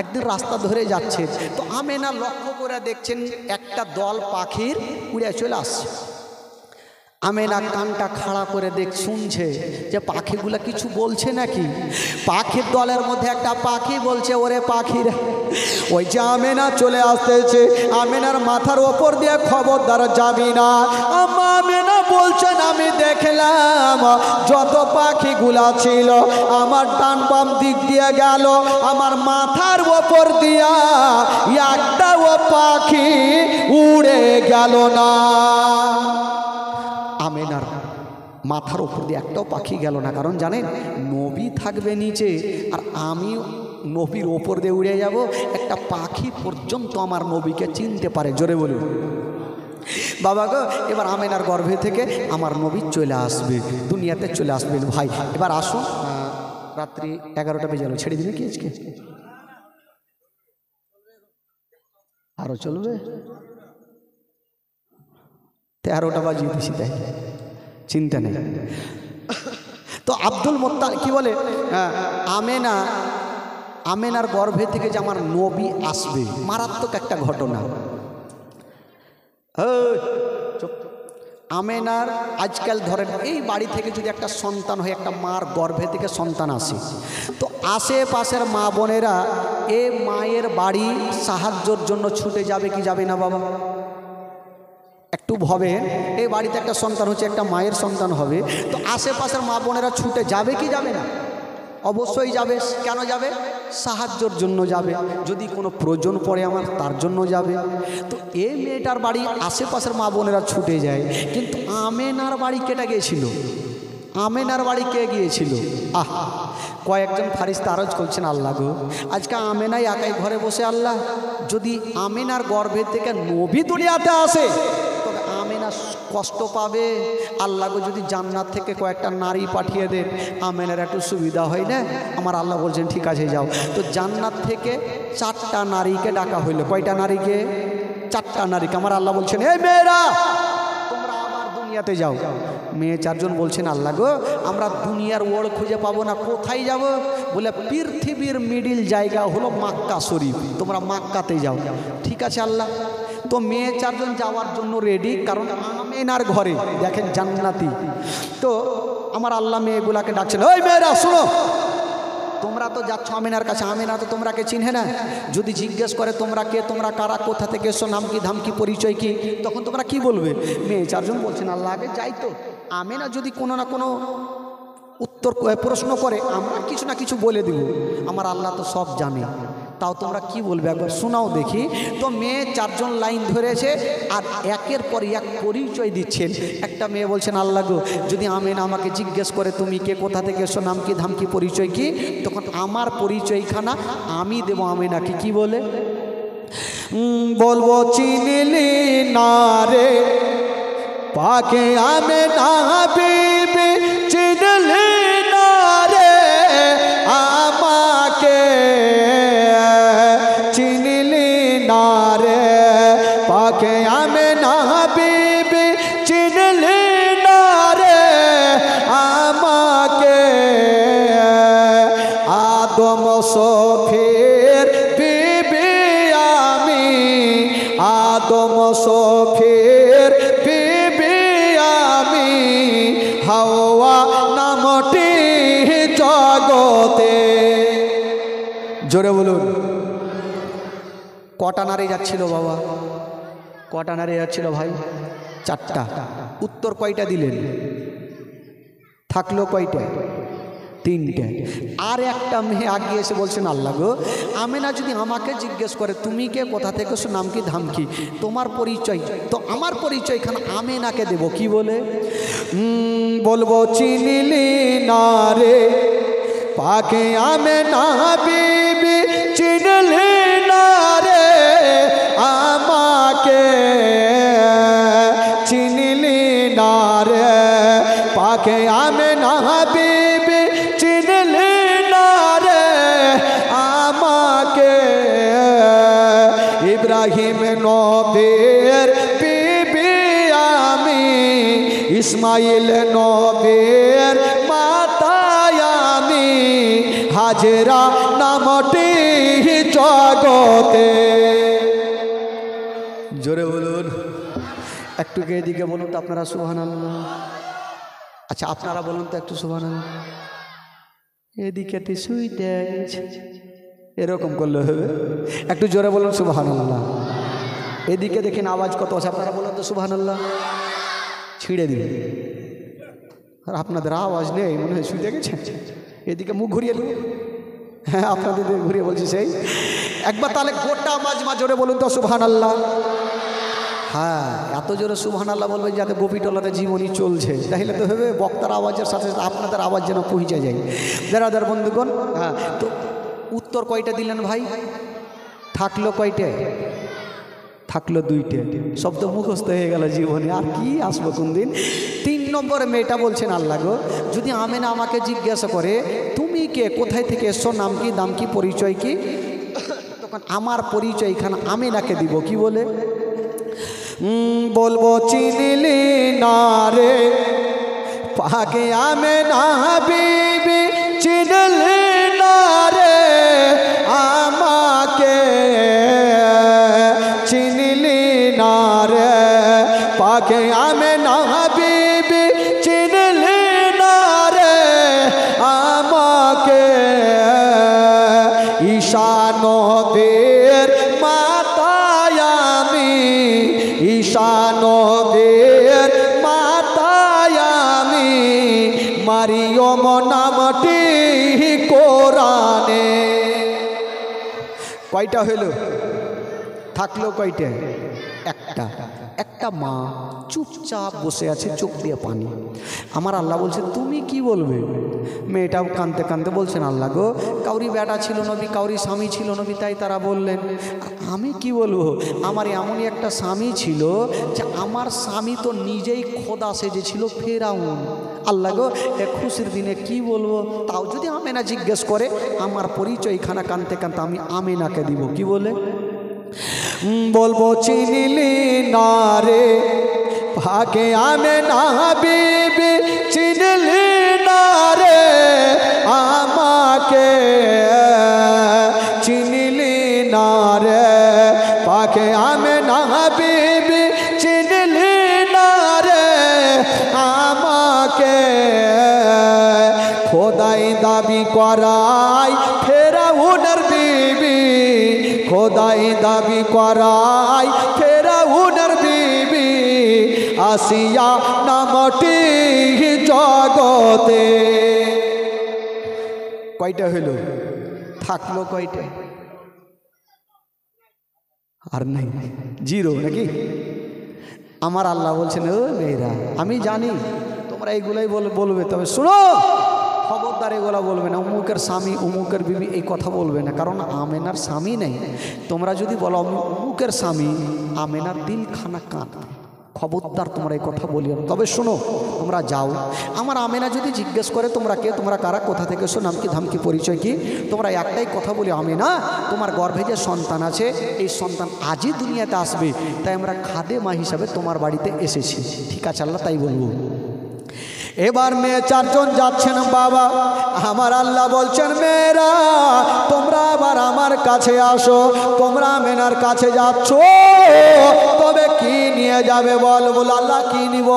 একদিন রাস্তা ধরে যাচ্ছে, তো আমেনা লক্ষ্য করে দেখছেন একটা দল পাখির উড়ে চলে আসছে। আমেনা কানটা খাড়া করে শুনছে যে পাখিগুলা কিছু বলছে নাকি। পাখির দলের মধ্যে একটা পাখি বলছে, ওরে পাখিরা, ওই যে আমেনা চলে আসতেছে, আমেনার মাথার ওপর দিয়ে খবরদার যাবি না। আমেনা বলছেন আমি দেখলাম যত পাখিগুলা ছিল আমার ডান বাম দিক দিয়ে গেল, আমার মাথার ওপর দিয়া একটাও পাখি উড়ে গেল না। আমেনার মাথার ওপর দিয়ে একটাও পাখি গেল না, কারণ জানেন নবী থাকবে নিচে আর আমি নবীর ওপর দিয়ে উড়ে যাব, একটা পাখি পর্যন্ত আমার নবীকে চিনতে পারে, জোরে বলুন বাবা গো। এবার আমেনার গর্ভে থেকে আমার নবী চলে আসবে, দুনিয়াতে চলে আসবেন। ভাই এবার আসুন, রাত্রি 11টা বেজে গেল, ছেড়ে দিবে কি আজকে? আরো চলবে? 13টা বাজিয়ে দিছি, তাই চিন্তা নেই। তো আব্দুল মুত্তালিব কি বলে, আমেনার গর্ভে থেকে যে আমার নবী আসবে, মারাত্মক একটা ঘটনা। আমেনার আজকাল ধরেন এই বাড়ি থেকে যদি একটা সন্তান হয়, একটা মার গর্ভে থেকে সন্তান আসে, তো আশেপাশের মা বোনেরা এ মায়ের বাড়ি সাহায্যের জন্য ছুটে যাবে কি যাবে না বাবা? একটু ভাবে, এই বাড়িতে একটা সন্তান হচ্ছে, একটা মায়ের সন্তান হবে, তো আশেপাশের মা বোনেরা ছুটে যাবে কি যাবে না? অবশ্যই যাবে। কেন যাবে? সাহায্যর জন্য যাবে, যদি কোনো প্রয়োজন পড়ে আমার তার জন্য যাবে। তো এই মেয়েটার বাড়ি আশেপাশের মা বোনেরা ছুটে যায়, কিন্তু আমেনার বাড়ি কেটে গিয়েছিল। আমেনার বাড়ি কে গিয়েছিল? কয়েকজন ফারিস্তা আরজ করছেন, আল্লাহ গো, আজকে আমেনাই একাই ঘরে বসে, আল্লাহ যদি আমেনার গর্ভে থেকে নবী দুনিয়াতে আসে তবে আমেনা কষ্ট পাবে। আল্লাহ গো, যদি জান্নাত থেকে কয়েকটা নারী পাঠিয়ে দেন আমেনার একটু সুবিধা হয় না। আমার আল্লাহ বলছেন ঠিক আছে যাও। তো জান্নাত থেকে 4টা নারীকে ডাকা হইলো। কয়টা নারীকে? 4টা নারীকে। আমার আল্লাহ বলছেন, এই মেয়েরা তোমরা আমার দুনিয়াতে যাও। মেয়ে 4জন বলছেন, আল্লাহ গো, আমরা দুনিয়ার ওড় খুঁজে পাবো না, কোথায় যাব? বলে পৃথিবীর মিডিল জায়গা হলো মক্কা শরীফ, তোমরা মক্কাতে যাও। ঠিক আছে আল্লাহ। তো মেয়ে 4জন যাওয়ার জন্য রেডি, কারণ আমেনার ঘরে দেখেন জান্নাতি। তো আমার আল্লাহ মেয়েগুলাকে ডাকছেন, ওই মেয়েরা শোনো, তোমরা তো যাচ্ছ আমেনার কাছে, আমেনা তো তোমরাকে চিনহে না। যদি জিজ্ঞেস করে তোমরা কে, তোমরা কারা, কোথা থেকে এসো, নাম কি, ধাম কি, পরিচয় কি, তখন তোমরা কি বলবে? মেয়ে 4জন বলছেন, আল্লাহ আগে যাই তো, আমেনা যদি কোনো না কোনো উত্তর প্রশ্ন করে আমরা কিছু না কিছু বলে দিব। আমার আল্লাহ তো সব জানে, তাও তোমরা কি বলবে একবার শোনাও দেখি। তো মেয়ে 4জন লাইন ধরেছে আর একের পর এক পরিচয় দিচ্ছেন। একটা মেয়ে বলছেন, আল্লাহ গো, যদি আমেনা আমাকে জিজ্ঞেস করে তুমি কে, কোথা থেকে এসো, নাম কি, ধাম কি, পরিচয় কি, তখন আমার পরিচয়খানা আমি দেব আমেনাকে। কি বলে বলবো? চিনলি না রে পাকে আমেনা বিবি, চিনলি না রে আমাকে, চিনলি না রে পাকে আমেনা বিবি, চিনলি না রে আমাকে। আদম সফির বিবি আমি, আদম সফির বিবি আমি, হাওয়া নামটি জগতে। জোরে বলুন। কটা নারী যাচ্ছিল বাবা? কটা নারী যাচ্ছিল ভাই? 4টা। উত্তর কয়টা দিলেন? থাকলো কয়টা? 3টে। আর একটা মেয়ে আগে এসে বলছেন, আল্লাহ গো, আমেনা যদি আমাকে জিজ্ঞেস করে তুমি কে, কোথা থেকে এসো, নাম কি, ধাম কি, তোমার পরিচয়, তো আমার পরিচয়খানে আমেনাকে দেব। কি বলে বলবো? চিনলি না রে পাকে আমেনা বিবি, চিনলি না রে আমাকে, চিনলি না রে পাকে আমেনা বিবি, চিনলি না রে আমাকে। ইব্রাহিম নবীর বিবি আমি, ইসমাইল নবীর মাতা আমি, হাজেরা নামটি জগতে। জোরে বলুন। একটু এদিকে বলুন তো আপনারা সুবহানাল্লাহ। আচ্ছা আপনারা বলুন তো একটু সুবহানাল্লাহ। এদিকে শুইতে গেছে, এরকম করলে হবে। একটু জোরে বলুন সুবহানাল্লাহ। এদিকে দেখেন আওয়াজ কত আছে, আপনারা বলুন তো সুবহানাল্লাহ। ছিঁড়ে দিন। আর আপনাদের আওয়াজ নেই, মনে হয় শুইতে গেছে। এদিকে মুখ ঘুরিয়ে দিন। হ্যাঁ আপনাদের ঘুরিয়ে বলছি সেই। একবার তাহলে গোটা মাজমা জোরে বলুন তো সুবহানাল্লাহ। হ্যাঁ এত জোরে সুবহানাল্লাহ বলবেন যাতে গোপীটলাতে জীবনী চলছে, তাহলে তো হবে বক্তার আওয়াজের সাথে সাথে আপনাদের আওয়াজ যেন পৌঁছে যায়। বেরাদার বন্ধুগণ, হ্যাঁ তো উত্তর কয়টা দিলেন ভাই? থাকলো কয়টে? থাকলো 2টে। সব তো মুখস্থ হয়ে গেল জীবনে, আর কি আসবো কোন দিন। 3 নম্বরে মেয়েটা বলছেন, আল্লাহ গো, যদি আমেনা আমাকে জিজ্ঞাসা করে তুমি কে, কোথায় থেকে এসো, নাম কি, দাম কি, পরিচয় কি, তখন আমার পরিচয় এখানে আমেনাকে দিব। কি বলে বলবো? চিনলি না রে পাকে আমেনা বিবি, চিনলি না রে আমাকে, চিনলি না রে পাকে আমেনা বিবি, চিনলি না রে আমাকে। ঈশা নবীর মাতা আমি, ঈশা নবীর মাতা আমি, মারিয়ম নামটি কোরআনে। কয়টা হইল? থাকলো কয়টা? একটা। একটা মা চুপচাপ বসে আছে, চোখ দিয়ে পানি। আমার আল্লাহ বলছে তুমি কি বলবে? মেয়েটাও কাঁদতে কাঁদতে বলছেন, আল্লাহ গো, কাউরি বেটা ছিল নবী, কাউরি স্বামী ছিল নবী, তাই তারা বললেন। আমি কি বলবো, আমার এমনই একটা স্বামী ছিল যে আমার স্বামী তো নিজেই খোদা সেজেছিল, ফেরাউন। আল্লাহ গো, এ খুশির দিনে কি বলবো? তাও যদি আমেনা জিজ্ঞেস করে আমার পরিচয়খানা কাঁদতে কাঁদতে আমি আমেনাকে দিব। কি বলে বলবো? চিনিলি না রে ভাগে আমেনা বিবি, চিনিলি না রে আমাকে, চিনিলি না রে ভাগে আমেনা বিবি, চিনিলি না রে আমাকে। খোদাই দাবি করাই ফেরাউনের বিবি, খোদাই দাবি করাই ফেরাউনের বিবি, আসিয়া নামটি জগতে। কয়টা হইল? থাকলো কয়টা? আর নাই, জিরো নাকি? আমার আল্লাহ বলছেন, ও মেয়েরা, আমি জানি তোমরা এইগুলাই বলবে, তবে শুনো, খবরদার এগুলা বলবে না, অমুকের স্বামী অমুকের বিবি, এই কথা বলবে না, কারণ আমেনার স্বামী নেই। তোমরা যদি বলো অমুকের স্বামী, আমেনার দিলখানা কাঁদবে। খবরদার তোমরা এই কথা বলিও না। তবে শোনো, তোমরা যাও, আমার আমেনা যদি জিজ্ঞেস করে তোমরা কে, তোমরা কারা, কোথা থেকে এসো, নাম কি, ধামকি, পরিচয় কি, তোমরা একটাই কথা বলি, আমেনা তোমার গর্ভে যে সন্তান আছে এই সন্তান আজই দুনিয়াতে আসবে, তাই আমরা খাদেমা হিসাবে তোমার বাড়িতে এসেছি। ঠিক আছে আল্লাহ, তাই বলবো। এবার মেয়ে চারজন যাচ্ছেন বাবা। আমার আল্লাহ বলছেন, মেয়েরা তোমরা আবার আমার কাছে আসো। তোমরা আমেনার কাছে যাচ্ছ, তবে কি নিয়ে যাবে বল? বল আল্লাহ কি নিব?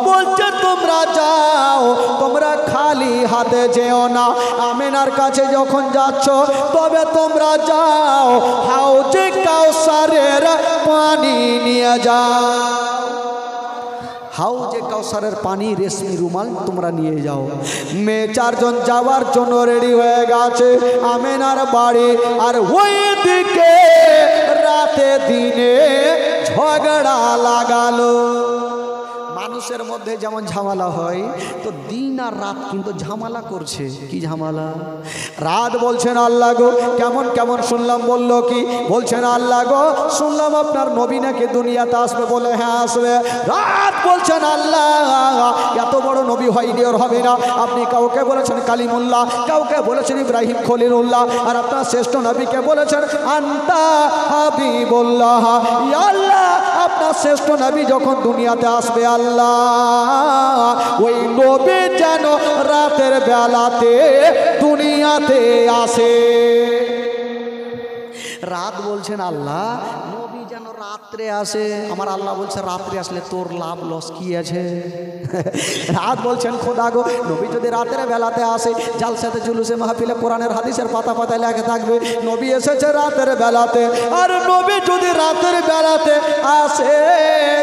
বলছে তোমরা যাও, তোমরা খালি হাতে যেও না। আমেনার কাছে যখন যাচ্ছ তবে তোমরা যাও হাউজে কাউসারের পানি নিয়ে যাও। হাউজে কাউসারের পানি, রেশমি রুমাল তোমরা নিয়ে যাও। মেয়ে চারজন যাওয়ার জন্য রেডি হয়ে গেছে আমেনার বাড়ি। আর ওই দিকে রাতে দিনে ঝগড়া লাগালো। মানুষের মধ্যে যেমন ঝামেলা হয়, তো দিন আর রাত কিন্তু ঝামেলা করছে। কি ঝামেলা? রাত বলছেন, আল্লাহ গো, কেমন কেমন শুনলাম। বললো কি? বলছেন, আল্লাহ গো, শুনলাম আপনার নবী নাকি দুনিয়াতে আসবে। বলে হ্যাঁ আসবে। রাত বলছেন, আল্লাহ এত বড় নবী হয়নি, ওর হবে না। আপনি কাউকে বলেছেন কালিমুল্লাহ, কাউকে বলেছেন ইব্রাহিম খলিলুল্লাহ, আর আপনার শ্রেষ্ঠ নবীকে বলেছেন আন্তা হাবিবুল্লাহ। ইয়া আল্লাহ, আপনার শ্রেষ্ঠ নবী যখন দুনিয়াতে আসবে আল্লাহ, ওই নবী যেন রাতের বেলাতে দুনিয়াতে আসে। রাত বলছেন, আল্লাহ নবী যেন রাত্রে আসে। আমার আল্লাহ বলছে, রাত্রে আসলে তোর লাভ লস কি আছে? রাত বলছেন, খোদা গো, নবী যদি রাতের বেলাতে আসে, জালসাতে জুলুসে মাহফিলে কোরআনের হাদিসের পাতা পাতায় লেখা থাকবে নবী এসেছে রাতের বেলাতে। আর নবী যদি রাতের বেলাতে আসে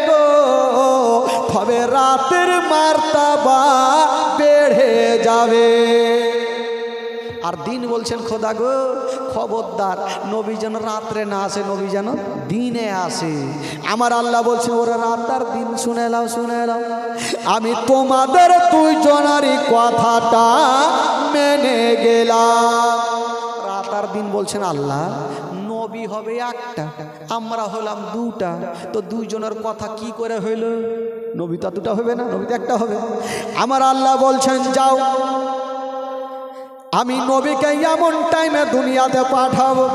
গো, তবে রাতের মার্তাবা বেড়ে যাবে। আর দিন বলছেন, খোদা গো, খবরদার নবী যেন রাত্রে না আসে, নবী যেন দিনে আসে। আমার আল্লাহ বলছে, ওরা রাত আর দিন শুনে নাও, শুনে নাও, আমি তোমাদের দুইজনারই কথাটা মেনে গেলাম। রাত আর দিন বলছেন, আল্লাহ নবী হবে একটা, আমরা হলাম দুটা, তো দুইজনের কথা কি করে হইল? নবী তো দুটা হবে না, নবী তো একটা হবে। আমার আল্লাহ বলছেন, যাও, আমি নবীকে এমন টাইমে দুনিয়াতে পাঠাবো,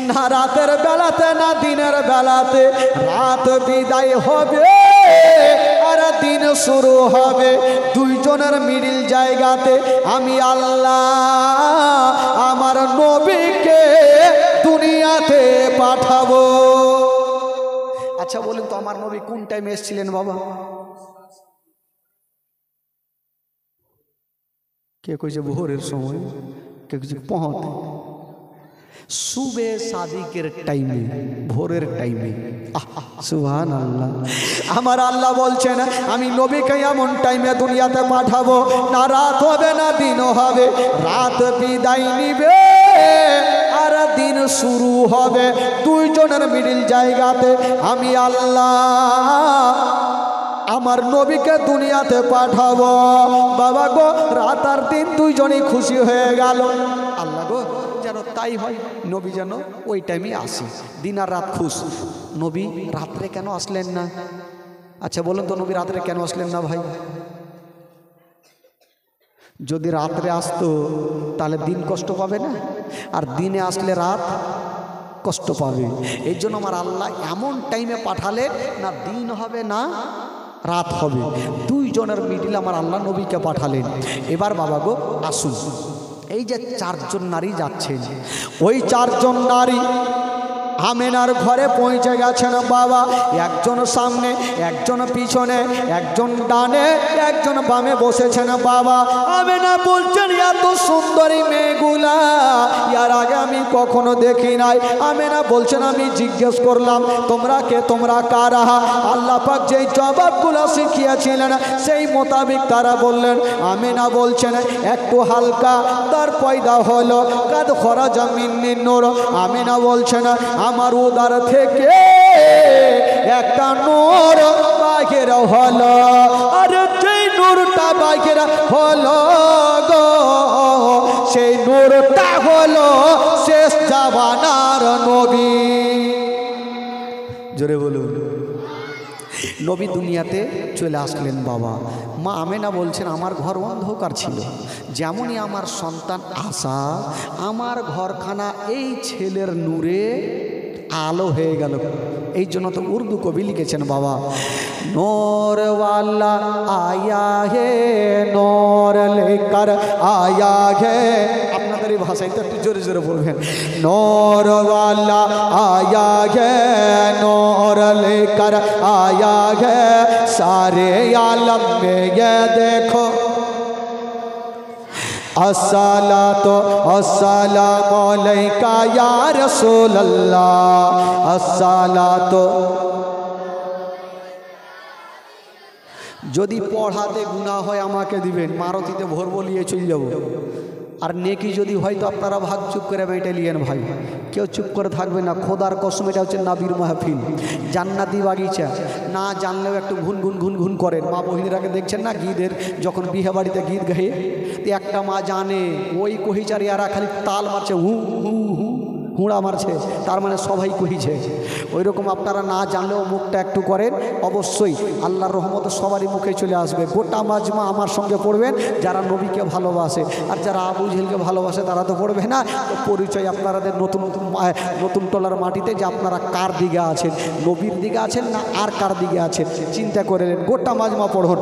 না রাতের বেলাতে না দিনের বেলাতে। রাত বিদায় হবে আর দিন শুরু হবে, দুইজনের মিডিল জায়গাতে আমি আল্লাহ আমার নবীকে দুনিয়াতে পাঠাবো। আচ্ছা বলুন তো, আমার নবী কোন টাইমে এসেছিলেন বাবা? কে কইছে ভোরের সময়, কে কইছে পৌঁতে, সুবে সাদিকের টাইমে, ভোরের টাইমে। সুবহানাল্লাহ। আমার আল্লাহ বলছেন, আমি নবীকে এমন টাইমে দুনিয়াতে পাঠাবো, না রাত হবে না দিনও হবে। রাত বিদায় নিবে আর দিন শুরু হবে দুইজনের মিডিল জায়গাতে আমি আল্লাহ আমার নবীকে দুনিয়াতে পাঠাবো। বাবা গো, রাত আর দিন দুইজনই খুশি হয়ে গেল। আল্লাহ গো, যেন তাই হয়, নবী যেন ওই টাইমে আসে, দিন আর রাত খুশ। নবী রাত্রে কেন আসলেন না? আচ্ছা বলুন তো, নবী রাত্রে কেন আসলেন না ভাই? যদি রাত্রে আসতো তাহলে দিন কষ্ট পাবে না, আর দিনে আসলে রাত কষ্ট পাবে। এই জন্য আমার আল্লাহ এমন টাইমে পাঠালেন, না দিন হবে না রাত হবে, দুইজনের মিডিল আমার আল্লাহ নবীকে পাঠালেন। এবার বাবা গো আসুন, এই যে চারজন নারী যাচ্ছেন, ওই চারজন নারী আমেনার ঘরে পৌঁছে গেছেন বাবা। একজন সামনে, একজন পিছনে, একজন ডানে, একজন বামে বসেছেন বাবা। আমেনা বলছেন, এত সুন্দরী মেয়েগুলা ইয়ার আগে আমি কখনো দেখি নাই। আমেনা বলছেন, আমি জিজ্ঞেস করলাম তোমরা কে, তোমরা কারা? আল্লাহ পাক যেই জবাবগুলো শিখিয়েছিলেন সেই মোতাবিক তারা বললেন। আমেনা বলছেন, একটু হালকা তার পয়দা হলো, কাদ খরাজা মিন্নিন নূর। আমেনা বলছেন, আমার উদার থেকে একটা নূর বাহির হলো, আর যেই নূরটা বাহির হলো গো, সেই নূরটা হলো শেষ জামানার নবী। জোরে বলুন। নবী দুনিয়াতে চলে আসলেন বাবা। মা আমেনা বলছেন, আমার ঘর অন্ধকার ছিল, যেমনই আমার সন্তান আসা, আমার ঘরখানা এই ছেলের নূরে আলো হয়ে গেল। এই জন্য তো উর্দু কবি লিখেছেন বাবা, নূর ওয়ালা আয়া হে নূর লেকার আয়া হে। আপনাদের এই ভাষায় তো একটু জোরে জোরে বলবেন, নূর ওয়ালা আয়া হে নূর লেকার আয়া হে সারে आलम में ये देखो अस्सलातो अस्सलामु अलैका या रसूल अल्लाह अस्सलातो। যদি পড়াতে গুনাহ হয় আমাকে দিবেন, মারুতিতে ভোর বলিয়ে চলে যাব। আর নেকি যদি হয় তো আপনারা ভাগ চুপ করে বেটে লিয়েন ভাই, কেউ চুপ করে থাকবে না। খোদার কসম, এটা হচ্ছে নাবির মাহফিল, জান্নাতি বাগিচা। না জানলেও একটু ঘুন ঘুন ঘুন ঘুন করেন। মা বহিনীরাকে দেখছেন না, গীদের যখন বিয়ে বাড়িতে গীত গায়ে, তো একটা মা জানে ওই কহিচারিয়ারা খালি তাল মারছে, হু হু হু হুঁড়া মারছে, তার মানে সবাই কহিছে। ওই রকম আপনারা না জানলেও মুখটা একটু করেন, অবশ্যই আল্লাহর রহমত সবারই মুখে চলে আসবে। গোটা মাজমা আমার সঙ্গে পড়বেন যারা নবীকে ভালোবাসে, আর যারা আবু জেহেলকে ভালোবাসে তারা তো পড়বে না। তো পরিচয় আপনাদের নতুন নতুন নতুন টলার মাটিতে যে আপনারা কার দিকে আছেন, নবীর দিকে আছেন না আর কার দিকে আছেন, চিন্তা করে নেন। গোটা মাজমা পড়ুন।